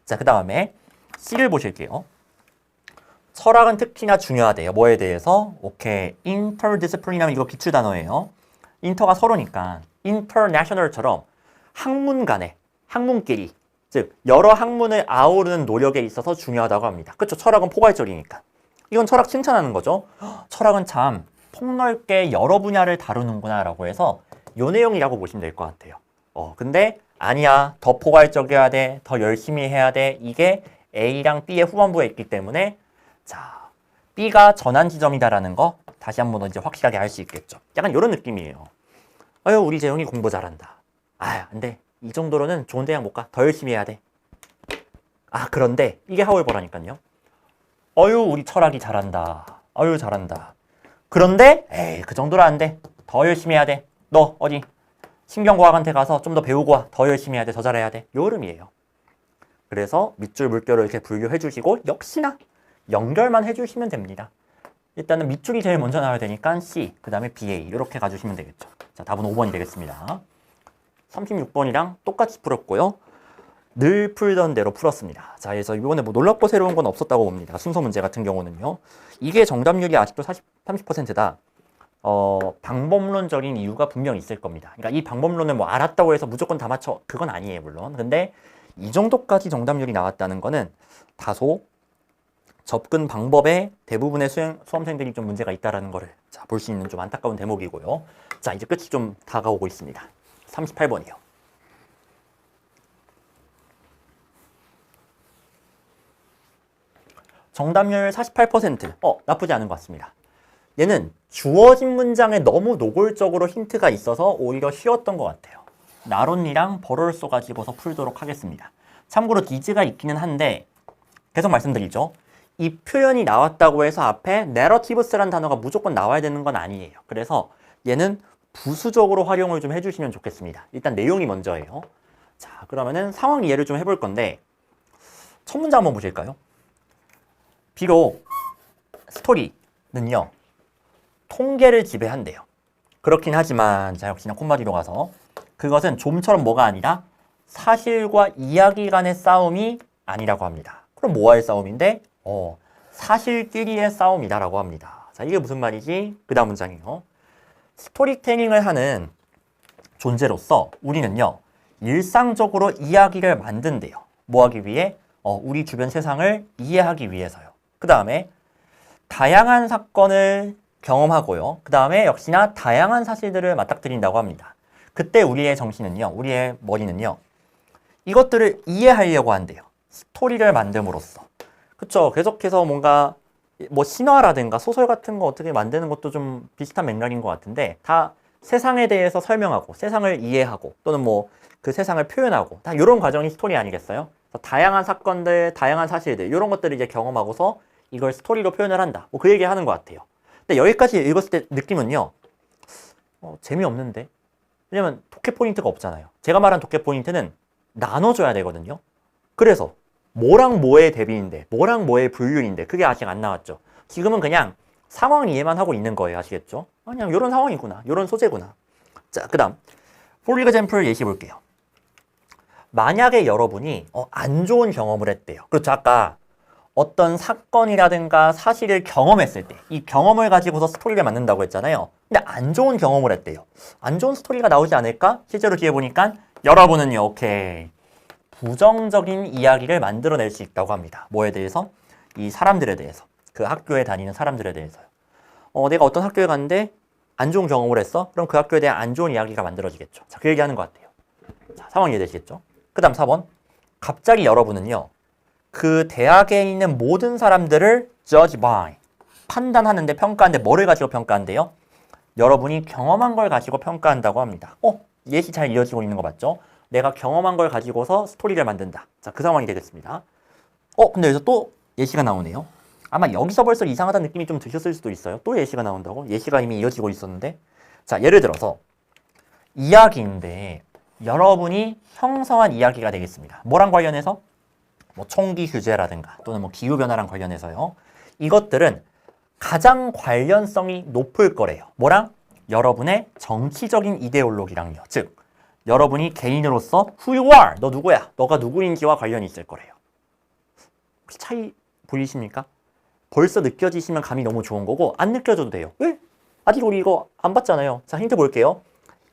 자, 그 다음에 C를 보실게요. 철학은 특히나 중요하대요. 뭐에 대해서? 오케이. interdisciplinary 이거 기출 단어예요. 인터가 서로니까 international처럼 학문 간에, 학문끼리, 즉 여러 학문을 아우르는 노력에 있어서 중요하다고 합니다. 그렇죠? 철학은 포괄적이니까. 이건 철학 칭찬하는 거죠. 철학은 참 폭넓게 여러 분야를 다루는구나 라고 해서 요 내용이라고 보시면 될 것 같아요. 근데 아니야. 더 포괄적이어야 돼. 더 열심히 해야 돼. 이게 A랑 B의 후반부에 있기 때문에 자, B가 전환 지점이다라는 거 다시 한번 이제 확실하게 알 수 있겠죠. 약간 이런 느낌이에요. 우리 재용이 공부 잘한다. 안 돼. 이 정도로는 좋은 대학 못 가. 더 열심히 해야 돼. 그런데 이게 하우에버라니까요. 우리 철학이 잘한다. 잘한다. 그런데 그 정도로 안 돼. 더 열심히 해야 돼. 너 어디 신경과학한테 가서 좀 더 배우고 와. 더 열심히 해야 돼. 더 잘해야 돼. 요 흐름이에요. 그래서 밑줄 물결을 이렇게 분류해 주시고 역시나 연결만 해주시면 됩니다. 일단은 밑줄이 제일 먼저 나와야 되니까 C, 그 다음에 BA 이렇게 가주시면 되겠죠. 자, 답은 5번이 되겠습니다. 36번이랑 똑같이 풀었고요. 늘 풀던 대로 풀었습니다. 자, 그래서 이번에 뭐 놀랍고 새로운 건 없었다고 봅니다. 순서 문제 같은 경우는요. 이게 정답률이 아직도 30%다. 방법론적인 이유가 분명 있을 겁니다. 그러니까 이 방법론을 뭐 알았다고 해서 무조건 다 맞춰. 그건 아니에요, 물론. 근데 이 정도까지 정답률이 나왔다는 거는 다소 접근 방법에 대부분의 수험생들이 좀 문제가 있다는 거를 볼 수 있는 좀 안타까운 대목이고요. 자, 이제 끝이 좀 다가오고 있습니다. 38번이요. 정답률 48%. 나쁘지 않은 것 같습니다. 얘는 주어진 문장에 너무 노골적으로 힌트가 있어서 오히려 쉬웠던 것 같아요. 나론이랑 벌을 쏘가지고서 풀도록 하겠습니다. 참고로 디즈가 있기는 한데 계속 말씀드리죠. 이 표현이 나왔다고 해서 앞에 narrative스라는 단어가 무조건 나와야 되는 건 아니에요. 그래서 얘는 부수적으로 활용을 좀 해주시면 좋겠습니다. 일단 내용이 먼저예요. 자, 그러면은 상황 이해를 좀 해볼 건데 첫 문제 한번 보실까요? 비록 스토리는요 통계를 지배한대요. 그렇긴 하지만 자 역시나 콤마 뒤로 가서 그것은 좀처럼 뭐가 아니라 사실과 이야기 간의 싸움이 아니라고 합니다. 그럼 뭐와의 싸움인데? 사실끼리의 싸움이다라고 합니다. 자, 이게 무슨 말이지? 그 다음 문장이요. 스토리텔링을 하는 존재로서 우리는요, 일상적으로 이야기를 만든대요. 뭐 하기 위해? 우리 주변 세상을 이해하기 위해서요. 그 다음에 다양한 사건을 경험하고요. 그 다음에 역시나 다양한 사실들을 맞닥뜨린다고 합니다. 그때 우리의 정신은요, 우리의 머리는요, 이것들을 이해하려고 한대요. 스토리를 만듦으로써. 그쵸? 계속해서 뭔가 뭐 신화라든가 소설 같은 거 어떻게 만드는 것도 좀 비슷한 맥락인 것 같은데 다 세상에 대해서 설명하고 세상을 이해하고 또는 뭐 그 세상을 표현하고 다 이런 과정이 스토리 아니겠어요? 다양한 사건들, 다양한 사실들 이런 것들을 이제 경험하고서 이걸 스토리로 표현을 한다. 뭐 그 얘기 하는 것 같아요. 근데 여기까지 읽었을 때 느낌은요. 재미없는데? 왜냐면 독해 포인트가 없잖아요. 제가 말한 독해 포인트는 나눠줘야 되거든요. 그래서 뭐랑 뭐의 대비인데 뭐랑 뭐의 분류인데 그게 아직 안 나왔죠. 지금은 그냥 상황 이해만 하고 있는 거예요. 아시겠죠? 그냥 이런 상황이구나. 이런 소재구나. 자, 그 다음 for example 예시 볼게요. 만약에 여러분이 안 좋은 경험을 했대요. 그렇죠. 아까 어떤 사건이라든가 사실을 경험했을 때 이 경험을 가지고서 스토리를 만든다고 했잖아요. 근데 안 좋은 경험을 했대요. 안 좋은 스토리가 나오지 않을까? 실제로 뒤에 보니까 여러분은요. 오케이. 부정적인 이야기를 만들어낼 수 있다고 합니다. 뭐에 대해서? 이 사람들에 대해서. 그 학교에 다니는 사람들에 대해서요. 내가 어떤 학교에 갔는데 안 좋은 경험을 했어? 그럼 그 학교에 대한 안 좋은 이야기가 만들어지겠죠. 자, 그 얘기하는 것 같아요. 자, 상황 이해되시겠죠? 그 다음 4번. 갑자기 여러분은요. 그 대학에 있는 모든 사람들을 judge by. 판단하는데 평가하는데 뭐를 가지고 평가한대요? 여러분이 경험한 걸 가지고 평가한다고 합니다. 예시 잘 이어지고 있는 거 맞죠? 내가 경험한 걸 가지고서 스토리를 만든다. 자, 그 상황이 되겠습니다. 근데 여기서 또 예시가 나오네요. 아마 여기서 벌써 이상하다는 느낌이 좀 드셨을 수도 있어요. 또 예시가 나온다고? 예시가 이미 이어지고 있었는데. 자, 예를 들어서 이야기인데 여러분이 형성한 이야기가 되겠습니다. 뭐랑 관련해서? 뭐 총기 규제라든가 또는 뭐 기후변화랑 관련해서요. 이것들은 가장 관련성이 높을 거래요. 뭐랑? 여러분의 정치적인 이데올로기랑요. 즉, 여러분이 개인으로서 who you are, 너 누구야? 너가 누구인지와 관련이 있을 거래요. 혹시 차이 보이십니까? 벌써 느껴지시면 감이 너무 좋은 거고 안 느껴져도 돼요. 왜? 아직 우리 이거 안 봤잖아요. 자, 힌트 볼게요.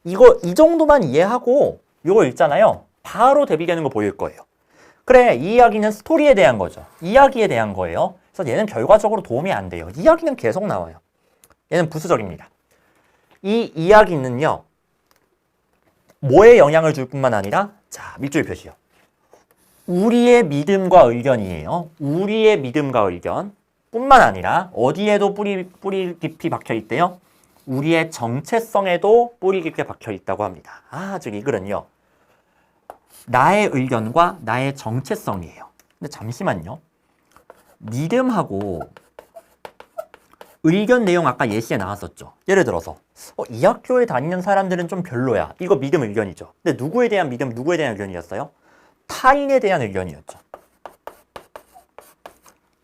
이 정도만 이해하고 이거 읽잖아요. 바로 대비되는 거 보일 거예요. 그래, 이 이야기는 스토리에 대한 거죠. 이야기에 대한 거예요. 그래서 얘는 결과적으로 도움이 안 돼요. 이야기는 계속 나와요. 얘는 부수적입니다. 이 이야기는요. 뭐에 영향을 줄 뿐만 아니라 자, 밑줄 표시요. 우리의 믿음과 의견이에요. 우리의 믿음과 의견 뿐만 아니라 어디에도 뿌리 깊이 박혀 있대요. 우리의 정체성에도 뿌리 깊게 박혀 있다고 합니다. 즉 이 글은요. 나의 의견과 나의 정체성이에요. 근데 잠시만요. 믿음하고 의견 내용 아까 예시에 나왔었죠. 예를 들어서 이 학교에 다니는 사람들은 좀 별로야. 이거 믿음 의견이죠. 근데 누구에 대한 믿음, 누구에 대한 의견이었어요? 타인에 대한 의견이었죠.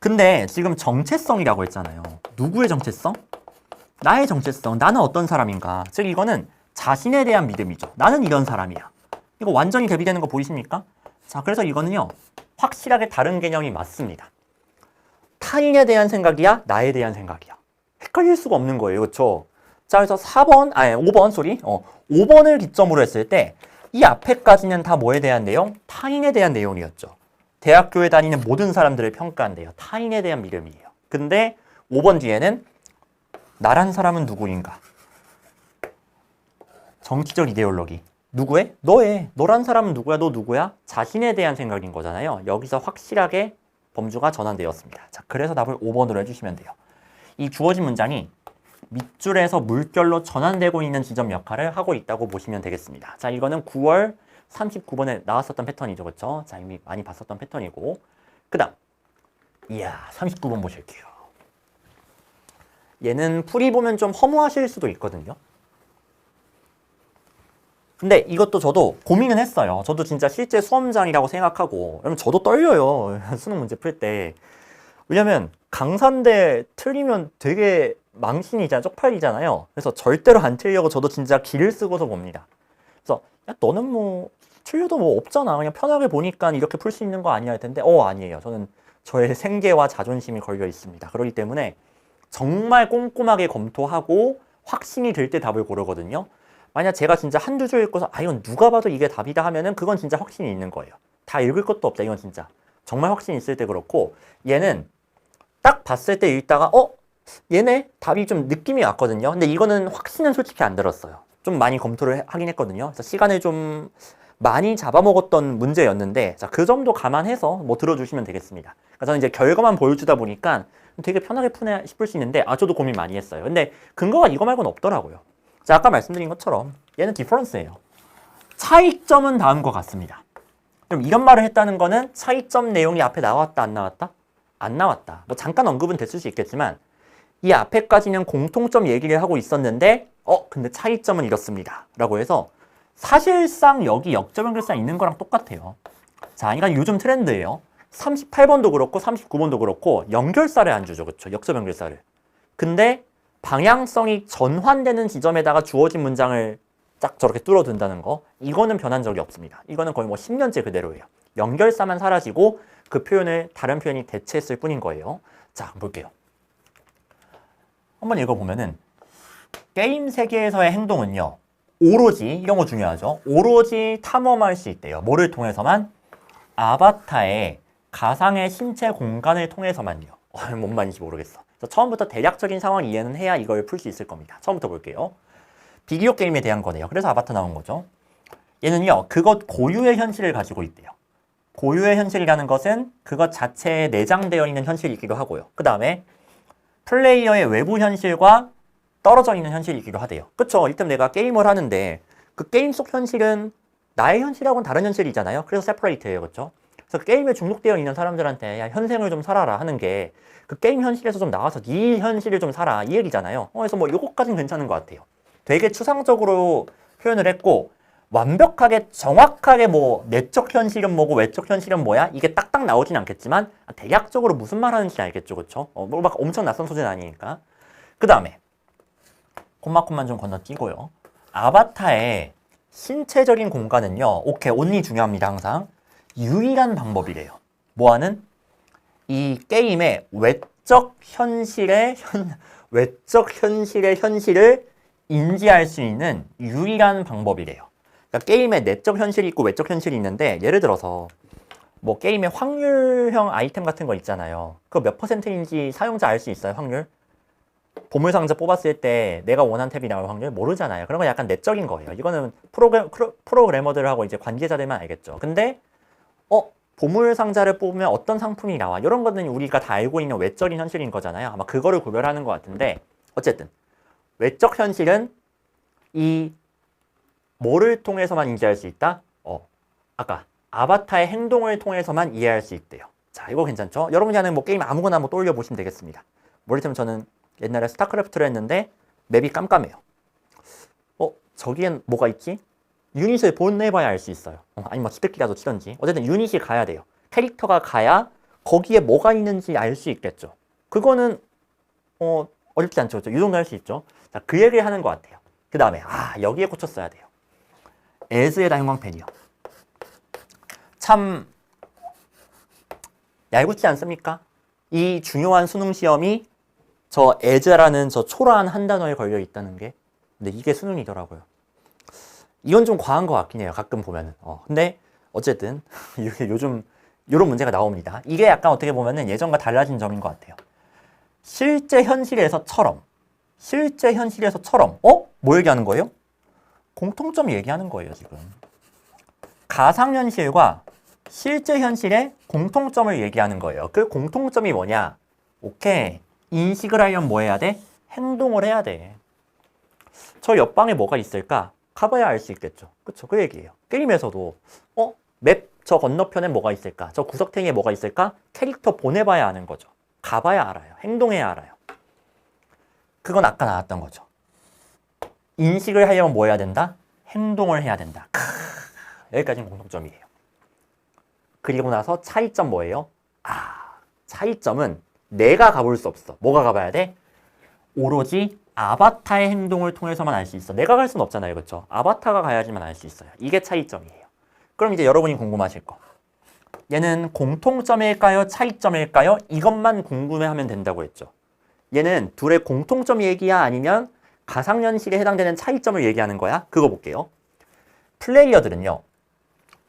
근데 지금 정체성이라고 했잖아요. 누구의 정체성? 나의 정체성. 나는 어떤 사람인가? 즉 이거는 자신에 대한 믿음이죠. 나는 이런 사람이야. 이거 완전히 대비되는 거 보이십니까? 자, 그래서 이거는요. 확실하게 다른 개념이 맞습니다. 타인에 대한 생각이야? 나에 대한 생각이야. 헷갈릴 수가 없는 거예요. 그렇죠? 자, 그래서 5번을 기점으로 했을 때 이 앞에까지는 다 뭐에 대한 내용? 타인에 대한 내용이었죠. 대학교에 다니는 모든 사람들을 평가한대요. 타인에 대한 믿음이에요. 근데 5번 뒤에는 나란 사람은 누구인가? 정치적 이데올로기. 누구의? 너의. 너란 사람은 누구야? 너 누구야? 자신에 대한 생각인 거잖아요. 여기서 확실하게 범주가 전환되었습니다. 자, 그래서 답을 5번으로 해주시면 돼요. 이 주어진 문장이 밑줄에서 물결로 전환되고 있는 지점 역할을 하고 있다고 보시면 되겠습니다. 자, 이거는 9월 39번에 나왔었던 패턴이죠. 그렇죠? 자, 이미 많이 봤었던 패턴이고. 그 다음 이야, 39번 보실게요. 얘는 풀이 보면 좀 허무하실 수도 있거든요. 근데 이것도 저도 고민은 했어요. 저도 진짜 실제 수험장이라고 생각하고, 왜냐면 저도 떨려요. 수능 문제 풀 때. 왜냐면 강사인데 틀리면 되게 망신이잖아, 쪽팔리잖아요. 그래서 절대로 안 틀려고 저도 진짜 기를 쓰고서 봅니다. 그래서 야, 너는 뭐 틀려도 뭐 없잖아. 그냥 편하게 보니까 이렇게 풀 수 있는 거 아니야 할 텐데 아니에요. 저는 저의 생계와 자존심이 걸려 있습니다. 그렇기 때문에 정말 꼼꼼하게 검토하고 확신이 들 때 답을 고르거든요. 만약 제가 진짜 한두 줄 읽고서 이건 누가 봐도 이게 답이다 하면은 그건 진짜 확신이 있는 거예요. 다 읽을 것도 없다. 이건 진짜 정말 확신이 있을 때 그렇고, 얘는 딱 봤을 때 읽다가 얘네 답이 좀 느낌이 왔거든요. 근데 이거는 확신은 솔직히 안 들었어요. 좀 많이 검토를 하긴 했거든요. 그래서 시간을 좀 많이 잡아먹었던 문제였는데, 자, 그 점도 감안해서 뭐 들어주시면 되겠습니다. 그러니까 저는 이제 결과만 보여주다 보니까 되게 편하게 푸네 싶을 수 있는데, 저도 고민 많이 했어요. 근데 근거가 이거 말고는 없더라고요. 자, 아까 말씀드린 것처럼 얘는 디퍼런스예요. 차이점은 다음과 같습니다. 그럼 이런 말을 했다는 거는 차이점 내용이 앞에 나왔다, 안 나왔다? 안 나왔다. 뭐 잠깐 언급은 됐을 수 있겠지만 이 앞에까지는 공통점 얘기를 하고 있었는데 근데 차이점은 이렇습니다. 라고 해서 사실상 여기 역점 연결사 있는 거랑 똑같아요. 자, 이건 요즘 트렌드예요. 38번도 그렇고 39번도 그렇고 연결사를 안 주죠. 그렇죠? 역점 연결사를. 근데 방향성이 전환되는 지점에다가 주어진 문장을 딱 저렇게 뚫어둔다는 거, 이거는 변한 적이 없습니다. 이거는 거의 뭐 10년째 그대로예요. 연결사만 사라지고 그 표현을 다른 표현이 대체했을 뿐인 거예요. 자, 한번 볼게요. 한번 읽어보면은 게임 세계에서의 행동은요, 오로지, 이런 거 중요하죠. 오로지 탐험할 수 있대요. 뭐를 통해서만? 아바타의 가상의 신체 공간을 통해서만요. 뭔 말인지 모르겠어. 그래서 처음부터 대략적인 상황 이해는 해야 이걸 풀 수 있을 겁니다. 처음부터 볼게요. 비디오 게임에 대한 거네요. 그래서 아바타 나온 거죠. 얘는요, 그것 고유의 현실을 가지고 있대요. 고유의 현실이라는 것은 그것 자체에 내장되어 있는 현실이기도 하고요. 그 다음에 플레이어의 외부 현실과 떨어져 있는 현실이기도 하대요. 그쵸? 이때 내가 게임을 하는데 그 게임 속 현실은 나의 현실하고는 다른 현실이잖아요. 그래서 세퍼레이트예요. 그쵸? 그래서 게임에 중독되어 있는 사람들한테 야, 현생을 좀 살아라 하는 게 그 게임 현실에서 좀 나와서 네 현실을 좀 살아 이 얘기잖아요. 그래서 뭐 요거까지는 괜찮은 것 같아요. 되게 추상적으로 표현을 했고 완벽하게 정확하게 뭐 내적 현실은 뭐고 외적 현실은 뭐야? 이게 딱딱 나오진 않겠지만 대략적으로 무슨 말 하는지 알겠죠. 그쵸? 뭐 막 엄청 낯선 소재는 아니니까. 그 다음에 콤마콤만 좀 건너뛰고요. 아바타의 신체적인 공간은요. 오케이, 온리 중요합니다. 항상. 유일한 방법이래요. 뭐하는? 이 게임의 외적 현실의 현실을 인지할 수 있는 유일한 방법이래요. 그러니까 게임에 내적 현실이 있고 외적 현실이 있는데, 예를 들어서 뭐 게임에 확률형 아이템 같은 거 있잖아요. 그거 몇 퍼센트인지 사용자 알 수 있어요? 확률? 보물상자 뽑았을 때 내가 원한 탭이 나올 확률 모르잖아요. 그런 건 약간 내적인 거예요. 이거는 프로그래머들하고 이제 관계자들만 알겠죠. 근데 보물상자를 뽑으면 어떤 상품이 나와, 이런 거는 우리가 다 알고 있는 외적인 현실인 거잖아요. 아마 그거를 구별하는 것 같은데, 어쨌든 외적 현실은 이 뭐를 통해서만 인지할 수 있다? 아까 아바타의 행동을 통해서만 이해할 수 있대요. 자, 이거 괜찮죠? 여러분이 하는 뭐 게임 아무거나 뭐 떠올려 보시면 되겠습니다. 뭐 이를테면 저는 옛날에 스타크래프트를 했는데 맵이 깜깜해요. 저기엔 뭐가 있지? 유닛을 보내봐야 알 수 있어요. 아니면 뭐 스택이라도 치던지. 어쨌든 유닛이 가야 돼요. 캐릭터가 가야 거기에 뭐가 있는지 알 수 있겠죠. 그거는 어렵지 않죠. 그렇죠? 이 정도 할 수 있죠. 자, 그 얘기를 하는 것 같아요. 그 다음에 여기에 꽂혔어야 돼요. 에즈의 다형방편이요. 참 얄궂지 않습니까? 이 중요한 수능 시험이 저 에즈라는 저 초라한 한 단어에 걸려 있다는 게. 근데 이게 수능이더라고요. 이건 좀 과한 것 같긴 해요. 가끔 보면은. 근데 어쨌든 이렇게 요즘 이런 문제가 나옵니다. 이게 약간 어떻게 보면은 예전과 달라진 점인 것 같아요. 실제 현실에서처럼 뭐 얘기하는 거예요? 공통점 얘기하는 거예요, 지금. 가상현실과 실제 현실의 공통점을 얘기하는 거예요. 그 공통점이 뭐냐? 오케이. 인식을 하려면 뭐 해야 돼? 행동을 해야 돼. 저 옆방에 뭐가 있을까? 가봐야 알 수 있겠죠. 그쵸? 그 얘기예요. 게임에서도 맵 저 건너편엔 뭐가 있을까? 저 구석탱이에 뭐가 있을까? 캐릭터 보내봐야 아는 거죠. 가봐야 알아요. 행동해야 알아요. 그건 아까 나왔던 거죠. 인식을 하려면 뭐 해야 된다? 행동을 해야 된다. 여기까지는 공통점이에요. 그리고 나서 차이점 뭐예요? 차이점은 내가 가볼 수 없어. 뭐가 가봐야 돼? 오로지 아바타의 행동을 통해서만 알 수 있어. 내가 갈 수는 없잖아요. 그렇죠? 아바타가 가야지만 알 수 있어요. 이게 차이점이에요. 그럼 이제 여러분이 궁금하실 거. 얘는 공통점일까요? 차이점일까요? 이것만 궁금해하면 된다고 했죠. 얘는 둘의 공통점 얘기야? 아니면 가상현실에 해당되는 차이점을 얘기하는 거야? 그거 볼게요. 플레이어들은요.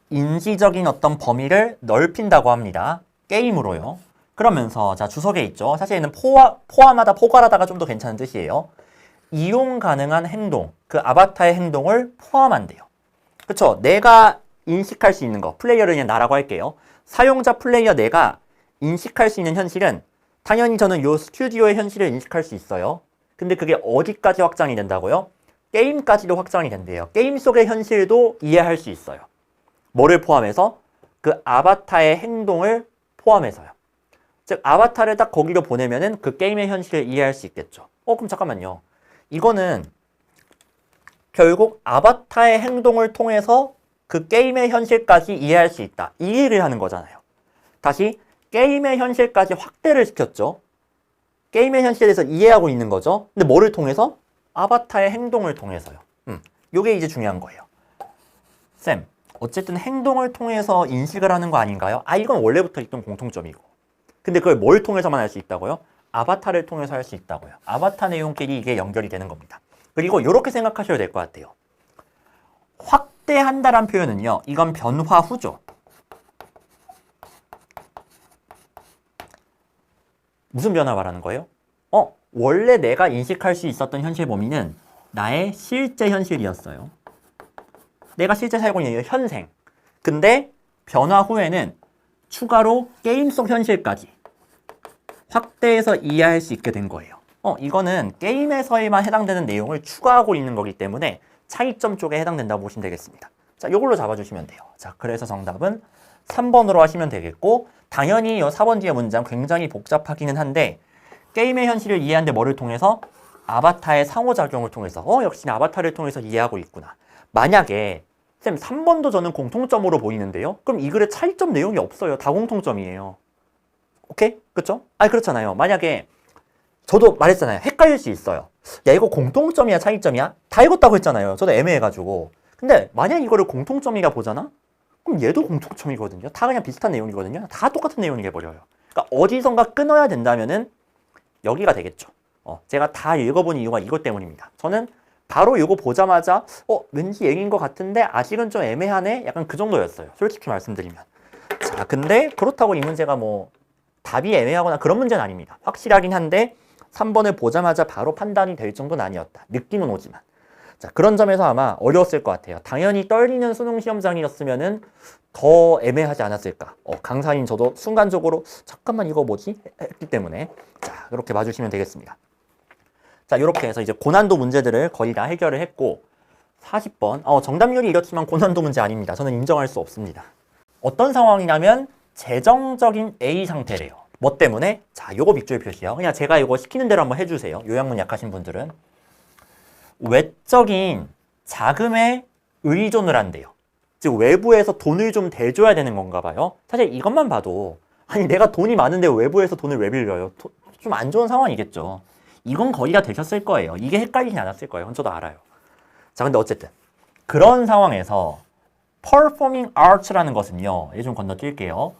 인지적인 어떤 범위를 넓힌다고 합니다. 게임으로요. 그러면서 자 주석에 있죠. 사실 얘는 포함하다, 포괄하다가 좀 더 괜찮은 뜻이에요. 이용 가능한 행동, 그 아바타의 행동을 포함한대요. 그렇죠? 내가 인식할 수 있는 거, 플레이어를 그냥 나라고 할게요. 사용자 플레이어 내가 인식할 수 있는 현실은 당연히 저는 요 스튜디오의 현실을 인식할 수 있어요. 근데 그게 어디까지 확장이 된다고요? 게임까지도 확장이 된대요. 게임 속의 현실도 이해할 수 있어요. 뭐를 포함해서? 그 아바타의 행동을 포함해서요. 즉 아바타를 딱 거기로 보내면은 그 게임의 현실을 이해할 수 있겠죠. 그럼 잠깐만요. 이거는 결국 아바타의 행동을 통해서 그 게임의 현실까지 이해할 수 있다. 이 얘기를 하는 거잖아요. 다시 게임의 현실까지 확대를 시켰죠. 게임의 현실에 대해서 이해하고 있는 거죠. 근데 뭐를 통해서? 아바타의 행동을 통해서요. 요게 이제 중요한 거예요. 쌤, 어쨌든 행동을 통해서 인식을 하는 거 아닌가요? 이건 원래부터 있던 공통점이고. 근데 그걸 뭘 통해서만 할 수 있다고요? 아바타를 통해서 할 수 있다고요. 아바타 내용끼리 이게 연결이 되는 겁니다. 그리고 이렇게 생각하셔야 될 것 같아요. 확대한다란 표현은요. 이건 변화 후죠. 무슨 변화 말하는 거예요? 원래 내가 인식할 수 있었던 현실 범위는 나의 실제 현실이었어요. 내가 실제 살고 있는 현생. 근데 변화 후에는 추가로 게임 속 현실까지 확대해서 이해할 수 있게 된 거예요. 이거는 게임에서에만 해당되는 내용을 추가하고 있는 거기 때문에 차이점 쪽에 해당된다고 보시면 되겠습니다. 자, 이걸로 잡아주시면 돼요. 자, 그래서 정답은 3번으로 하시면 되겠고, 당연히 이 4번 뒤에 문장 굉장히 복잡하기는 한데, 게임의 현실을 이해하는데 뭐를 통해서? 아바타의 상호작용을 통해서. 역시 아바타를 통해서 이해하고 있구나. 만약에 쌤 3번도 저는 공통점으로 보이는데요. 그럼 이 글에 차이점 내용이 없어요. 다 공통점이에요. 오케이? 그쵸? 그렇잖아요. 만약에 저도 말했잖아요. 헷갈릴 수 있어요. 야, 이거 공통점이야, 차이점이야? 다 읽었다고 했잖아요. 저도 애매해가지고. 근데 만약 이거를 공통점이라 보잖아? 그럼 얘도 공통점이거든요. 다 그냥 비슷한 내용이거든요. 다 똑같은 내용이 돼버려요. 그러니까 어디선가 끊어야 된다면은 여기가 되겠죠. 제가 다 읽어본 이유가 이것 때문입니다. 저는 바로 이거 보자마자 왠지 얘기인 것 같은데 아직은 좀 애매하네? 약간 그 정도였어요. 솔직히 말씀드리면. 자, 근데 그렇다고 이 문제가 뭐 답이 애매하거나 그런 문제는 아닙니다. 확실하긴 한데 3번을 보자마자 바로 판단이 될 정도는 아니었다. 느낌은 오지만. 자, 그런 점에서 아마 어려웠을 것 같아요. 당연히 떨리는 수능 시험장이었으면은 더 애매하지 않았을까. 강사인 저도 순간적으로 잠깐만 이거 뭐지? 했기 때문에. 자, 이렇게 봐주시면 되겠습니다. 자, 이렇게 해서 이제 고난도 문제들을 거의 다 해결을 했고 40번. 정답률이 이렇지만 고난도 문제 아닙니다. 저는 인정할 수 없습니다. 어떤 상황이냐면 재정적인 A 상태래요. 뭐 때문에? 자, 요거 밑줄 표시요. 그냥 제가 이거 시키는 대로 한번 해주세요. 요양문 약하신 분들은. 외적인 자금에 의존을 한대요. 즉 외부에서 돈을 좀 대줘야 되는 건가 봐요. 사실 이것만 봐도 아니 내가 돈이 많은데 외부에서 돈을 왜 빌려요? 좀 안 좋은 상황이겠죠. 이건 거의 다 되셨을 거예요. 이게 헷갈리진 않았을 거예요. 저도 알아요. 자, 근데 어쨌든 그런 상황에서 performing arts라는 것은요. 얘 좀 건너뛸게요.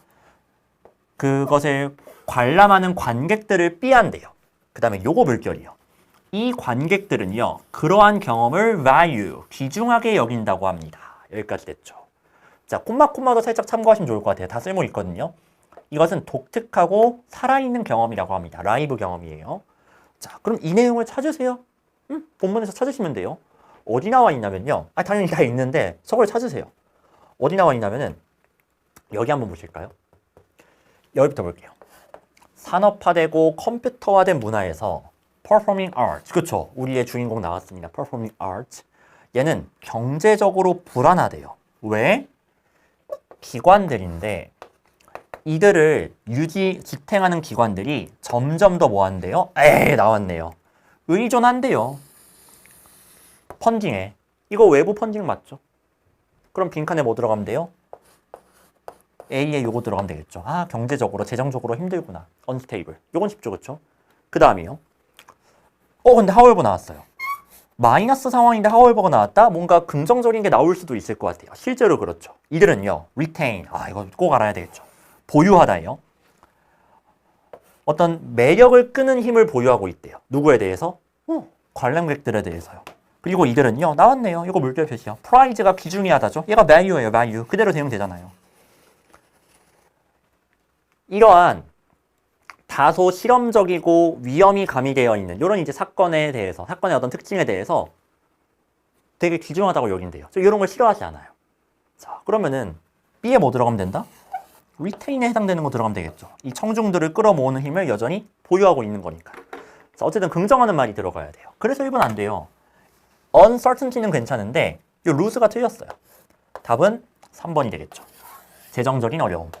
그것을 관람하는 관객들을 삐한대요. 그 다음에 요거 물결이요. 이 관객들은요. 그러한 경험을 value, 귀중하게 여긴다고 합니다. 여기까지 됐죠. 자, 콤마도 살짝 참고하시면 좋을 것 같아요. 다 쓸모 있거든요. 이것은 독특하고 살아있는 경험이라고 합니다. 라이브 경험이에요. 자, 그럼 이 내용을 찾으세요. 본문에서 찾으시면 돼요. 어디 나와 있냐면요. 당연히 다 있는데 저걸 찾으세요. 어디 나와 있냐면은 여기 한번 보실까요? 여기부터 볼게요. 산업화되고 컴퓨터화된 문화에서 performing arts, 그렇죠? 우리의 주인공 나왔습니다. performing arts. 얘는 경제적으로 불안하대요. 왜? 기관들인데 이들을 지탱하는 기관들이 점점 더 뭐 한대요? 나왔네요. 의존한대요. 펀딩에. 이거 외부 펀딩 맞죠? 그럼 빈칸에 뭐 들어가면 돼요? A에 요거 들어가면 되겠죠. 아, 경제적으로, 재정적으로 힘들구나. unstable. 요건 쉽죠, 그쵸? 그 다음이요. 근데 하월버 나왔어요. 마이너스 상황인데 하월버가 나왔다? 뭔가 긍정적인 게 나올 수도 있을 것 같아요. 실제로 그렇죠. 이들은요, retain. 이거 꼭 알아야 되겠죠. 보유하다예요. 어떤 매력을 끄는 힘을 보유하고 있대요. 누구에 대해서? 관람객들에 대해서요. 그리고 이들은요, 나왔네요. 이거 물결 표시요. 프라이즈가 귀중하다죠. 얘가 value예요, value. 그대로 대응 되잖아요. 이러한 다소 실험적이고 위험이 가미되어 있는 이런 이제 사건에 대해서, 사건의 어떤 특징에 대해서 되게 귀중하다고 여긴대요. 이런 걸 싫어하지 않아요. 자, 그러면은 B에 뭐 들어가면 된다? retain에 해당되는 거 들어가면 되겠죠. 이 청중들을 끌어모으는 힘을 여전히 보유하고 있는 거니까. 자, 어쨌든 긍정하는 말이 들어가야 돼요. 그래서 1번 안 돼요. uncertainty는 괜찮은데 이 lose가 틀렸어요. 답은 3번이 되겠죠. 재정적인 어려움.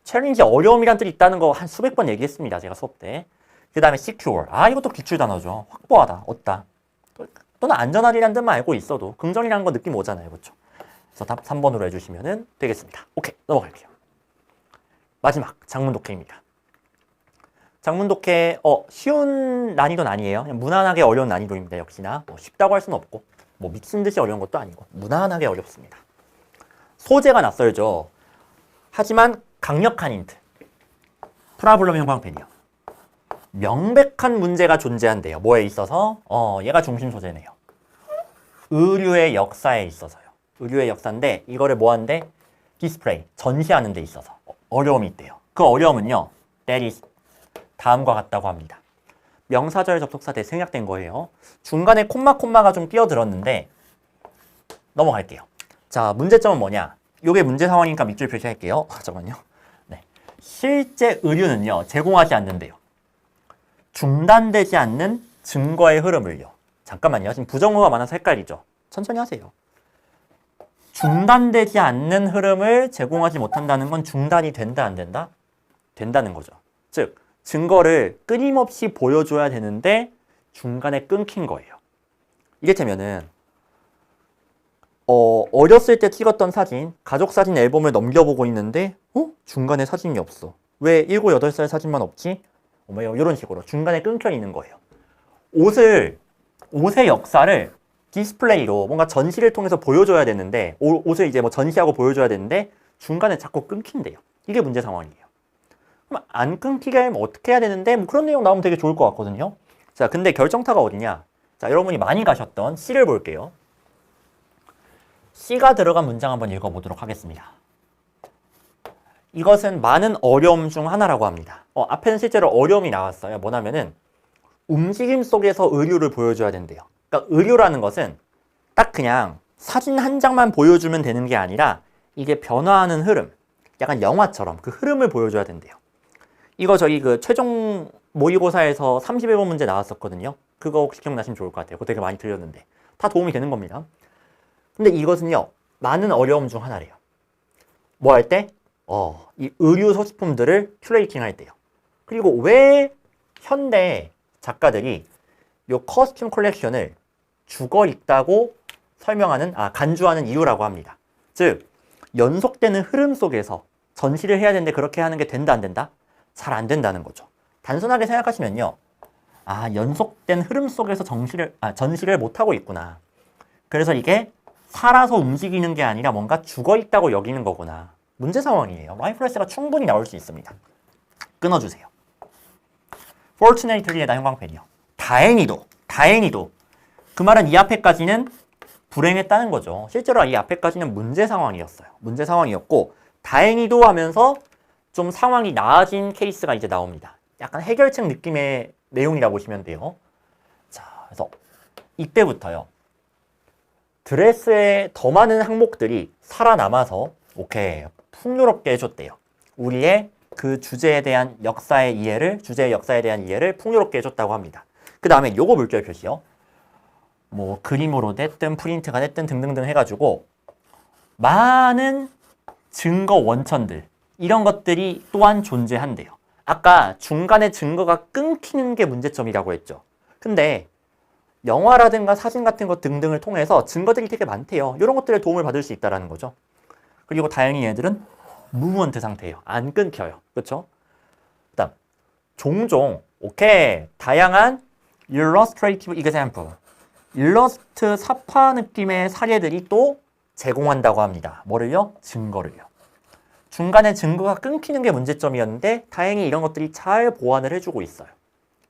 챌린지 어려움이란 뜻이 있다는 거 한 수백 번 얘기했습니다. 제가 수업 때. 그 다음에 secure. 이것도 기출 단어죠. 확보하다, 얻다. 또는 안전하리라는 뜻만 알고 있어도 긍정이라는 거 느낌 오잖아요. 그렇죠? 그래서 답 3번으로 해주시면 되겠습니다. 오케이, 넘어갈게요. 마지막 장문 독해입니다. 장문 독해 쉬운 난이도는 아니에요. 그냥 무난하게 어려운 난이도입니다. 역시나 쉽다고 할 수는 없고 미친 듯이 어려운 것도 아니고 무난하게 어렵습니다. 소재가 낯설죠. 하지만 강력한 힌트. 프라블럼 형광펜이요. 명백한 문제가 존재한대요. 뭐에 있어서? 얘가 중심 소재네요. 의류의 역사에 있어서요. 의류의 역사인데 이거를 뭐 한대? 디스플레이, 전시하는 데 있어서 어려움이 있대요. 그 어려움은요. that is 다음과 같다고 합니다. 명사절 접속사 대 생략된 거예요. 중간에 콤마가 좀 끼어들었는데 넘어갈게요. 자, 문제점은 뭐냐? 요게 문제 상황이니까 밑줄 표시할게요. 잠깐만요. 네. 실제 의류는요. 제공하지 않는데요. 중단되지 않는 증거의 흐름을요. 잠깐만요. 지금 부정어가 많아서 헷갈리죠. 천천히 하세요. 중단되지 않는 흐름을 제공하지 못한다는 건 중단이 된다, 안 된다? 된다는 거죠. 즉, 증거를 끊임없이 보여줘야 되는데 중간에 끊긴 거예요. 이를테면은 어렸을 때 찍었던 사진, 가족사진 앨범을 넘겨보고 있는데 중간에 사진이 없어. 왜 7, 8살 사진만 없지? 이런 식으로 중간에 끊겨 있는 거예요. 옷의 역사를 디스플레이로 뭔가 전시를 통해서 보여줘야 되는데 옷을 이제 전시하고 보여줘야 되는데 중간에 자꾸 끊긴대요. 이게 문제 상황이에요. 그럼 안 끊기게 하면 어떻게 해야 되는데 그런 내용 나오면 되게 좋을 것 같거든요. 자, 근데 결정타가 어디냐? 자, 여러분이 많이 가셨던 C를 볼게요. C가 들어간 문장 한번 읽어보도록 하겠습니다. 이것은 많은 어려움 중 하나라고 합니다. 앞에는 실제로 어려움이 나왔어요. 뭐냐면은 움직임 속에서 의류를 보여줘야 된대요. 그러니까 의류라는 것은 딱 그냥 사진 한 장만 보여주면 되는 게 아니라 이게 변화하는 흐름, 약간 영화처럼 그 흐름을 보여줘야 된대요. 이거 저희 그 최종 모의고사에서 31번 문제 나왔었거든요. 그거 혹시 기억나시면 좋을 것 같아요. 그거 되게 많이 들렸는데 다 도움이 되는 겁니다. 근데 이것은요, 많은 어려움 중 하나래요. 뭐 할 때? 이 의류 소지품들을 큐레이팅 할 때요. 그리고 왜 현대 작가들이 이 커스튬 컬렉션을 죽어 있다고 설명하는, 간주하는 이유라고 합니다. 즉, 연속되는 흐름 속에서 전시를 해야 되는데 그렇게 하는 게 된다, 안 된다? 잘 안 된다는 거죠. 단순하게 생각하시면요. 연속된 흐름 속에서 전시를 못하고 있구나. 그래서 이게 살아서 움직이는 게 아니라 뭔가 죽어 있다고 여기는 거구나. 문제 상황이에요. 라이프레스가 충분히 나올 수 있습니다. 끊어주세요. Fortunately에다 형광펜이요. 다행히도. 그 말은 이 앞에까지는 불행했다는 거죠. 실제로 이 앞에까지는 문제 상황이었어요. 문제 상황이었고 다행히도 하면서 좀 상황이 나아진 케이스가 이제 나옵니다. 약간 해결책 느낌의 내용이라고 보시면 돼요. 자, 그래서 이때부터요. 드레스에 더 많은 항목들이 살아남아서 오케이 풍요롭게 해줬대요. 우리의 그 주제에 대한 주제의 역사에 대한 이해를 풍요롭게 해줬다고 합니다. 그 다음에 요거 물결 표시요. 그림으로 됐든 프린트가 됐든 등등등 해가지고 많은 증거 원천들 이런 것들이 또한 존재한대요. 아까 중간에 증거가 끊기는 게 문제점이라고 했죠. 근데 영화라든가 사진 같은 것 등등을 통해서 증거들이 되게 많대요. 이런 것들에 도움을 받을 수 있다는 거죠. 그리고 다행히 얘들은 무브먼트 상태예요. 안 끊겨요. 그렇죠? 그다음 종종 오케이 다양한 illustrative example 일러스트 사파 느낌의 사례들이 또 제공한다고 합니다. 뭐를요? 증거를요. 중간에 증거가 끊기는 게 문제점이었는데 다행히 이런 것들이 잘 보완을 해주고 있어요.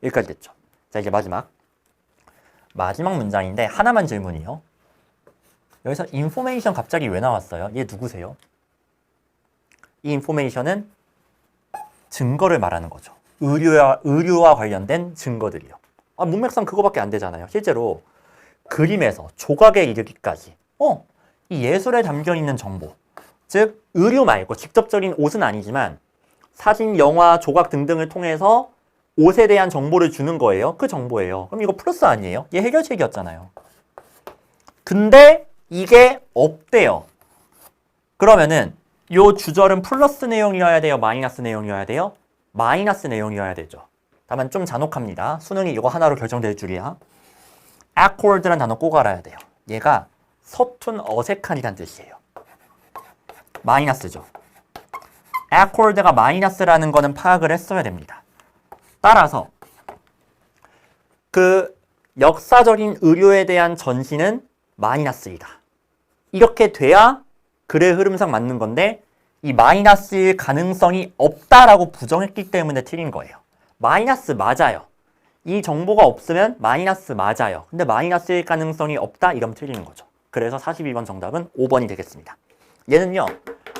여기까지 됐죠. 자 이제 마지막 문장인데 하나만 질문이요. 여기서 information 갑자기 왜 나왔어요? 얘 누구세요? 이 information은 증거를 말하는 거죠. 의류와 관련된 증거들이요. 문맥상 그거밖에 안 되잖아요. 실제로 그림에서 조각에 이르기까지 이 예술에 담겨있는 정보 즉 의류 말고 직접적인 옷은 아니지만 사진, 영화, 조각 등등을 통해서 옷에 대한 정보를 주는 거예요. 그 정보예요. 그럼 이거 플러스 아니에요? 얘 해결책이었잖아요. 근데 이게 없대요. 그러면은 요 주절은 플러스 내용이어야 돼요? 마이너스 내용이어야 돼요? 마이너스 내용이어야 되죠. 다만 좀 잔혹합니다. 수능이 이거 하나로 결정될 줄이야. awkward란 단어 꼭 알아야 돼요. 얘가 서툰, 어색한이란 뜻이에요. 마이너스죠. awkward가 마이너스라는 거는 파악을 했어야 됩니다. 따라서 그 역사적인 의료에 대한 전시는 마이너스이다. 이렇게 돼야 글의 흐름상 맞는 건데 이 마이너스일 가능성이 없다라고 부정했기 때문에 틀린 거예요. 마이너스 맞아요. 이 정보가 없으면 마이너스 맞아요. 근데 마이너스일 가능성이 없다 이러면 틀리는 거죠. 그래서 42번 정답은 5번이 되겠습니다. 얘는요.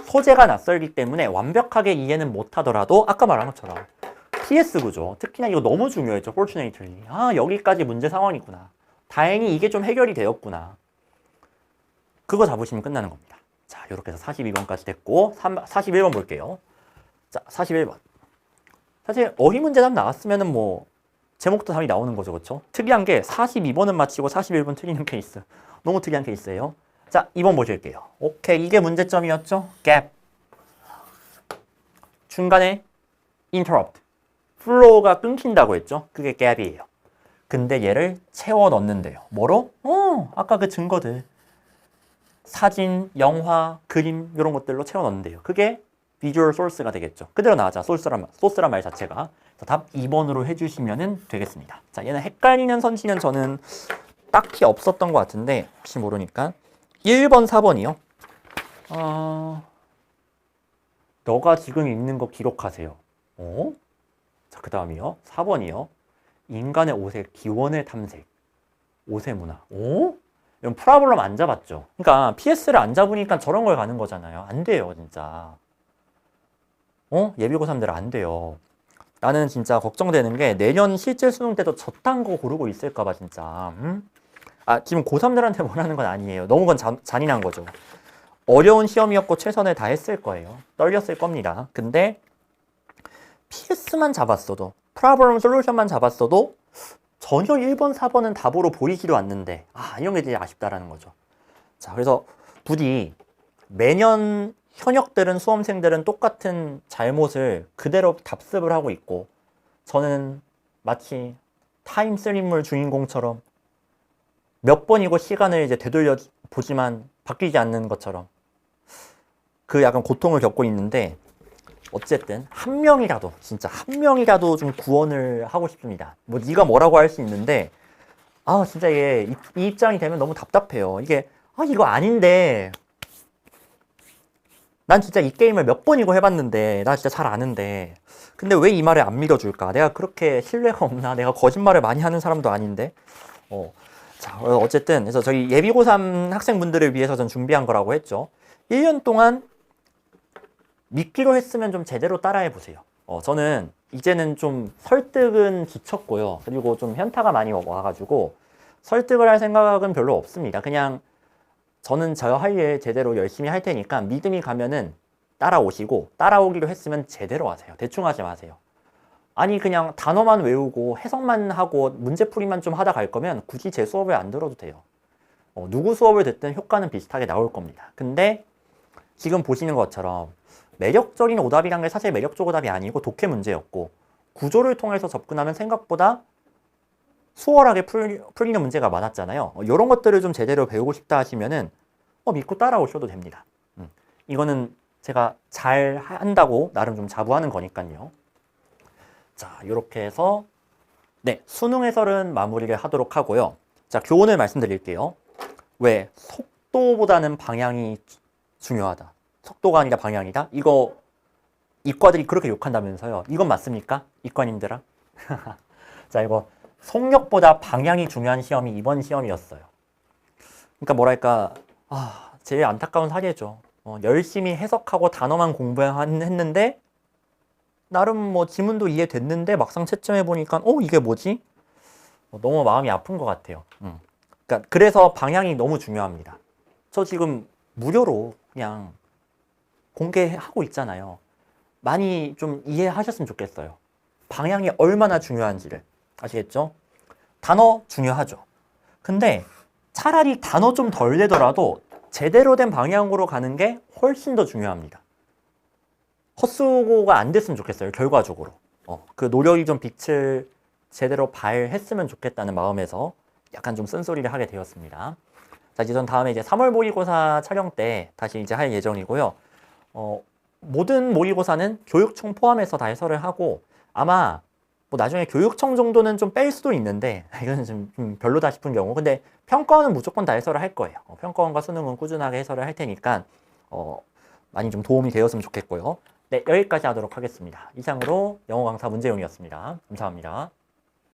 소재가 낯설기 때문에 완벽하게 이해는 못하더라도 아까 말한 것처럼 PS 구조, 특히나 이거 너무 중요했죠. fortunately. 여기까지 문제 상황이구나. 다행히 이게 좀 해결이 되었구나. 그거 잡으시면 끝나는 겁니다. 자, 이렇게 해서 42번까지 됐고 41번 볼게요. 자, 41번. 사실 어휘 문제 답 나왔으면은 뭐 제목도 답이 나오는 거죠. 그렇죠? 특이한 게 42번은 맞히고 41번 틀리는 케이스. 너무 특이한 케이스예요. 자, 2번 보실게요. 오케이, 이게 문제점이었죠? gap. 중간에 interrupt. flow가 끊긴다고 했죠? 그게 gap이에요. 근데 얘를 채워 넣는데요. 뭐로? 아까 그 증거들. 사진, 영화, 그림 이런 것들로 채워 넣는데요. 그게 visual source가 되겠죠. 그대로 나왔잖아. 소스란 말 자체가. 자, 답 2번으로 해주시면 되겠습니다. 자, 얘는 헷갈리는 선지는 저는 딱히 없었던 것 같은데 혹시 모르니까 1번, 4번이요. 너가 지금 읽는 거 기록하세요. 자, 그 다음이요. 4번이요. 인간의 옷의 기원을 탐색. 옷의 문화. 이건 프라블럼 안 잡았죠. 그러니까 PS를 안 잡으니까 저런 걸 가는 거잖아요. 안 돼요, 진짜. 예비 고3들 안 돼요. 나는 진짜 걱정되는 게 내년 실제 수능 때도 저딴 거 고르고 있을까 봐 진짜. 지금 고3들한테 뭐라는 건 아니에요. 너무 그건 잔인한 거죠. 어려운 시험이었고 최선을 다했을 거예요. 떨렸을 겁니다. 근데 PS만 잡았어도 프로블럼 솔루션만 잡았어도 전혀 1번, 4번은 답으로 보이지도 않는데 이런 게 되게 아쉽다라는 거죠. 자, 그래서 부디 매년 현역들은 수험생들은 똑같은 잘못을 그대로 답습을 하고 있고 저는 마치 타임슬립물 주인공처럼 몇 번이고 시간을 이제 되돌려 보지만 바뀌지 않는 것처럼 그 약간 고통을 겪고 있는데 어쨌든 한 명이라도 진짜 한 명이라도 좀 구원을 하고 싶습니다. 뭐 네가 뭐라고 할 수 있는데 진짜 이게 이 입장이 되면 너무 답답해요. 이게 이거 아닌데 난 진짜 이 게임을 몇 번이고 해봤는데 나 진짜 잘 아는데 근데 왜 이 말을 안 믿어줄까? 내가 그렇게 신뢰가 없나? 내가 거짓말을 많이 하는 사람도 아닌데 자, 어쨌든 그래서 저희 예비고3 학생분들을 위해서 전 준비한 거라고 했죠. 1년 동안 믿기로 했으면 좀 제대로 따라해 보세요. 저는 이제는 좀 설득은 지쳤고요. 그리고 좀 현타가 많이 와가지고 설득을 할 생각은 별로 없습니다. 그냥 저는 저 할 일 제대로 열심히 할 테니까 믿음이 가면은 따라오시고 따라오기로 했으면 제대로 하세요. 대충 하지 마세요. 아니 그냥 단어만 외우고 해석만 하고 문제풀이만 좀 하다 갈 거면 굳이 제 수업을 안 들어도 돼요. 누구 수업을 듣든 효과는 비슷하게 나올 겁니다. 근데 지금 보시는 것처럼 매력적인 오답이란 게 사실 매력적 오답이 아니고 독해 문제였고 구조를 통해서 접근하면 생각보다 수월하게 풀리는 문제가 많았잖아요. 이런 것들을 좀 제대로 배우고 싶다 하시면은 믿고 따라오셔도 됩니다. 이거는 제가 잘 한다고 나름 좀 자부하는 거니까요. 자, 이렇게 해서 네, 수능 해설은 마무리를 하도록 하고요. 자, 교훈을 말씀드릴게요. 왜? 속도보다는 방향이 중요하다. 속도가 아니라 방향이다? 이거 이과들이 그렇게 욕한다면서요. 이건 맞습니까? 이과님들아? 자, 이거 속력보다 방향이 중요한 시험이 이번 시험이었어요. 그러니까 뭐랄까, 제일 안타까운 사례죠. 열심히 해석하고 단어만 공부했는데 나름 뭐 지문도 이해됐는데 막상 채점해 보니까 이게 뭐지? 너무 마음이 아픈 것 같아요. 그러니까 그래서 방향이 너무 중요합니다. 저 지금 무료로 그냥 공개하고 있잖아요. 많이 좀 이해하셨으면 좋겠어요. 방향이 얼마나 중요한지를. 아시겠죠? 단어 중요하죠. 근데 차라리 단어 좀 덜 되더라도 제대로 된 방향으로 가는 게 훨씬 더 중요합니다. 헛수고가 안 됐으면 좋겠어요. 결과적으로. 그 노력이 좀 빛을 제대로 발했으면 좋겠다는 마음에서 약간 좀 쓴소리를 하게 되었습니다. 자, 이제 전 다음에 이제 3월 모의고사 촬영 때 다시 이제 할 예정이고요. 모든 모의고사는 교육청 포함해서 다 해설을 하고 아마 뭐 나중에 교육청 정도는 좀 뺄 수도 있는데 이거는 좀 별로다 싶은 경우 근데 평가원은 무조건 다 해설을 할 거예요. 평가원과 수능은 꾸준하게 해설을 할 테니까 많이 좀 도움이 되었으면 좋겠고요. 네, 여기까지 하도록 하겠습니다. 이상으로 영어 강사 문제용이었습니다. 감사합니다.